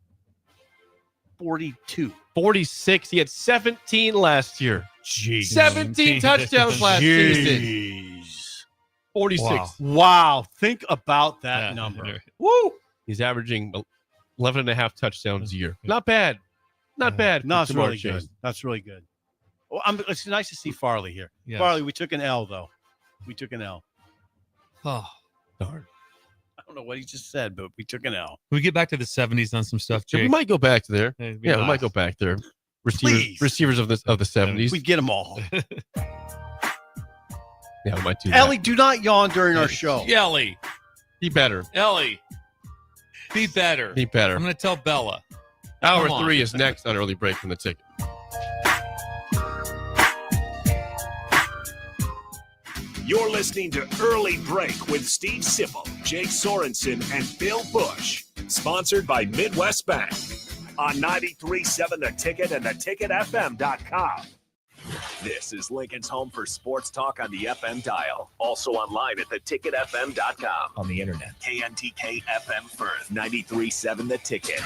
42. 46. He had 17 last year. Jeez. 17 touchdowns last season. Jeez. 46. Wow. Think about that number. Woo. He's averaging 11 and a half touchdowns a year. Not bad. Not bad. No, for it's Jamar really Chase. good. That's really good. Well, it's nice to see Farley here. Yes. Farley, we took an L, though. We took an L. Oh, darn. I don't know what he just said, but we took an L. Can we get back to the 70s on some stuff, Yeah, Jake? we might go back to there. It'd be Yeah, we nice. might go back there. Please. Receivers of the 70s. We get them all. Yeah, we might do Ellie, do not yawn during our show. Ellie. that. Be better. Ellie. Be better. Be better. I'm going to tell Bella. Hour Come on. 3 is next on Early Break from the Ticket. You're listening to Early Break with Steve Sipple, Jake Sorensen, and Bill Busch. Sponsored by Midwest Bank. On 93.7 The Ticket and theticketfm.com. This is Lincoln's home for sports talk on the FM dial. Also online at theticketfm.com. On the internet. KNTK FM Firth. 93.7 The Ticket.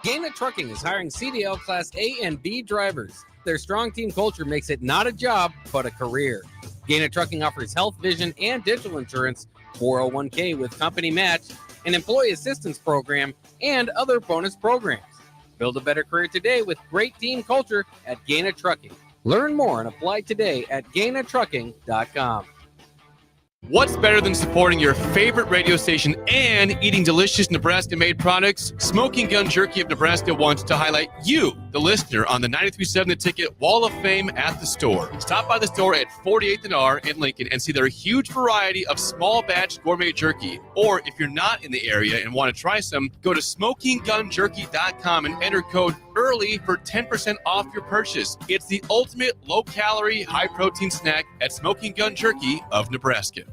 Gaina Trucking is hiring CDL Class A and B drivers. Their strong team culture makes it not a job, but a career. Gaina Trucking offers health, vision, and dental insurance, 401k with company match, an employee assistance program, and other bonus programs. Build a better career today with great team culture at Gaina Trucking. Learn more and apply today at GainaTrucking.com. What's better than supporting your favorite radio station and eating delicious Nebraska-made products? Smoking Gun Jerky of Nebraska wants to highlight you, the listener, on the 93.7 The Ticket Wall of Fame at the store. Stop by the store at 48th and R in Lincoln and see their huge variety of small batch gourmet jerky. Or if you're not in the area and want to try some, go to smokinggunjerky.com and enter code EARLY for 10% off your purchase. It's the ultimate low-calorie, high-protein snack at Smoking Gun Jerky of Nebraska.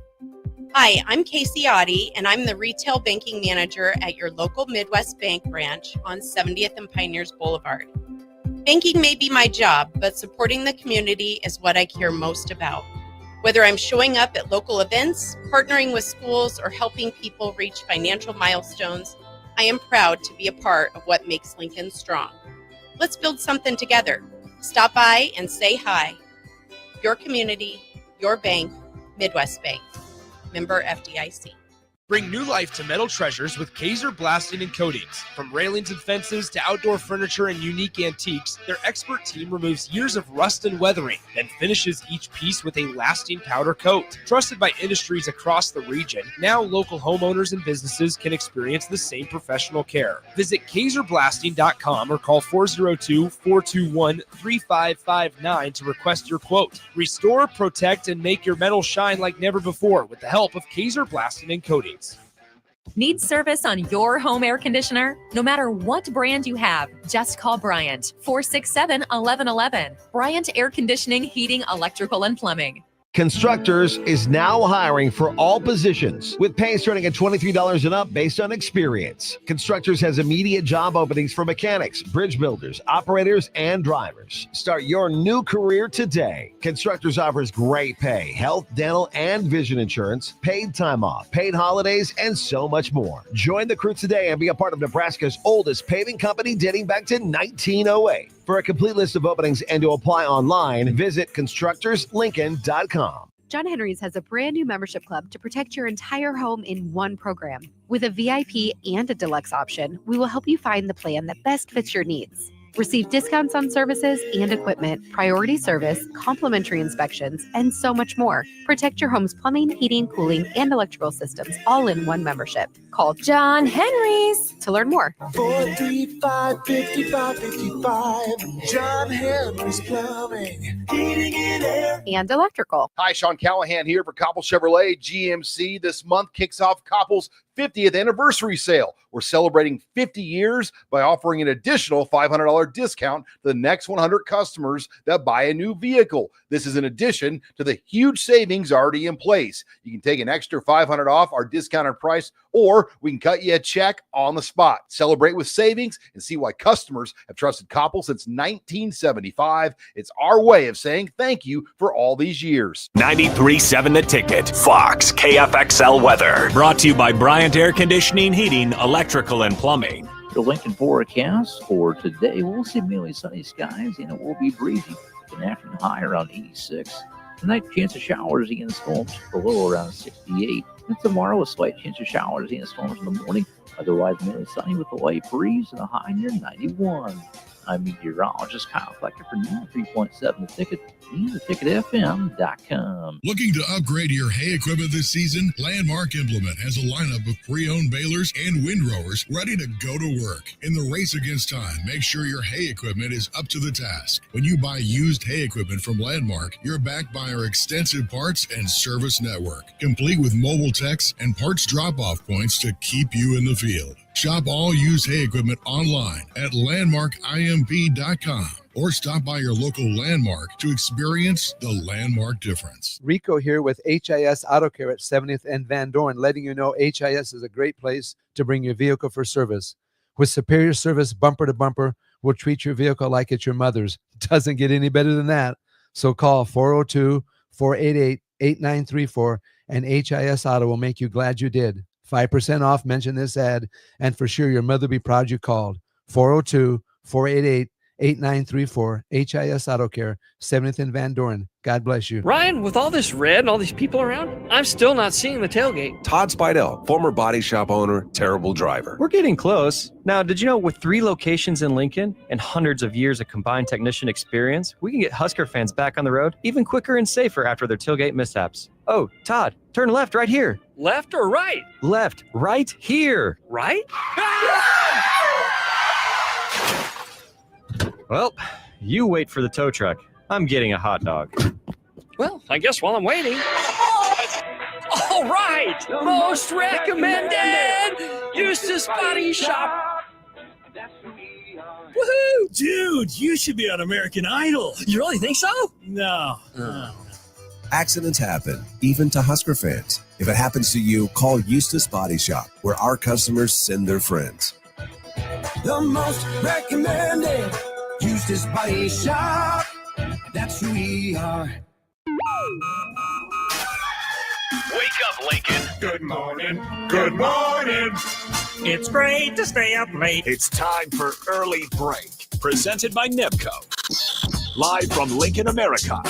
Hi, I'm Casey Oddie, and I'm the Retail Banking Manager at your local Midwest Bank branch on 70th and Pioneers Boulevard. Banking may be my job, but supporting the community is what I care most about. Whether I'm showing up at local events, partnering with schools, or helping people reach financial milestones, I am proud to be a part of what makes Lincoln strong. Let's build something together. Stop by and say hi. Your community, your bank, Midwest Bank. Member FDIC. Bring new life to metal treasures with Kazer Blasting and Coatings. From railings and fences to outdoor furniture and unique antiques, their expert team removes years of rust and weathering, then finishes each piece with a lasting powder coat. Trusted by industries across the region, now local homeowners and businesses can experience the same professional care. Visit KazerBlasting.com or call 402-421-3559 to request your quote. Restore, protect, and make your metal shine like never before with the help of Kazer Blasting and Coatings. Need service on your home air conditioner? No matter what brand you have, just call Bryant, 467-1111. Bryant Air Conditioning, Heating, Electrical, and Plumbing. Constructors is now hiring for all positions with pay starting at $23 and up based on experience. Constructors has immediate job openings for mechanics, bridge builders, operators, and drivers. Start your new career today. Constructors offers great pay, health, dental, and vision insurance, paid time off, paid holidays, and so much more. Join the crew today and be a part of Nebraska's oldest paving company dating back to 1908. For a complete list of openings and to apply online, visit constructorslincoln.com. John Henry's has a brand new membership club to protect your entire home in one program. With a VIP and a deluxe option, we will help you find the plan that best fits your needs. Receive discounts on services and equipment, priority service, complimentary inspections, and so much more. Protect your home's plumbing, heating, cooling, and electrical systems all in one membership. Call John Henry's to learn more. 435-5555. John Henry's Plumbing, Heating and Air. And electrical. Hi, Sean Callahan here for Koppel Chevrolet GMC. This month kicks off Koppel's 50th anniversary sale. We're celebrating 50 years by offering an additional $500 discount to the next 100 customers that buy a new vehicle. This is in addition to the huge savings already in place. You can take an extra $500 off our discounted price, or we can cut you a check on the spot. Celebrate with savings and see why customers have trusted Koppel since 1975. It's our way of saying thank you for all these years. 93.7 The Ticket, Fox, KFXL weather. Brought to you by Bryant Air Conditioning, Heating, Electrical, and Plumbing. The Lincoln forecast for today, we'll see mainly sunny skies and it will be breezy. An afternoon high around 86. Tonight, chance of showers and storms below around 68. And tomorrow, a slight chance of showers and storms in the morning. Otherwise, mainly sunny with a light breeze and a high near 91. I'm meteorologist Kyle Flecker for 93.7 The Ticket and theticketfm.com. Looking to upgrade your hay equipment this season? Landmark Implement has a lineup of pre-owned balers and windrowers ready to go to work. In the race against time, make sure your hay equipment is up to the task. When you buy used hay equipment from Landmark, you're backed by our extensive parts and service network, complete with mobile techs and parts drop-off points to keep you in the field. Shop all used hay equipment online at landmarkimp.com or stop by your local Landmark to experience the Landmark difference. Rico here with HIS Auto Care at 70th and Van Dorn, letting you know HIS is a great place to bring your vehicle for service. With superior service bumper to bumper, we'll treat your vehicle like it's your mother's. It doesn't get any better than that. So call 402-488-8934 and HIS Auto will make you glad you did. 5% off, mention this ad, and for sure your mother will be proud you called. 402-488-8934, HIS Auto Care, 70th and Van Dorn. God bless you. Ryan, with all this red and all these people around, I'm still not seeing the tailgate. Todd Spidell, former body shop owner, terrible driver. We're getting close. Now, did you know with 3 locations in Lincoln and hundreds of years of combined technician experience, we can get Husker fans back on the road even quicker and safer after their tailgate mishaps? Oh, Todd, turn left right here. Left or right? Left, right here. Right? Well, you wait for the tow truck. I'm getting a hot dog. Well, I guess while I'm waiting. All right! Most recommended! Eustace Body Shop! Woohoo! Dude, you should be on American Idol. You really think so? No. Accidents happen, even to Husker fans. If it happens to you, call Eustace Body Shop, where our customers send their friends. The most recommended Eustace Body Shop. That's who we are. Wake up, Lincoln. Good morning. Good morning. It's great to stay up late. It's time for Early Break, presented by Nebco. Live from Lincoln, America.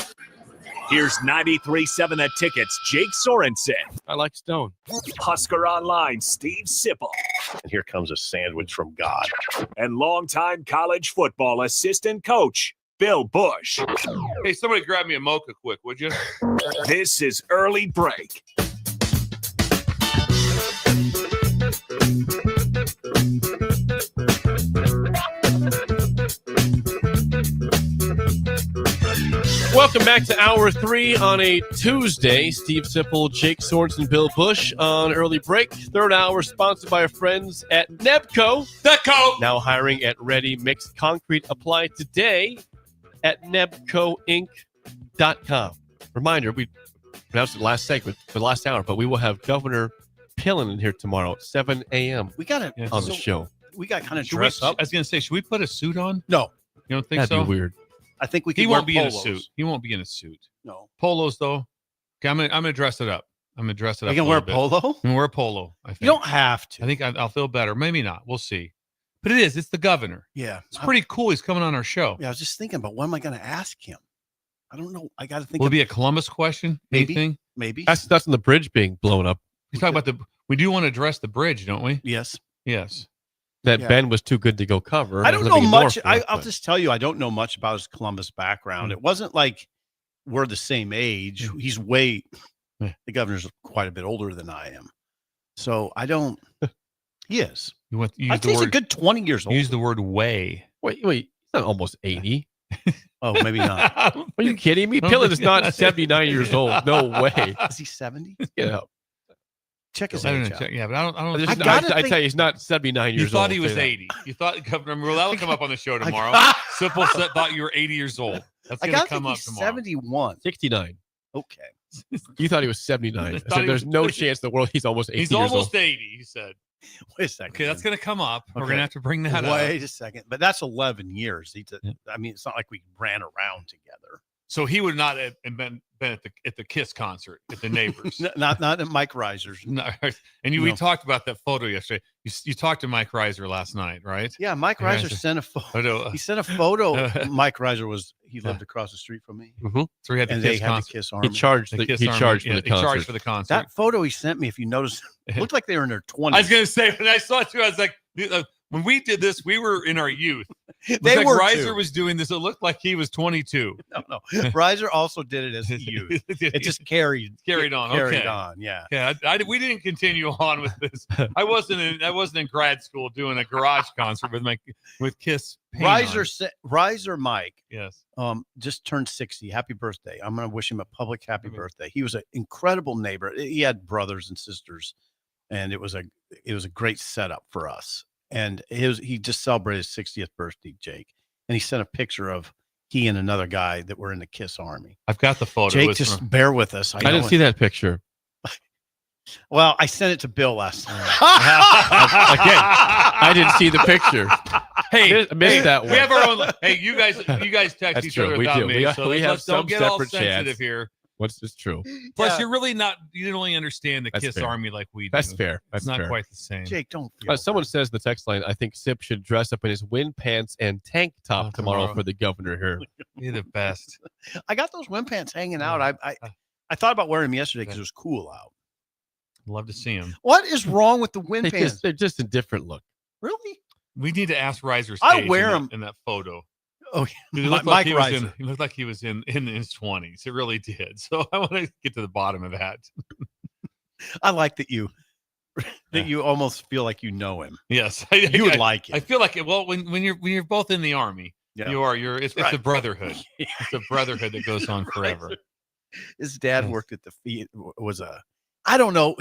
Here's 93.7 The Ticket's Jake Sorensen. I like Stone. Husker Online, Steve Sipple. And here comes a sandwich from God. And longtime college football assistant coach, Bill Busch. Hey, somebody grab me a mocha quick, would you? This is Early Break. Welcome back to Hour 3 on a Tuesday. Steve Sipple, Jake Sorensen, Bill Busch on Early Break. Third hour sponsored by our friends at Nebco. Now hiring at Ready Mixed Concrete. Apply today at nebcoinc.com. Reminder, we pronounced it last segment for the last hour, but we will have Governor Pillin in here tomorrow at 7 a.m. We got on the show. We got kind of dressed up. I was going to say, should we put a suit on? No. You don't think That'd so? be weird. I think we can He wear won't be polos. in a suit. He won't be in a suit. No. Polos, though. Okay, I'm gonna dress it up. I'm gonna dress it up. You can wear a polo? I'm gonna wear a polo. I think. You don't have to. I think I'll feel better. Maybe not. We'll see. But it is. It's the governor. Yeah. It's pretty cool. He's coming on our show. Yeah, I was just thinking about what am I going to ask him? I don't know. I got to think. Will it be a Columbus question? Maybe. Anything? Maybe. That's on the bridge being blown up. You talk about we do want to address the bridge, don't we? Yes. Yes. That Ben was too good to go cover. I don't know much. Norfolk, I'll just tell you, I don't know much about his Columbus background. It wasn't like we're the same age. He's the governor's quite a bit older than I am. So I don't. He is. You I think he's a good 20 years old. Use the word way. Wait. He's not almost 80. Oh, maybe not. Are you kidding me? Pillin is not 79 years old. No way. Is he 70? Get out. Check his I don't age know. out. Yeah, but I don't. I tell you, he's not 79 years old. You thought he was Say that. 80. You thought Governor. Well, that'll come up on the show tomorrow. Simple thought you were 80 years old. That's I going to gotta come think up he's tomorrow. 71. 69. Okay. You thought he was 79. I thought said, he there's was- no chance in the world he's almost 80 He's years almost old. 80. He said. Wait a second. Okay, that's going to come up. We're Okay. going to have to bring that up. Wait a second. But that's 11 years. I mean, it's not like we ran around together. So he would not have been at the Kiss concert at the Neighbors. Not at Mike Reiser's. No, and we No. talked about that photo yesterday. You talked to Mike Reiser last night, right? Yeah, Mike Yeah, Reiser so- sent a photo. Photo, He sent a photo. Mike Reiser lived across the street from me. So he had the and Kiss they had the concert. Kiss Army. He charged The the, Kiss he Army, charged for yeah, the he charged concert. for the concert. That photo he sent me, if you notice, looked like they were in their 20s. I was going to say, when I saw it too, I was like, when we did this, we were in our youth. It was They like were Reiser too. was doing this. It looked like he was 22. No. Reiser also did it as a youth. It just carried on. Carried Okay. on. Yeah. Yeah, we didn't continue on with this. I wasn't in grad school doing a garage concert with Kiss. paint on. Reiser Mike. Yes. Just turned 60. Happy birthday. I'm going to wish him a public happy birthday. He was an incredible neighbor. He had brothers and sisters, and it was a great setup for us. And he just celebrated his 60th birthday, Jake. and he sent a picture of he and another guy that were in the KISS Army. I've got the photo. Jake, just bear with us. I didn't see that picture. Well, I sent it to Bill last night. Again, I didn't see the picture. Hey, missed that one. We have our own. Hey, you guys text That's each true. other We without do. me. We have Let's some don't get all separate sensitive chats. here. What's this true? Plus, you're really not. You don't really understand the That's KISS fair. Army like we do. That's fair. That's It's not fair. quite the same. Jake, don't. Someone says in the text line, I think Sip should dress up in his wind pants and tank top tomorrow for the governor here. You're the best. I got those wind pants hanging out. I thought about wearing them yesterday because it was cool out. Love to see them. What is wrong with the wind pants? They're just a different look. Really? We need to ask Riser's I age wear in 'em. in that photo. Oh, He yeah. looked Mike like he was Reiser. he looked like he was in his 20s. It really did. So I want to get to the bottom of that. I like that you almost feel like you know him. Yes, You would like it. I feel like it. Well, when you're both in the Army, Yeah. you're it's Right. a brotherhood. It's a brotherhood that goes on forever. His dad worked at the feed. I don't know.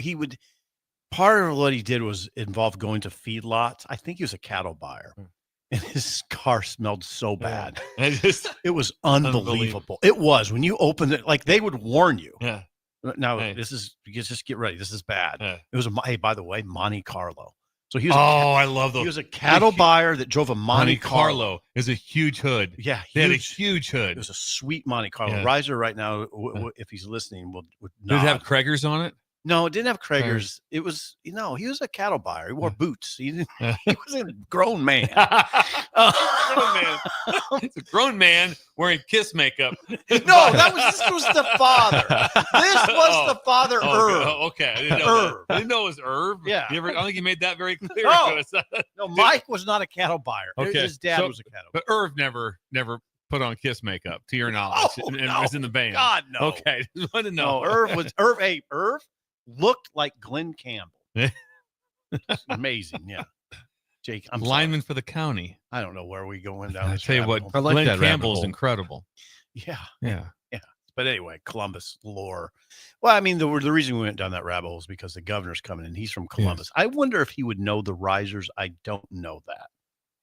Part of what he did was involve going to feedlots. I think he was a cattle buyer, and his car smelled so bad. It was unbelievable. It was when you opened it, like they would warn you. Yeah. Now Hey. just get ready. This is bad. Yeah. It was hey, by the way, Monte Carlo. So he was. I love those. He was a cattle buyer that drove a Monte Carlo. is a huge hood. Yeah, They had a huge. huge hood. It was a sweet Monte Carlo. Yeah. Riser right now, if he's listening, would Did it have nod. Krager's on it? No, it didn't have Krager's. It was, he was a cattle buyer. He wore boots. He was a grown man. Grown man. It's a grown man wearing KISS makeup. No, this was the father. This was the father, Irv. Okay. I didn't know Irv. that. I didn't know it was Irv. Yeah. I don't think you made that very clear. No. to us. No, Mike was not a cattle buyer. Okay. His dad So- was a cattle But Irv never put on KISS makeup, to your knowledge, and was in the band. God, no. Okay. Just wanted to know. No, Irv looked like Glenn Campbell. It's amazing. Yeah. Jake, I'm lineman for the county. I don't know where we going down. I this tell you what, rabbit hole. Glenn Campbell's incredible. Yeah. Yeah. But anyway, Columbus lore. Well, I mean, the reason we went down that rabbit hole is because the governor's coming and he's from Columbus. I wonder if he would know the Risers. I don't know that.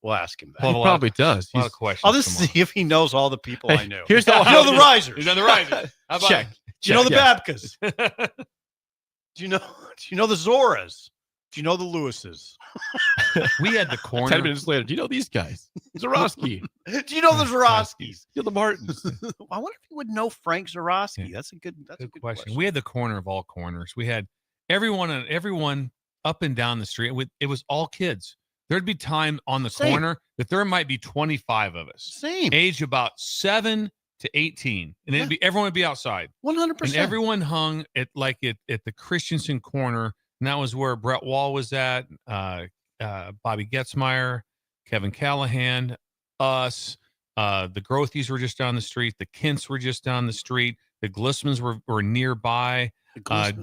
We'll ask him that. He probably does. A lot of questions. I'll just see if he knows all the people I know. Here's you know the Risers. You know the Risers. How about Check. Do you know the Babkas? Do you know the Zoras? Do you know the Lewises? We had the corner. 10 minutes later, do you know these guys? Zarowski. Do you know the Zarowskis? You know the Martins. I wonder if he would know Frank Zarowski. That's a good question. We had the corner of all corners. We had everyone up and down the street. It was all kids. There'd be time on the corner that there might be 25 of us. Same. Age about 7 to 18. And everyone would be outside. 100%. And everyone hung at the Christensen corner. And that was where Brett Wall was at, Bobby Getzmeyer, Kevin Callahan, us. The Grothies were just down the street. The Kents were just down the street. The Glissmans were nearby.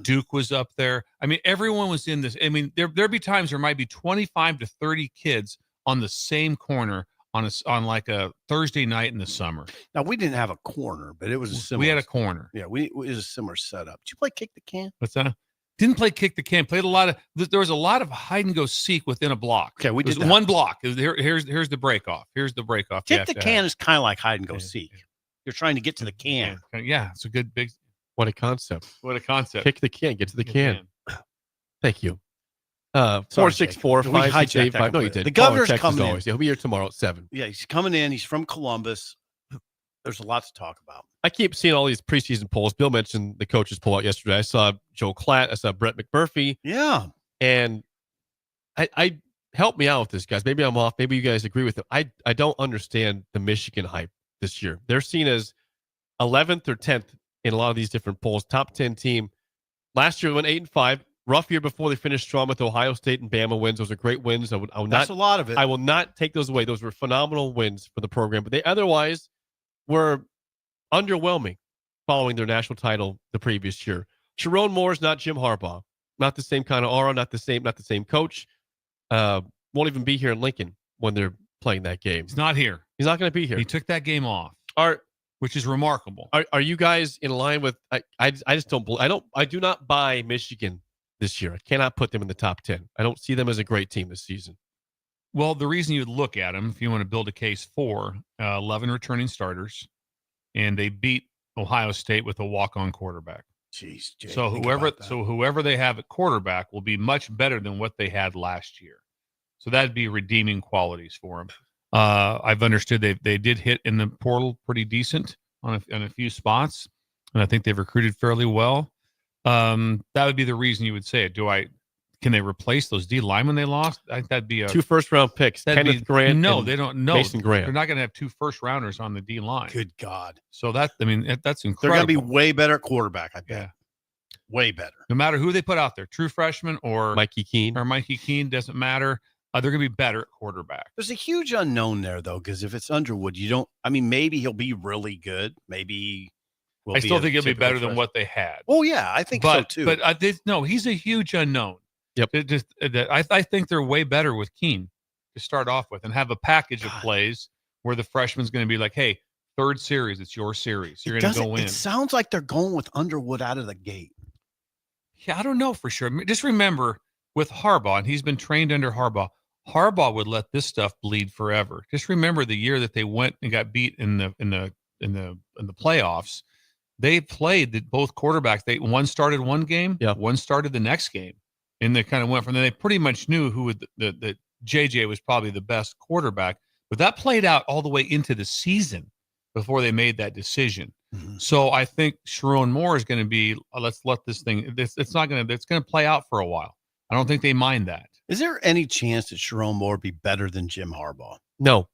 Duke was up there. I mean, everyone was in this. I mean, there'd be times there might be 25 to 30 kids on the same corner on like a Thursday night in the summer. Now, we didn't have a corner, but it was a similar. We had a corner. Yeah, it was a similar setup. Did you play kick the can? What's that? Didn't play kick the can. Played a lot of. There was a lot of hide and go seek within a block. Okay, we did that. One block. Here's the break off. Here's the break off. Kick the can is kind of like hide and go seek. You're trying to get to the can. Yeah, it's a good big. What a concept. What a concept. Kick the can. Get to the can. Thank you. Sorry, 464 Jake. We hijacked 5685. that No, you completely. did. The governor's Text coming as in. always. He'll be here tomorrow at 7. Yeah, he's coming in. He's from Columbus. There's a lot to talk about. I keep seeing all these preseason polls. Bill mentioned the coaches poll out yesterday. I saw Joe Klatt. I saw Brett McMurphy. Yeah. And I help me out with this, guys. Maybe I'm off. Maybe you guys agree with it. I don't understand the Michigan hype this year. They're seen as 11th or 10th in a lot of these different polls. Top 10 team. Last year, they went 8-5. Rough year before they finished strong with Ohio State and Bama wins. Those are great wins. That's a lot of it. I will not take those away. Those were phenomenal wins for the program, but they otherwise were underwhelming following their national title the previous year. Sharon Moore's not Jim Harbaugh. Not the same kind of aura, not the same coach. Won't even be here in Lincoln when they're playing that game. He's not here. He's not going to be here. He took that game off. Which is remarkable. Are you guys in line with? I just don't. I do not buy Michigan this year. I cannot put them in the top 10. I don't see them as a great team this season. Well, the reason you'd look at them, if you want to build a case for 11 returning starters, and they beat Ohio State with a walk-on quarterback. Jeez, Jay, so whoever they have at quarterback will be much better than what they had last year. So that'd be redeeming qualities for them. I've understood they did hit in the portal pretty decent on a few spots, and I think they've recruited fairly well. That would be the reason you would say it. Can they replace those D linemen they lost? I think that'd be 2 first-round picks. Kenneth Grant. No, they don't. No, Mason Grant. They're not going to have 2 first-rounders on the D line. Good God! So that's incredible. They're going to be way better at quarterback. I bet. Yeah. Way better. No matter who they put out there, true freshman or Mikey Keene, doesn't matter. They're going to be better at quarterback. There's a huge unknown there, though, because if it's Underwood, you don't. I mean, maybe he'll be really good. Maybe. I still think he'll be better than what they had. Oh yeah, I think so too. But no, he's a huge unknown. Yep. I think they're way better with Keene to start off with, and have a package of plays where the freshman's going to be like, "Hey, 3rd series, it's your series. You're going to go in." It sounds like they're going with Underwood out of the gate. Yeah, I don't know for sure. Just remember with Harbaugh, and he's been trained under Harbaugh. Harbaugh would let this stuff bleed forever. Just remember the year that they went and got beat in the playoffs. They played both quarterbacks. One started one game, one started the next game, and they kind of went from there. They pretty much knew who that JJ was probably the best quarterback, but that played out all the way into the season before they made that decision. Mm-hmm. So I think Sharon Moore is going to be. Let's let this thing. It's going to play out for a while. I don't think they mind that. Is there any chance that Sharon Moore be better than Jim Harbaugh? No.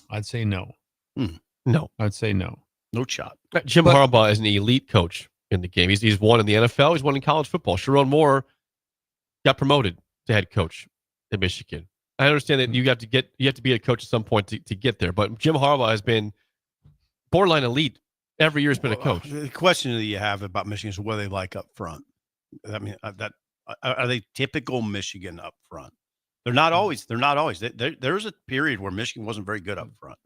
I'd say no. No. I'd say no. No shot. Jim Harbaugh is an elite coach in the game. He's won in the NFL. He's won in college football. Sharon Moore got promoted to head coach at Michigan. I understand that you have to be a coach at some point to get there, but Jim Harbaugh has been borderline elite every year. He's been a coach. The question that you have about Michigan is what they like up front. I mean, are they typical Michigan up front? They're not always. There's a period where Michigan wasn't very good up front.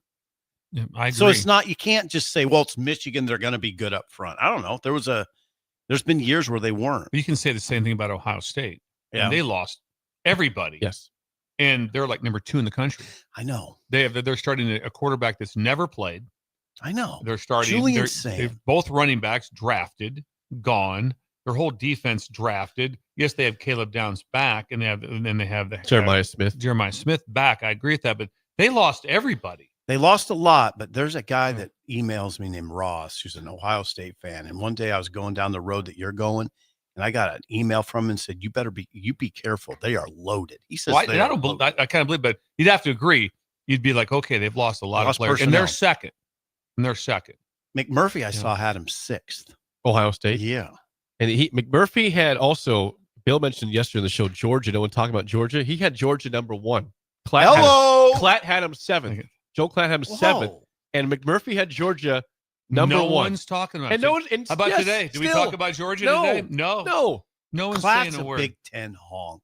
Yeah, I agree. So it's not. You can't just say, "Well, it's Michigan. They're going to be good up front." I don't know. There's been years where they weren't. You can say the same thing about Ohio State. Yeah, and they lost everybody. Yes, and they're like number 2 in the country. I know. They're starting a quarterback that's never played. I know. They're starting. They've both running backs drafted, gone. Their whole defense drafted. Yes, they have Caleb Downs back, and then they have the Jeremiah Smith back. I agree with that, but they lost everybody. They lost a lot, but there's a guy that emails me named Ross, who's an Ohio State fan. And one day I was going down the road that you're going, and I got an email from him and said, you be careful. They are loaded. He says, I kind of believe, but you'd have to agree. You'd be like, okay, they've lost a lot of players, and they're second. McMurphy, I saw, had him 6th. Ohio State. Yeah. And McMurphy had also, Bill mentioned yesterday in the show, Georgia. No one talking about Georgia. He had Georgia number 1. Klatt had him 7th. Joe Klatt had him 7th. And McMurphy had Georgia number 1. No one's talking about it. How about today? Did we talk about Georgia today? No. No one's saying a word. Big Ten honk.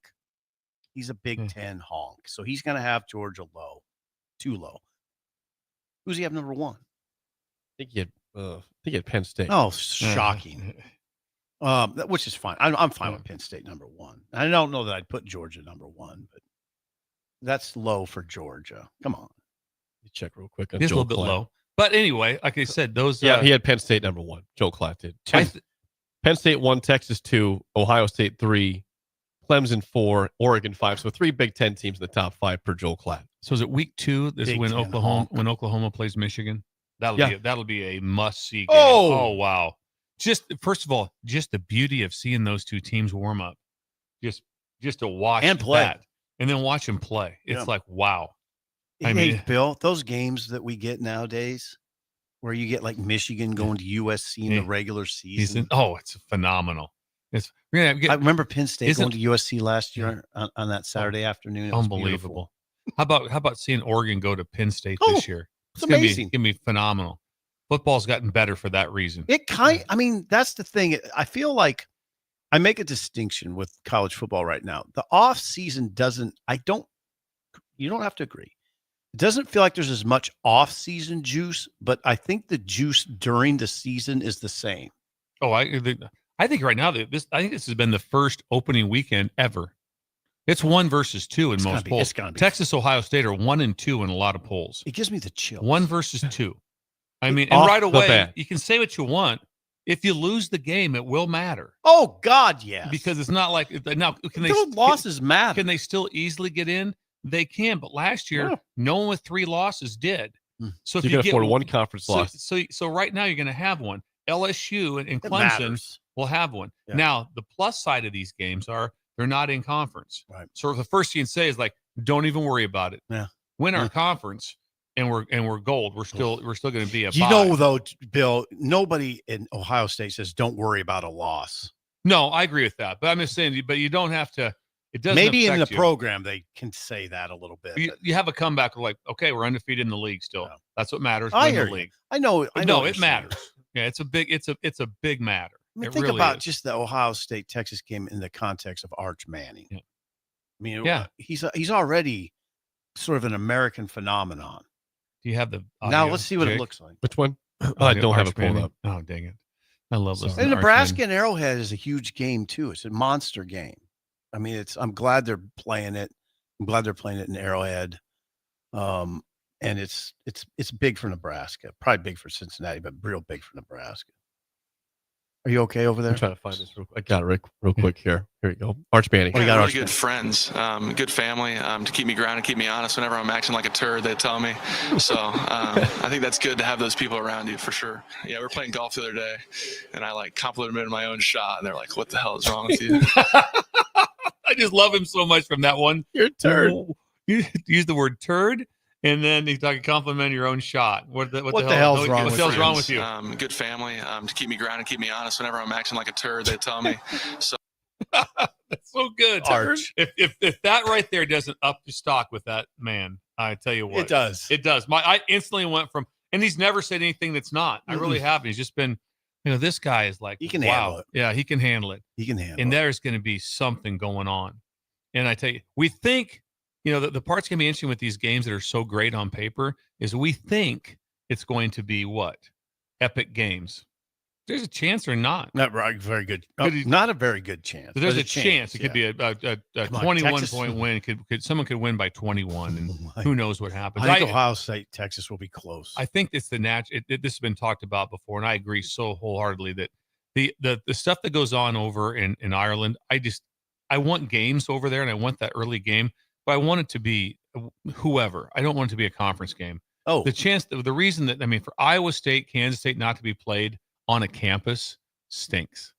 He's a Big Ten honk. So he's going to have Georgia low. Too low. Who's he have number 1? I think he had Penn State. Oh, shocking. Which is fine. I'm fine with Penn State number 1. I don't know that I'd put Georgia number 1, but that's low for Georgia. Come on. You check real quick. It's a little bit low. But anyway, like I said, those. Yeah, he had Penn State number 1. Joe Klatt did. Penn State 1, Texas 2, Ohio State 3, Clemson 4, Oregon 5. So 3 Big Ten teams in the top 5 per Joe Klatt. So is it week 2? This when Oklahoma plays Michigan? That'll be a must-see game. Oh wow. First of all, just the beauty of seeing those 2 teams warm up, just to watch and play, that, and then watch them play. It's like wow. I mean, Bill, those games that we get nowadays, where you get like Michigan going to USC in the regular season. It's phenomenal. I remember Penn State going to USC last year on that Saturday afternoon. It was unbelievable. How about seeing Oregon go to Penn State this year? It's amazing. It's gonna be phenomenal. Football's gotten better for that reason. That's the thing. I feel like I make a distinction with college football right now. The off season you don't have to agree. It doesn't feel like there's as much off season juice, but I think the juice during the season is the same. Oh, I think right now this has been the first opening weekend ever It's 1 versus 2 in most polls. It's gonna be. Texas, Ohio State are 1 and 2 in a lot of polls. It gives me the chills. 1 versus 2. I mean, and right away, you can say what you want. If you lose the game, it will matter. Oh God, yes. Because it's not like now. Those losses matter. Can they still easily get in? They can. But last year, no one with 3 losses did. So if you can afford one conference loss. So right now you're going to have one. LSU and Clemson will have one. Yeah. Now the plus side of these games are they're not in conference. Right. So the first thing you can say is like, don't even worry about it. Yeah. Win our conference. And we're gold. We're still going to be a. You know, though, Bill, nobody in Ohio State says don't worry about a loss. No, I agree with that. But I'm just saying, but you don't have to. It doesn't. Maybe in the you. program they can say that a little bit. You have a comeback like, okay, we're undefeated in the league still. Yeah. That's what matters. I hear the league. You. I know. No, it matters. Yeah, it's a big matter. I mean, it think really about is. just the Ohio State Texas game in the context of Arch Manning. Yeah. I mean, he's already sort of an American phenomenon. Do you have the audio, now? Let's see what Jake? it looks like. Which one? I don't have it pulled up. Oh, dang it! I love this. And Nebraska and Arrowhead is a huge game too. It's a monster game. I mean, I'm glad they're playing it. I'm glad they're playing it in Arrowhead. And it's big for Nebraska. Probably big for Cincinnati, but real big for Nebraska. Are you okay over there? I'm trying to find this. I got it real quick here. Here you go. Arch Manning. Got really good friends, good family to keep me grounded, keep me honest. Whenever I'm acting like a turd, they tell me. So I think that's good to have those people around you for sure. Yeah, we were playing golf the other day, and I complimented my own shot, and they're like, "What the hell is wrong with you?" I just love him so much from that one. You're a turd. You use the word turd. And then he's talking compliment your own shot. What the hell's wrong with you? Good family to keep me grounded, keep me honest. Whenever I'm acting like a turd, they tell me. So that's so good. Arch. If that right there doesn't up your stock with that man, I tell you what, it does. It does. I instantly went from, and he's never said anything that's not. I really haven't. He's just been, this guy is like, he can handle it. Yeah, he can handle it. He can handle it. And there's going to be something going on. And I tell you, we think. The part's going to be interesting with these games that are so great on paper is we think it's going to be what? Epic games. There's a chance or not. Not very good. Not a very good chance. There's a chance. It could be a 21-point win. Someone could win by 21, and who knows what happens. I think Ohio State, Texas will be close. I think it's the natural. This has been talked about before, and I agree so wholeheartedly that the stuff that goes on over in Ireland, I want games over there, and I want that early game. But I want it to be whoever. I don't want it to be a conference game. Oh, the reason that, for Iowa State, Kansas State not to be played on a campus stinks.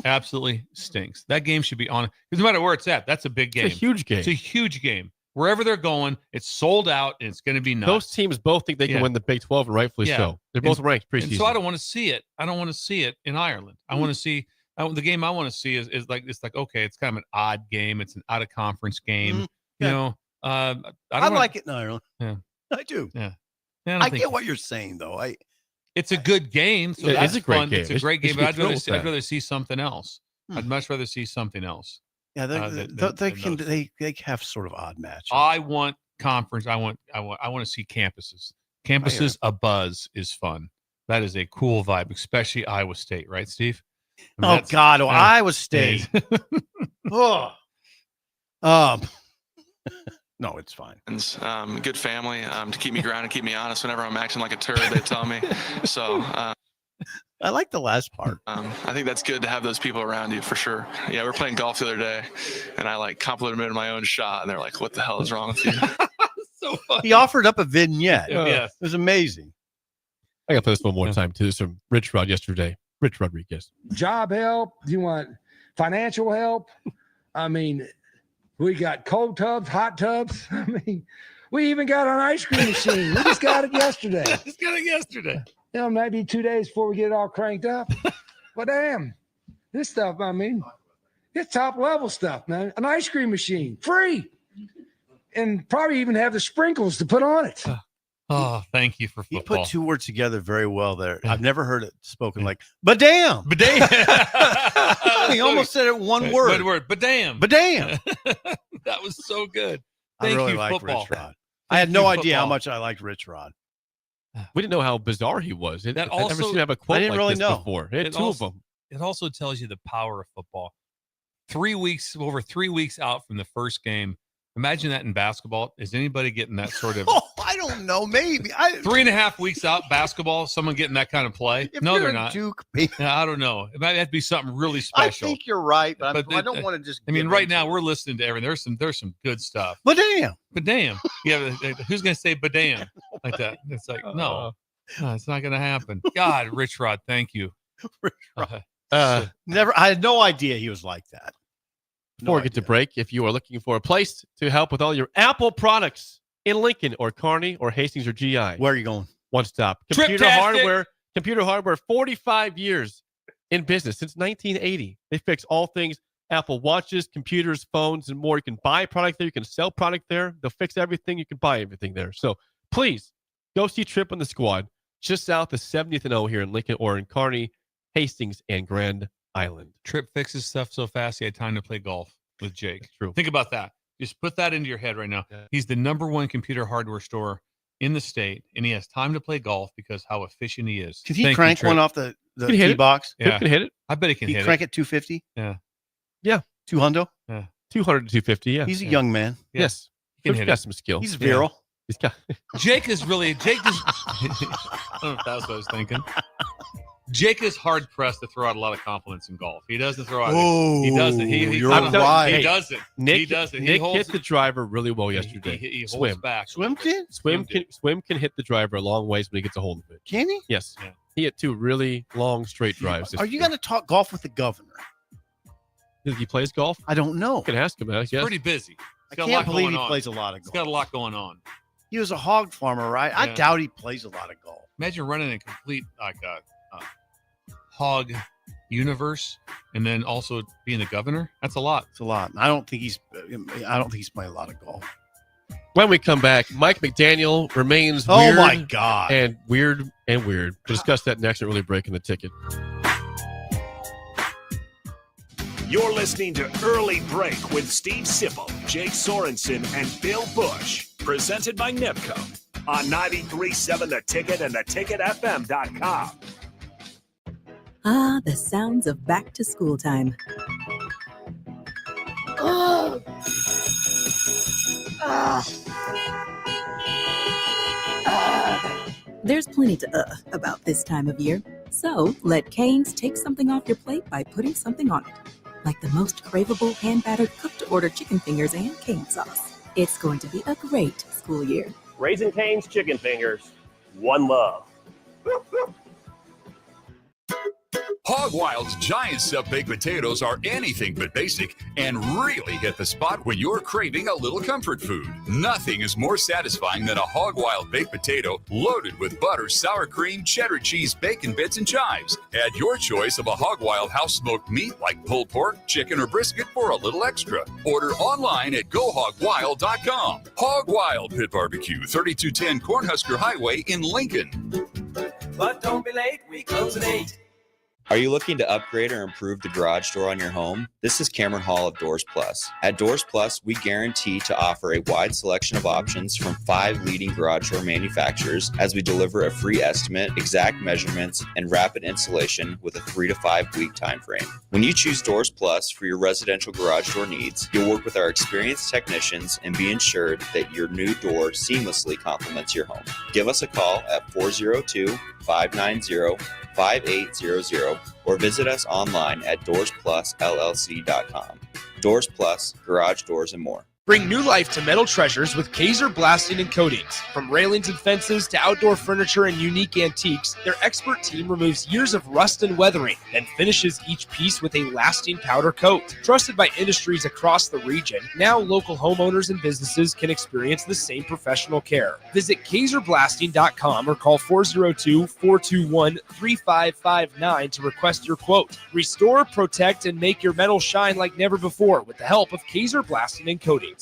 Absolutely stinks. That game should be on, because no matter where it's at, that's a big game. It's a huge game. It's a huge game. Wherever they're going, it's sold out, and it's going to be nuts. Those teams both think they can win the Big 12, and rightfully so. They're both ranked preseason. And so I don't want to see it. I don't want to see it in Ireland. I want to see. The game I want to see is like, okay, it's kind of an odd game. It's an out of conference game. I like it in Ireland. Yeah, I do. Yeah, I get what you're saying, though. It's a good game. So it's a great fun. game. It's a great game. But I'd rather see something else. I'd much rather see something else. Yeah, they have sort of odd matches. I want conference. I want to see campuses. Campuses abuzz is fun. That is a cool vibe, especially Iowa State, right, Steve? Iowa State. No, it's fine. Good family to keep me grounded, keep me honest. Whenever I'm acting like a turd, they tell me. So I like the last part. I think that's good to have those people around you for sure. Yeah, we were playing golf the other day, and I complimented my own shot, and they're like, "What the hell is wrong with you?" So funny. He offered up a vignette. Yes. It was amazing. I got to play this one more time too. This is from Rich Rod yesterday. Rich Rodriguez. Job help? Do you want financial help? We got cold tubs, hot tubs. We even got an ice cream machine. We just got it yesterday. Maybe 2 days before we get it all cranked up. But damn, this stuff, it's top level stuff, man. An ice cream machine, free. And probably even have the sprinkles to put on it. Oh, thank you for football. He put 2 words together very well there. I've never heard it spoken like, but damn. But damn. He almost said it one word. But damn. But damn. That was so good. I Thank really you, liked football. Rich Rod. I had no idea how much I liked Rich Rod. We didn't know how bizarre he was. I've never seen him have a quote I didn't really know before. He had 2 of them. It also tells you the power of football. over 3 weeks out from the first game. Imagine that in basketball. Is anybody getting that sort of? Oh, I don't know. Maybe 3.5 weeks out basketball. Someone getting that kind of play? If No, you're they're a not. Duke, Yeah, I don't know. It might have to be something really I special. think you're right, but I But don't want to just. I mean, give right in now to- we're listening to everything. There's some good stuff. But damn. But damn, yeah. Who's gonna say "but damn" like that? It's like no, it's not gonna happen. God, Rich Rod, thank you. Never. I had no idea he was like that. Before we get to break, if you are looking for a place to help with all your Apple products in Lincoln or Kearney or Hastings or GI, where are you going? One stop. Triptastic. Computer hardware, 45 years in business since 1980. They fix all things Apple watches, computers, phones, and more. You can buy product there. You can sell product there. They'll fix everything. You can buy everything there. So please go see Trip and the Squad just south of 70th and O here in Lincoln or in Kearney, Hastings, and Grand Island. Trip fixes stuff so fast he had time to play golf with Jake. That's true. Think about that. Just put that into your head right now. Yeah. He's the #1 computer hardware store in the state, and he has time to play golf because how efficient he is. Can he crank one off the Can hit tee it. box? Trip Yeah. can hit it. I bet he can He hit crank it. it 250? Yeah. 200? Yeah. 200 to 250. Yeah. He's a young man. Yeah. Yes. He can He's hit got it. some skill. He's virile. He's got. Jake is I don't know if that's what I was thinking. Jake is hard pressed to throw out a lot of compliments in golf. He doesn't throw out. He doesn't. you're I don't know. right. He doesn't. Nick, He doesn't. He Nick holds hit the driver really well yesterday. He holds Swim. back. Swim kid? Swim can hit the driver a long ways when he gets a hold of it. Can he? Yes. Yeah. He hit 2 really long straight drives. Are you going to talk golf with the governor? Think he plays golf? I don't know. You can ask him. I He's guess. pretty busy. I He's got a can't lot believe going he on. plays a lot of He's golf. got a lot going on. He was a hog farmer, right? I Yeah. doubt he plays a lot of golf. Imagine running a complete hog universe and then also being the governor. That's a lot. It's a lot. I don't think he's playing a lot of golf. When we come back, Mike McDaniel remains Oh weird my God. and weird. We'll discuss that next at Really Breaking the Ticket. You're listening to Early Break with Steve Sipple, Jake Sorensen, and Bill Busch. Presented by NIPCO on 93.7 The Ticket and theticketfm.com. Ah, the sounds of back to school time. Oh. There's plenty to about this time of year. So let Cane's take something off your plate by putting something on it. Like the most craveable hand-battered cooked-to-order chicken fingers and cane sauce. It's going to be a great school year. Raising Cane's chicken fingers. One love. Hog Wild's giant stuffed baked potatoes are anything but basic and really hit the spot when you're craving a little comfort food. Nothing is more satisfying than a Hog Wild baked potato loaded with butter, sour cream, cheddar cheese, bacon bits, and chives. Add your choice of a Hog Wild house smoked meat like pulled pork, chicken, or brisket for a little extra. Order online at GoHogWild.com. Hog Wild Pit Barbecue, 3210 Cornhusker Highway in Lincoln. But don't be late, we close at 8. Are you looking to upgrade or improve the garage door on your home? This is Cameron Hall of Doors Plus. At Doors Plus, we guarantee to offer a wide selection of options from 5 leading garage door manufacturers as we deliver a free estimate, exact measurements, and rapid installation with a 3 to 5 week time frame. When you choose Doors Plus for your residential garage door needs, you'll work with our experienced technicians and be ensured that your new door seamlessly complements your home. Give us a call at 402-590-5800 or visit us online at DoorsPlusLLC.com. Doors Plus, garage doors, and more. Bring new life to metal treasures with Kazer Blasting and Coatings. From railings and fences to outdoor furniture and unique antiques, their expert team removes years of rust and weathering, then finishes each piece with a lasting powder coat. Trusted by industries across the region, now local homeowners and businesses can experience the same professional care. Visit KazerBlasting.com or call 402-421-3559 to request your quote. Restore, protect, and make your metal shine like never before with the help of Kazer Blasting and Coatings.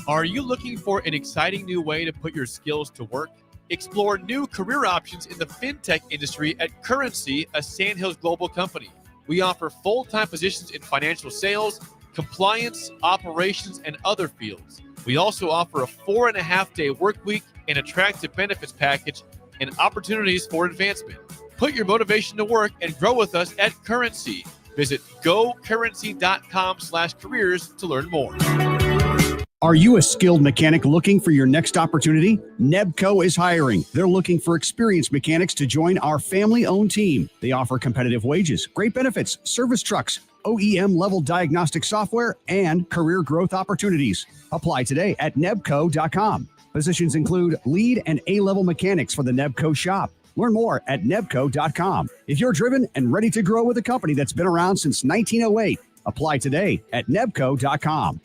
Are you looking for an exciting new way to put your skills to work? Explore new career options in the fintech industry at Currency, a Sandhills global company. We offer full-time positions in financial sales, compliance, operations, and other fields. We also offer a 4.5-day work week, an attractive benefits package, and opportunities for advancement. Put your motivation to work and grow with us at Currency. Visit gocurrency.com/careers to learn more. Are you a skilled mechanic looking for your next opportunity? Nebco is hiring. They're looking for experienced mechanics to join our family-owned team. They offer competitive wages, great benefits, service trucks, OEM-level diagnostic software, and career growth opportunities. Apply today at nebco.com. Positions include lead and A-level mechanics for the Nebco shop. Learn more at nebco.com. If you're driven and ready to grow with a company that's been around since 1908, apply today at nebco.com.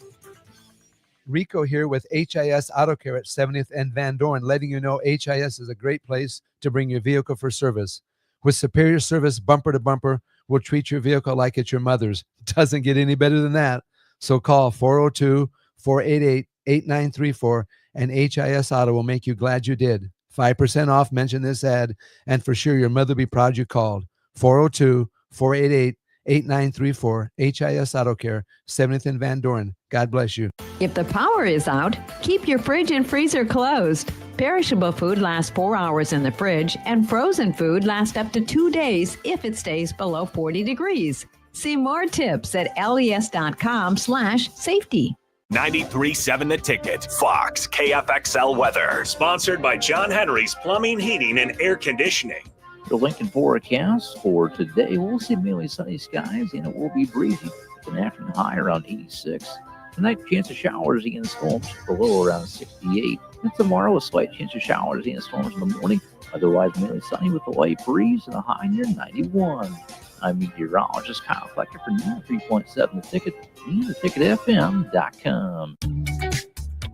Rico here with HIS Auto Care at 70th and Van Dorn, letting you know HIS is a great place to bring your vehicle for service. With superior service bumper to bumper, we'll treat your vehicle like it's your mother's. Doesn't get any better than that. So call 402-488-8934 and HIS Auto will make you glad you did. 5% off, mention this ad, and for sure your mother will be proud you called. 402-488-8934, HIS Auto Care, 70th and Van Dorn. God bless you. If the power is out, keep your fridge and freezer closed. Perishable food lasts 4 hours in the fridge, and frozen food lasts up to 2 days if it stays below 40 degrees. See more tips at les.com/safety. 93.7 The Ticket, Fox, KFXL weather. Sponsored by John Henry's Plumbing, Heating, and Air Conditioning. The Lincoln forecast for today, we'll see mainly sunny skies and it will be breezy with an afternoon high around 86. Tonight, chance of showers and storms, the low around 68. And tomorrow, a slight chance of showers and storms in the morning. Otherwise, mainly sunny with a light breeze and a high near 91. I'm meteorologist Kyle Flecker for 93.7 The Ticket and theticketfm.com.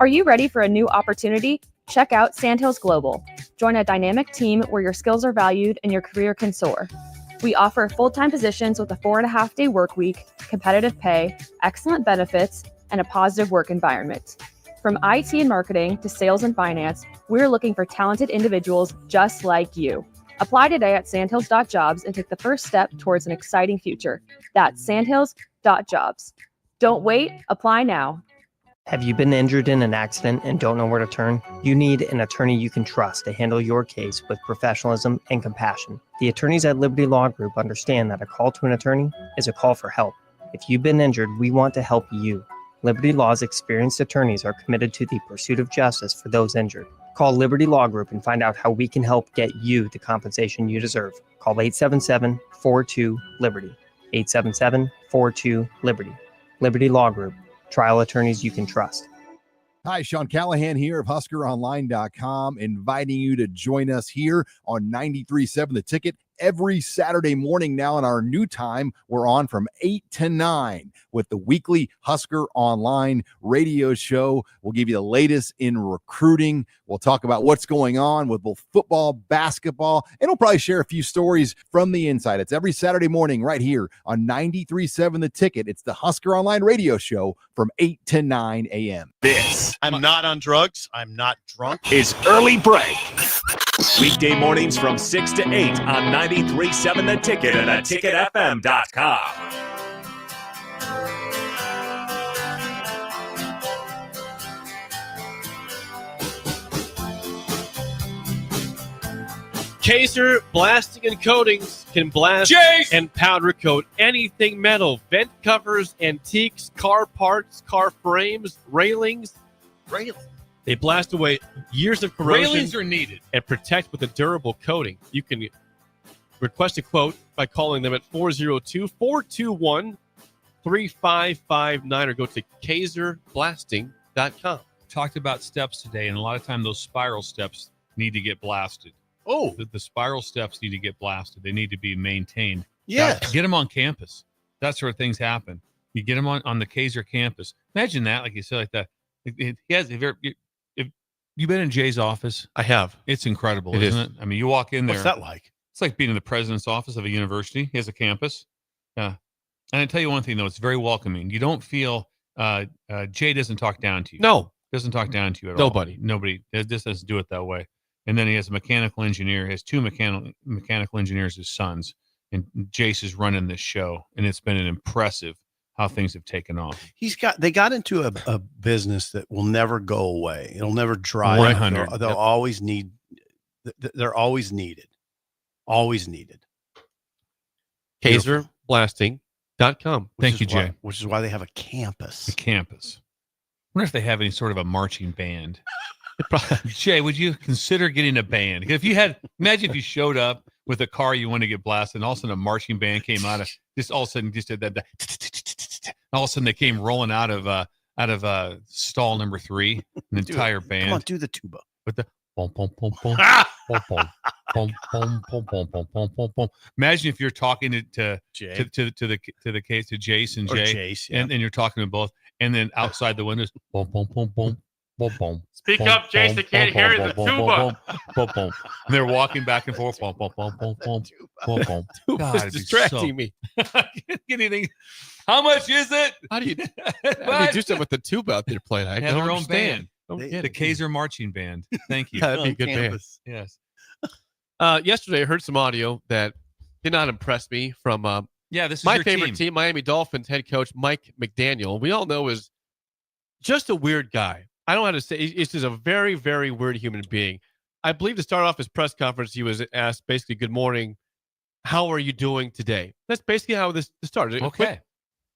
Are you ready for a new opportunity? Check out Sandhills Global. Join a dynamic team where your skills are valued and your career can soar. We offer full-time positions with a 4.5-day work week, competitive pay, excellent benefits, and a positive work environment. From IT and marketing to sales and finance, we're looking for talented individuals just like you. Apply today at sandhills.jobs and take the first step towards an exciting future. That's sandhills.jobs. Don't wait, apply now. Have you been injured in an accident and don't know where to turn? You need an attorney you can trust to handle your case with professionalism and compassion. The attorneys at Liberty Law Group understand that a call to an attorney is a call for help. If you've been injured, we want to help you. Liberty Law's experienced attorneys are committed to the pursuit of justice for those injured. Call Liberty Law Group and find out how we can help get you the compensation you deserve. Call 877-42-LIBERTY. 877-42-LIBERTY. Liberty Law Group. Trial attorneys you can trust. Hi, Sean Callahan here of HuskerOnline.com, inviting you to join us here on 93.7 The Ticket every Saturday morning now in our new time. We're on from 8 to 9 with the weekly Husker Online radio show. We'll give you the latest in recruiting. We'll talk about what's going on with both football, basketball, and we'll probably share a few stories from the inside. It's every Saturday morning right here on 93.7 The Ticket. It's the Husker Online radio show from 8 to 9 a.m. This I'm not on drugs. I'm not drunk. is Early Break. Weekday mornings from 6 to 8 on 93.7 The Ticket and theticketfm.com. Kazer Blasting and Coatings can blast and powder coat anything metal, vent covers, antiques, car parts, car frames, railings. They blast away years of corrosion. Railings are needed. And protect with a durable coating. You can request a quote by calling them at 402-421-3559 or go to KazerBlasting.com. Talked about steps today, and a lot of time those spiral steps need to get blasted. Oh, The spiral steps need to get blasted. They need to be maintained. yes. Get them on campus. That's where things happen. You get them on the Kazer campus. Imagine that, like you said, like that. If you've been in Jay's office, I have. It's incredible, It isn't it? I mean, you walk in there. What's that like? It's like being in the president's office of a university. He has a campus. And I tell you one thing, though, it's very welcoming. You don't feel Jay doesn't talk down to you. No. Doesn't talk down to you at Nobody. all. Nobody. Just doesn't do it that way. And then he has a mechanical engineer. He has two mechanical engineers as sons. And Jace is running this show. And it's been an impressive how things have taken off. They got into a business that will never go away. It'll never dry. 100. They'll always need. They're always needed. Always needed. Kazer Blasting .com. Thank you, Jay. Which is why they have a campus. The campus. I wonder if they have any sort of a marching band. Jay, would you consider getting a band? If you had, imagine if you showed up with a car you wanted to get blasted, and all of a sudden a marching band came out of just all of a sudden just did that. All of a sudden they came rolling out of stall number 3, an entire band. Come on, do the tuba with the boom, boom, boom, boom, boom, boom, boom, boom, boom, boom, boom, boom, boom, boom. Imagine if you're talking to Jay. to Jason, Or Jay, Jace, yeah. and you're talking to both, and then outside the windows, boom, boom, boom, boom. Boom, boom, Speak boom, up, Jason. boom, Can't boom, hear boom, the boom, tuba. boom, boom, boom, boom. And they're walking back and forth. Boom, boom, boom, boom, boom, boom, boom. Tuba's God, it'd be distracting so- me. Anything? How much is it? How do you do something with the tuba out there playing? I Have don't their own understand. band. Don't get The it. Kazer Marching Band. Thank you. That'd be a good band. Yes. Yesterday, I heard some audio that did not impress me from This is my your favorite team, Miami Dolphins head coach Mike McDaniel. We all know is just a weird guy. I don't know how to say. He's just a very, very weird human being. I believe to start off his press conference, he was asked basically, "Good morning, how are you doing today?" That's basically how this started. Okay.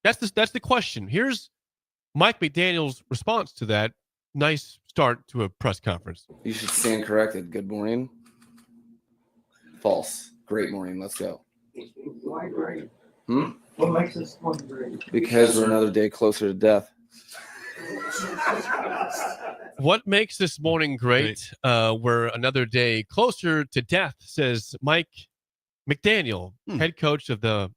That's the question. Here's Mike McDaniel's response to that. Nice start to a press conference. You should stand corrected. Good morning. False. Great morning. Let's go. Why great? What makes this one great? Because we're another day closer to death. What makes this morning great? We're another day closer to death, says Mike McDaniel, head coach of the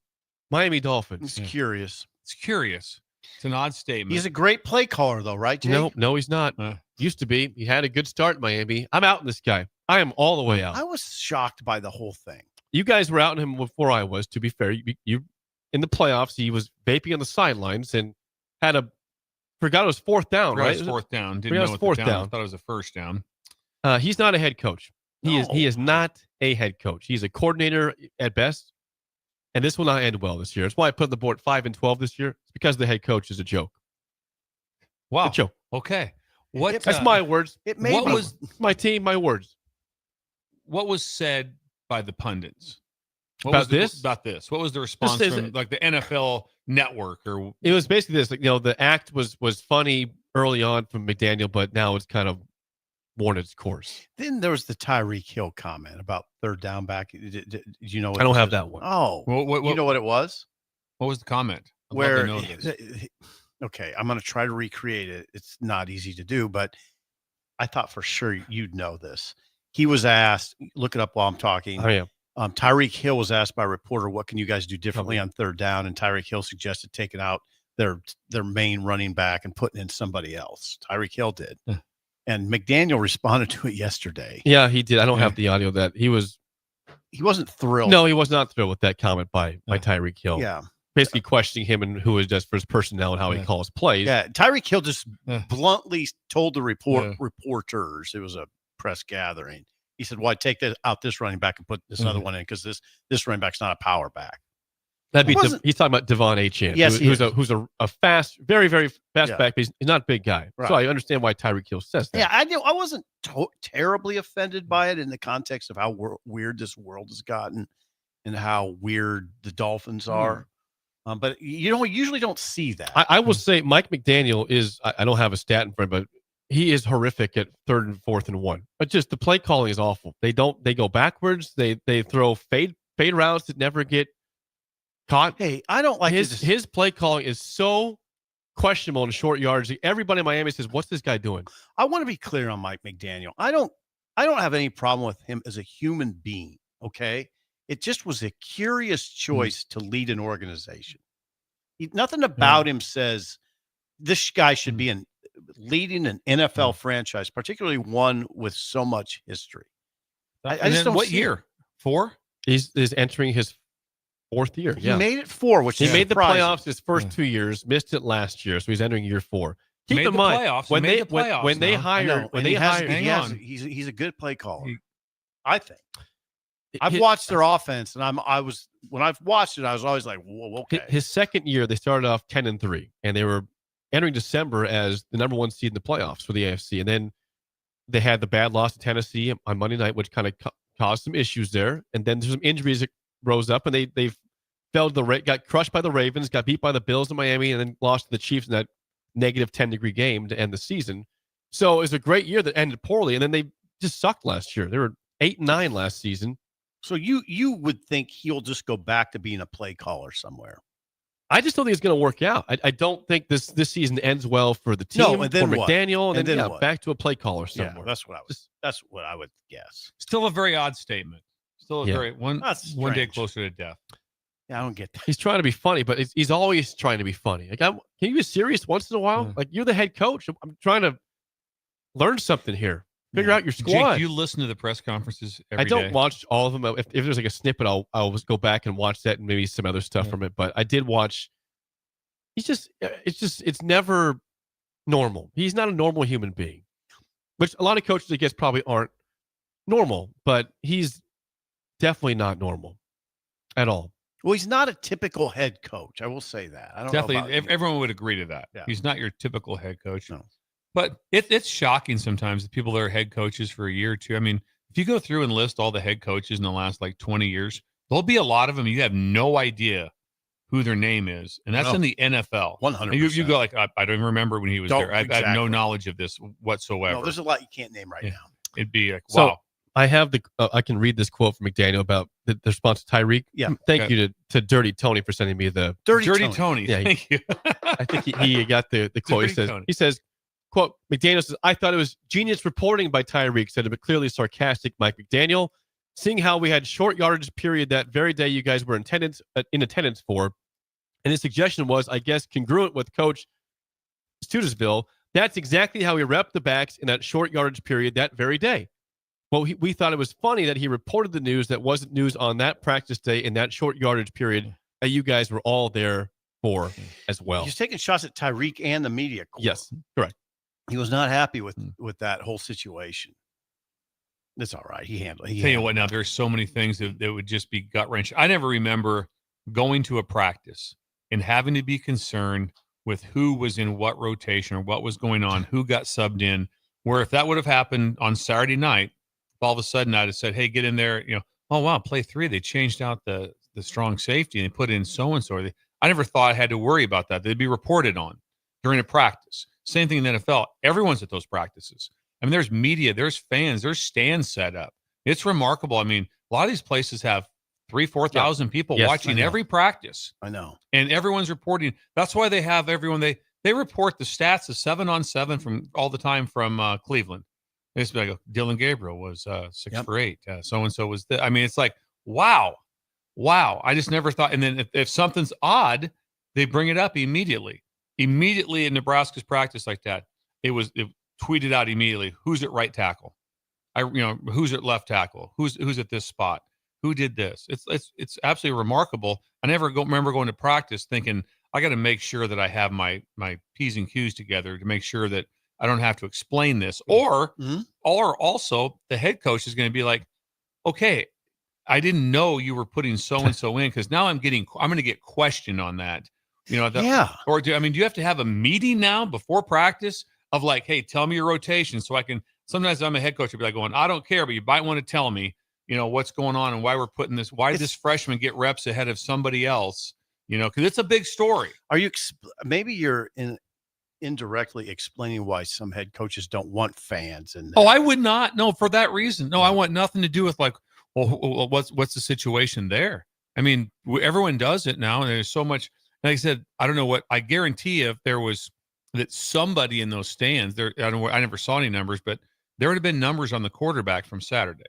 Miami Dolphins. It's curious. It's curious. It's an odd statement. He's a great play caller, though, right, Jake? No, he's not. Used to be. He had a good start in Miami. I'm out in this guy. I am all the way out. I was shocked by the whole thing. You guys were out in him before I was, to be fair. You in the playoffs, he was vaping on the sidelines and had forgot it was fourth down, right? It was fourth down. Didn't Forgot it know was what fourth the down. down. I thought it was a first down. He's not a head coach. He is not a head coach. He's a coordinator at best. And this will not end well this year. That's why I put the board 5-12 this year. It's because the head coach is a joke. Wow. A joke. Okay. What? That's my words. What was my team? My words. What was said by the pundits About this? About this. What was the response This is- from like the NFL Network or? It was basically this. The act was funny early on from McDaniel, but now it's kind of worn its course. Then there was the Tyreek Hill comment about third down back. Did you know? What I don't this have is? that one. Oh, What- you know what it was? What was the comment? I'd love Where? to know this. Okay, I'm going to try to recreate it. It's not easy to do, but I thought for sure you'd know this. He was asked. Look it up while I'm talking. I am. Tyreek Hill was asked by a reporter, "What can you guys do differently on third down?" And Tyreek Hill suggested taking out their main running back and putting in somebody else. Tyreek Hill did, and McDaniel responded to it yesterday. Yeah, he did. I don't have the audio of that. He wasn't thrilled. No, he was not thrilled with that comment by Tyreek Hill. Yeah. Basically questioning him and who he does for his personnel and how he calls plays. Yeah, Tyreek Hill just bluntly told the reporters, it was a press gathering. He said, "Why take out this running back and put this other one in? Because this running back's not a power back." That'd be he's talking about Devon Achane. Yes, who's a fast, very, very fast Yeah. back, but he's not a big guy. Right. So I understand why Tyreek Hill says that. Yeah, I wasn't terribly offended by it in the context of how weird this world has gotten and how weird the Dolphins are. But you usually don't see that. I will say Mike McDaniel is, I don't have a stat in front, but he is horrific at 3rd and 4th and 1. But just the play calling is awful. They go backwards. They throw fade routes that never get caught. Hey, I don't like his play calling is so questionable in short yards. Everybody in Miami says, "What's this guy doing?" I want to be clear on Mike McDaniel. I don't have any problem with him as a human being. Okay. It just was a curious choice to lead an organization. Nothing about him says this guy should be leading an NFL franchise, particularly one with so much history. I just don't what see year? it. 4? He's entering his 4th year. He made it 4, which he is made the surprising. playoffs his first 2 years, missed it last year, so he's entering year 4. Keep Made in the mind playoffs. when Made they the playoffs when they now. hire he's a good play caller. I think. I've watched their offense, and when I've watched it, I was always like, "Whoa, okay." His second year, they started off 10-3, and they were entering December as the number 1 seed in the playoffs for the AFC. And then they had the bad loss to Tennessee on Monday night, which kind of caused some issues there. And then there's some injuries that rose up, and they got crushed by the Ravens, got beat by the Bills in Miami, and then lost to the Chiefs in that negative 10-degree game to end the season. So it was a great year that ended poorly, and then they just sucked last year. They were 8-9 last season. So you would think he'll just go back to being a play caller somewhere. I just don't think it's going to work out. I don't think this season ends well for the team, and then for what? McDaniel, and then what? back to a play caller somewhere. Yeah, that's what I would guess. Still a very odd statement. Still a very one day closer to death. Yeah, I don't get that. He's trying to be funny, but he's always trying to be funny. Like, can you be serious once in a while? Like, you're the head coach. I'm trying to learn something here. Figure out your squad. Jake, do you listen to the press conferences every day? I don't watch all of them. If there's like a snippet, I'll just go back and watch that and maybe some other stuff from it. But I did watch. It's never normal. He's not a normal human being, which a lot of coaches, I guess, probably aren't normal, but he's definitely not normal at all. Well, he's not a typical head coach. I will say that. I don't Definitely, know about everyone would agree to that. Yeah. He's not your typical head coach. No. But it's shocking sometimes the people that are head coaches for a year or two. I mean, if you go through and list all the head coaches in the last 20 years, there'll be a lot of them you have no idea who their name is, and that's in the NFL. 100%. You go I don't even remember when he was there. I have no knowledge of this whatsoever. No, there's a lot you can't name right now. It'd be like, So, wow. I have I can read this quote from McDaniel about the response to Tyreek. Yeah. Thank you to Dirty Tony for sending me the Dirty Tony. Yeah, Thank you. I think he got the quote. He says, quote, McDaniel says, I thought it was genius reporting by Tyreek, said a bit clearly sarcastic Mike McDaniel, seeing how we had short yardage period that very day you guys were in attendance for. And his suggestion was, I guess, congruent with Coach Studesville. That's exactly how he repped the backs in that short yardage period that very day. Well, we thought it was funny that he reported the news that wasn't news on that practice day in that short yardage period that you guys were all there for as well. He's taking shots at Tyreek and the media corps. Yes, correct. He was not happy with that whole situation. It's all right. He handled it. Tell you what, now there's so many things that would just be gut wrenching. I never remember going to a practice and having to be concerned with who was in what rotation or what was going on, who got subbed in, where if that would have happened on Saturday night, all of a sudden I'd have said, hey, get in there, oh, wow, play 3. They changed out the strong safety and they put in so-and-so. I never thought I had to worry about that. They'd be reported on during a practice. Same thing in the NFL. Everyone's at those practices. I mean, there's media, there's fans, there's stands set up. It's remarkable. I mean, a lot of these places have 3,000-4,000 people watching every practice. I know. And everyone's reporting. That's why they have everyone. They report the stats of 7-on-7 from all the time from Cleveland. They used to be like, Dylan Gabriel was 6 for 8. So-and-so was I mean, it's like, wow. I just never thought. And then if something's odd, they bring it up immediately. Immediately in Nebraska's practice like that, it tweeted out immediately. Who's at right tackle? Who's at left tackle? Who's at this spot? Who did this? It's absolutely remarkable. I never remember going to practice thinking I got to make sure that I have my P's and Q's together to make sure that I don't have to explain this. Or also the head coach is going to be like, okay, I didn't know you were putting so and so in because now I'm going to get questioned on that. Or do you have to have a meeting now before practice of like, hey, tell me your rotation so I can. Sometimes I'm a head coach. I'll be like going, I don't care, but you might want to tell me, what's going on and why we're putting this. Why did this freshman get reps ahead of somebody else? Because it's a big story. Are you? Maybe you're indirectly explaining why some head coaches don't want fans. I would not. No, for that reason. No, I want nothing to do with like, well, what's the situation there? I mean, everyone does it now, and there's so much. Like I said, I don't know what. I guarantee if there was that somebody in those stands there, I never saw any numbers, but there would have been numbers on the quarterback from Saturday.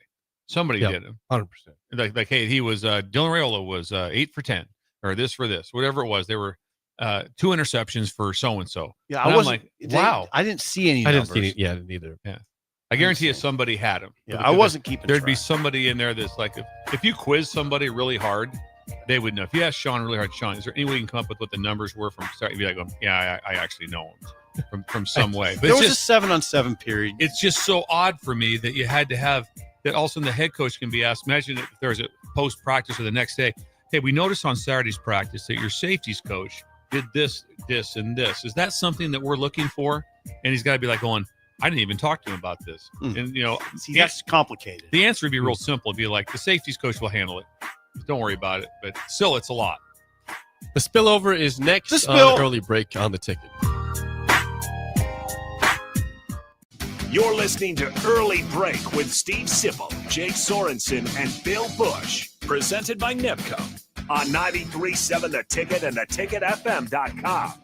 Somebody did him 100%. Like, hey, he was Dylan Raiola was 8 for 10 or this for this, whatever it was. There were 2 interceptions for so and so. Yeah, I was like, wow, I didn't see any. I numbers. didn't see it. Yeah, I didn't either. Yeah, I guarantee you somebody had him. Yeah, I wasn't keeping. There'd be somebody in there that's like, if you quiz somebody really hard, they would know. If you ask Sean really hard, Sean, is there any way you can come up with what the numbers were from start? You'd be like, yeah, I actually know them from some way. But there was a 7-on-7 period. It's just so odd for me that you had to have that. Also, the head coach can be asked. Imagine if there was a post practice or the next day. Hey, we noticed on Saturday's practice that your safeties coach did this, and this. Is that something that we're looking for? And he's got to be like going, I didn't even talk to him about this. And, see, that's complicated. The answer would be real simple. It'd be like, the safeties coach will handle it. Don't worry about it. But still, it's a lot. The spillover is next The spill. on Early Break on the Ticket. You're listening to Early Break with Steve Sipple, Jake Sorensen, and Bill Busch. Presented by Nebco on 93.7 The Ticket and theticketfm.com.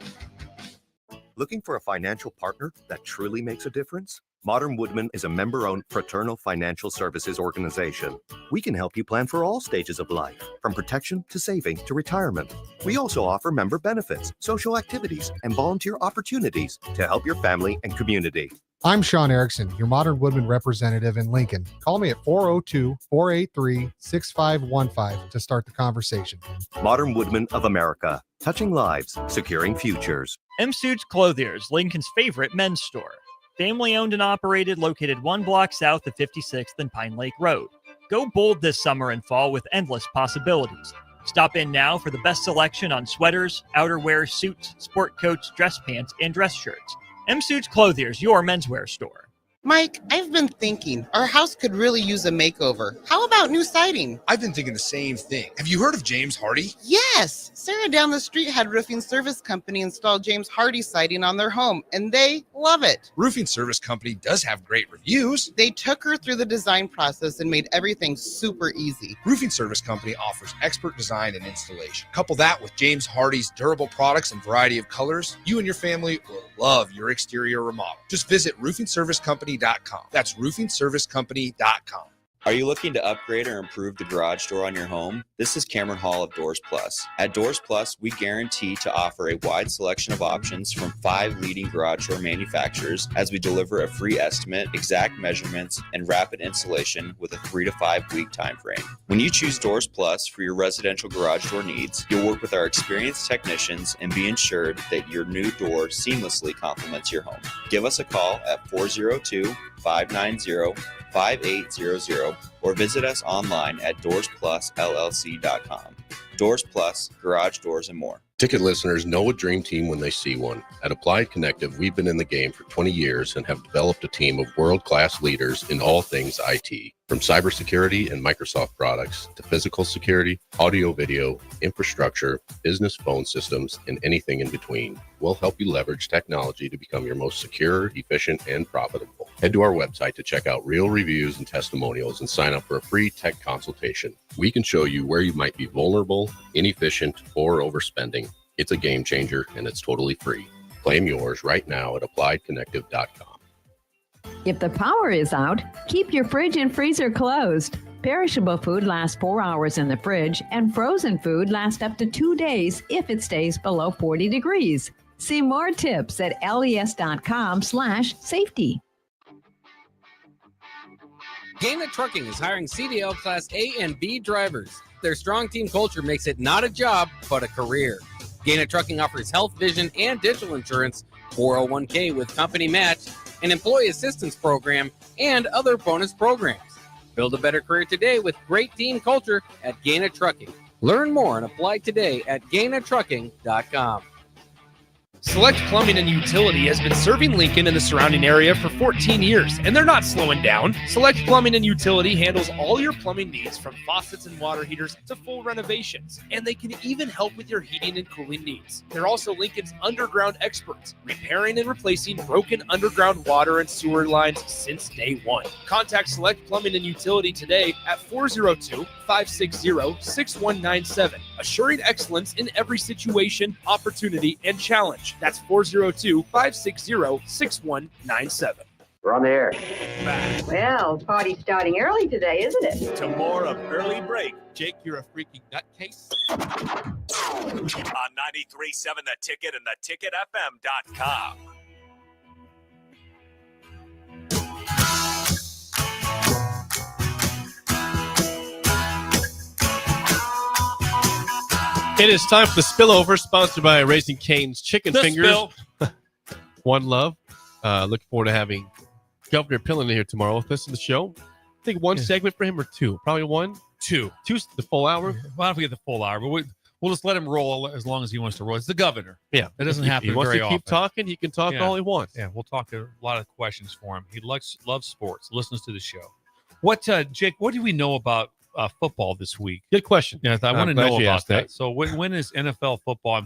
Looking for a financial partner that truly makes a difference? Modern Woodman is a member-owned fraternal financial services organization. We can help you plan for all stages of life, from protection to saving to retirement. We also offer member benefits, social activities, and volunteer opportunities to help your family and community. I'm Sean Erickson, your Modern Woodman representative in Lincoln. Call me at 402-483-6515 to start the conversation. Modern Woodman of America, touching lives, securing futures. M Suits Clothiers, Lincoln's favorite men's store. Family owned and operated, located 1 block south of 56th and Pine Lake Road. Go bold this summer and fall with endless possibilities. Stop in now for the best selection on sweaters, outerwear, suits, sport coats, dress pants, and dress shirts. M Suits Clothiers, your menswear store. Mike, I've been thinking our house could really use a makeover. How about new siding? I've been thinking the same thing. Have you heard of James Hardy? Yes. Sarah down the street had Roofing Service Company install James Hardy siding on their home, and they love it. Roofing Service Company does have great reviews. They took her through the design process and made everything super easy. Roofing Service Company offers expert design and installation. Couple that with James Hardy's durable products and variety of colors, you and your family will love your exterior remodel. Just visit roofingservicecompany.com. That's roofingservicecompany.com. Are you looking to upgrade or improve the garage door on your home? This is Cameron Hall of Doors Plus. At Doors Plus, we guarantee to offer a wide selection of options from 5 leading garage door manufacturers as we deliver a free estimate, exact measurements, and rapid installation with a 3 to 5 week time frame. When you choose Doors Plus for your residential garage door needs, you'll work with our experienced technicians and be ensured that your new door seamlessly complements your home. Give us a call at 402-590-5800 or visit us online at DoorsPlusLLC.com. Doors Plus, garage doors, and more. Ticket listeners know a dream team when they see one. At Applied Connective, we've been in the game for 20 years and have developed a team of world-class leaders in all things IT. From cybersecurity and Microsoft products to physical security, audio-video, infrastructure, business phone systems, and anything in between. We'll help you leverage technology to become your most secure, efficient, and profitable. Head to our website to check out real reviews and testimonials and sign up for a free tech consultation. We can show you where you might be vulnerable, inefficient, or overspending. It's a game changer, and it's totally free. Claim yours right now at appliedconnective.com. If the power is out, keep your fridge and freezer closed. Perishable food lasts 4 hours in the fridge, and frozen food lasts up to 2 days if it stays below 40 degrees. See more tips at les.com/safety. Gaina Trucking is hiring CDL Class A and B drivers. Their strong team culture makes it not a job, but a career. Gaina Trucking offers health, vision, and dental insurance, 401k with company match, an employee assistance program, and other bonus programs. Build a better career today with great team culture at Gaina Trucking. Learn more and apply today at GainaTrucking.com. Select Plumbing and Utility has been serving Lincoln and the surrounding area for 14 years, and they're not slowing down. Select Plumbing and Utility handles all your plumbing needs, from faucets and water heaters to full renovations, and they can even help with your heating and cooling needs. They're also Lincoln's underground experts, repairing and replacing broken underground water and sewer lines since day one. Contact Select Plumbing and Utility today at 402-560-6197, assuring excellence in every situation, opportunity, and challenge. That's 402-560-6197. We're on the air. Well, party's starting early today, isn't it? To more of Early Break Jake, you're a freaking nutcase. on 93.7 The Ticket and theticketfm.com. It is time for the spillover, sponsored by Raising Cane's Chicken Fingers. Spill. One love. Looking forward to having Governor Pillin here tomorrow with us in the show. I think one segment for him or two. Probably one. Two, the full hour. Well, I don't forget the full hour, but we'll just let him roll as long as he wants to roll. It's the governor. Yeah. That doesn't happen very often. He wants to keep talking. He can talk all he wants. Yeah, we'll talk a lot of questions for him. He loves sports, listens to the show. What, Jake, what do we know about football this week? Good question. Yeah, I want to glad know you about asked that. So when is NFL football?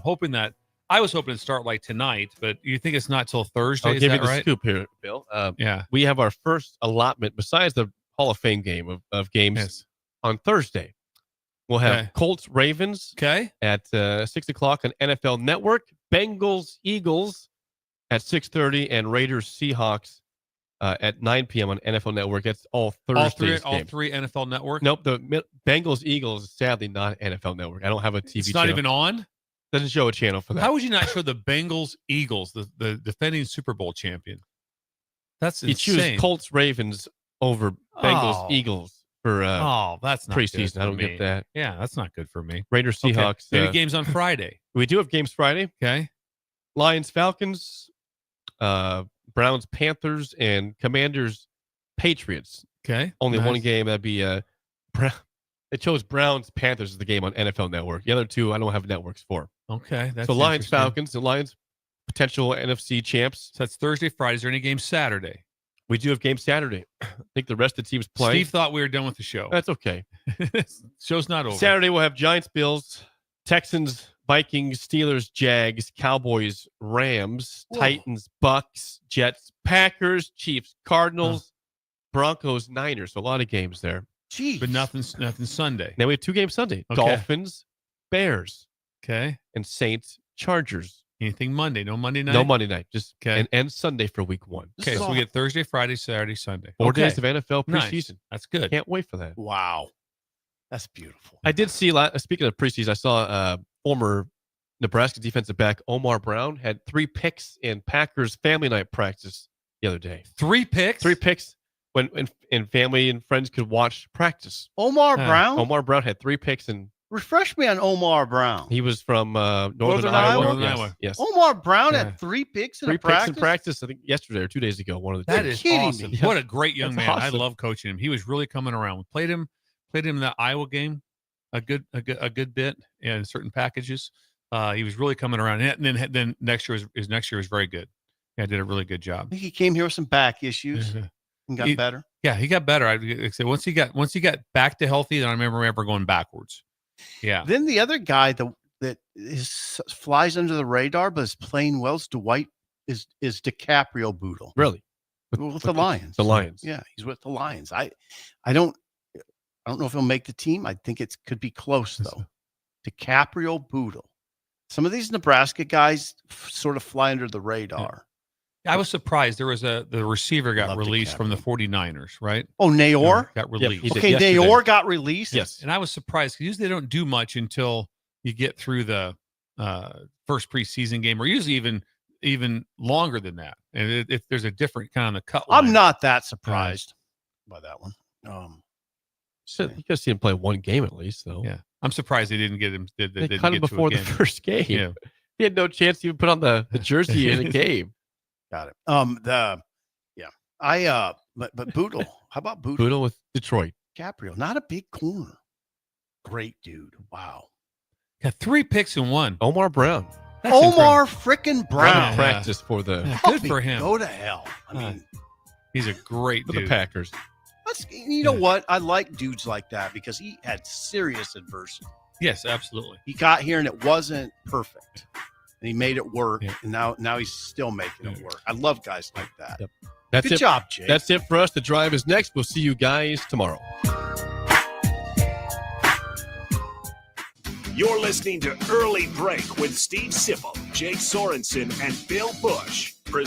I was hoping to start like tonight, but you think it's not till Thursday? I'll Is give you that the right? scoop here, Bill. Yeah. We have our first allotment besides the Hall of Fame game of games on Thursday. We'll have Colts Ravens at 6 o'clock on NFL Network, Bengals Eagles at 6:30, and Raiders Seahawks at 9 p.m. on NFL Network. That's all Thursday's All games. three NFL Network. Nope, the Bengals Eagles is sadly not NFL Network. I don't have a TV. It's not channel. even on. Doesn't show a channel for that. How would you not show the Bengals Eagles, the defending Super Bowl champion? That's you insane. choose Colts Ravens over Bengals Eagles for that's not preseason. good I don't for get me. that. Yeah, that's not good for me. Raiders Seahawks. Maybe games on Friday. We do have games Friday. Okay. Lions Falcons, Browns Panthers, and Commanders Patriots. Okay. Only nice. one game. That'd be it chose Browns Panthers as the game on NFL Network. The other two I don't have networks for. Okay. That's so Lions interesting. Falcons, the Lions potential NFC champs. So that's Thursday, Friday. Is there any game Saturday? We do have game Saturday. I think the rest of the teams play. Steve thought we were done with the show. That's okay. Show's not over. Saturday we'll have Giants, Bills, Texans, Vikings, Steelers, Jags, Cowboys, Rams, Titans, Bucks, Jets, Packers, Chiefs, Cardinals, Broncos, Niners. So a lot of games there. Jeez. But nothing Sunday. Now we have 2 games Sunday. Okay. Dolphins, Bears. Okay. And Saints, Chargers. Anything Monday? No Monday night? No Monday night. Just okay. And Sunday for week 1. Okay, so we get Thursday, Friday, Saturday, Sunday. 4 okay. days of NFL preseason. Nice. That's good. Can't wait for that. Wow. That's beautiful. I did see, speaking of preseason, I saw former Nebraska defensive back Omar Brown had 3 picks in Packers family night practice the other day. 3 picks? 3 picks when family and friends could watch practice. Omar Brown? Omar Brown had 3 picks, and refresh me on Omar Brown. he was from Northern Iowa? Iowa. Northern Iowa. Yes. Omar Brown Yeah. had 3 picks in 3 a picks practice? in practice, I think yesterday or 2 days ago. One of the That two. is kidding awesome. me. What a great young That's man. awesome. I love coaching him. He was really coming around. We played him in the Iowa game a good bit in certain packages. He was really coming around. And then next year was very good. Yeah, did a really good I job. think he came here with some back issues and got better. Yeah, he got better. I say once he got back to healthy, then I remember going backwards. Yeah. Then the other guy that flies under the radar but is playing well is Dwight is DiCaprio Boodle. Really? With the Lions. The Lions. Yeah, he's with the Lions. I don't know if he'll make the team. I think it could be close though. DiCaprio Boodle. Some of these Nebraska guys sort of fly under the radar. I was surprised. There was the receiver got Love released from the 49ers, right? Oh, Nayor? Got released. he did Okay, yesterday. Nayor got released? Yes. And I was surprised because usually they don't do much until you get through the first preseason game, or usually even longer than that. And if there's a different kind of the cut line. I'm not that surprised by that one. So you gotta see him play 1 game at least, though. Yeah, I'm surprised they didn't get him. They They cut him before the first game. Yeah. He had no chance to even put on the jersey in a game. Got it. But Boodle. How about Boodle? Boodle with Detroit. Caprio, not a big corner. Great dude. Wow. Got 3 picks in 1. Omar Brown. That's Omar frickin' Brown. Yeah. Practice for the Yeah, Help good me for him. Go to hell. I mean, He's a great for dude. the Packers. you know what? I like dudes like that because he had serious adversity. Yes, absolutely. He got here and it wasn't perfect. And he made it work. Yeah. And now he's still making it work. I love guys like that. Yep. That's Good it. job, Jake. That's it for us. The drive is next. We'll see you guys tomorrow. You're listening to Early Break with Steve Sipple, Jake Sorensen, and Bill Busch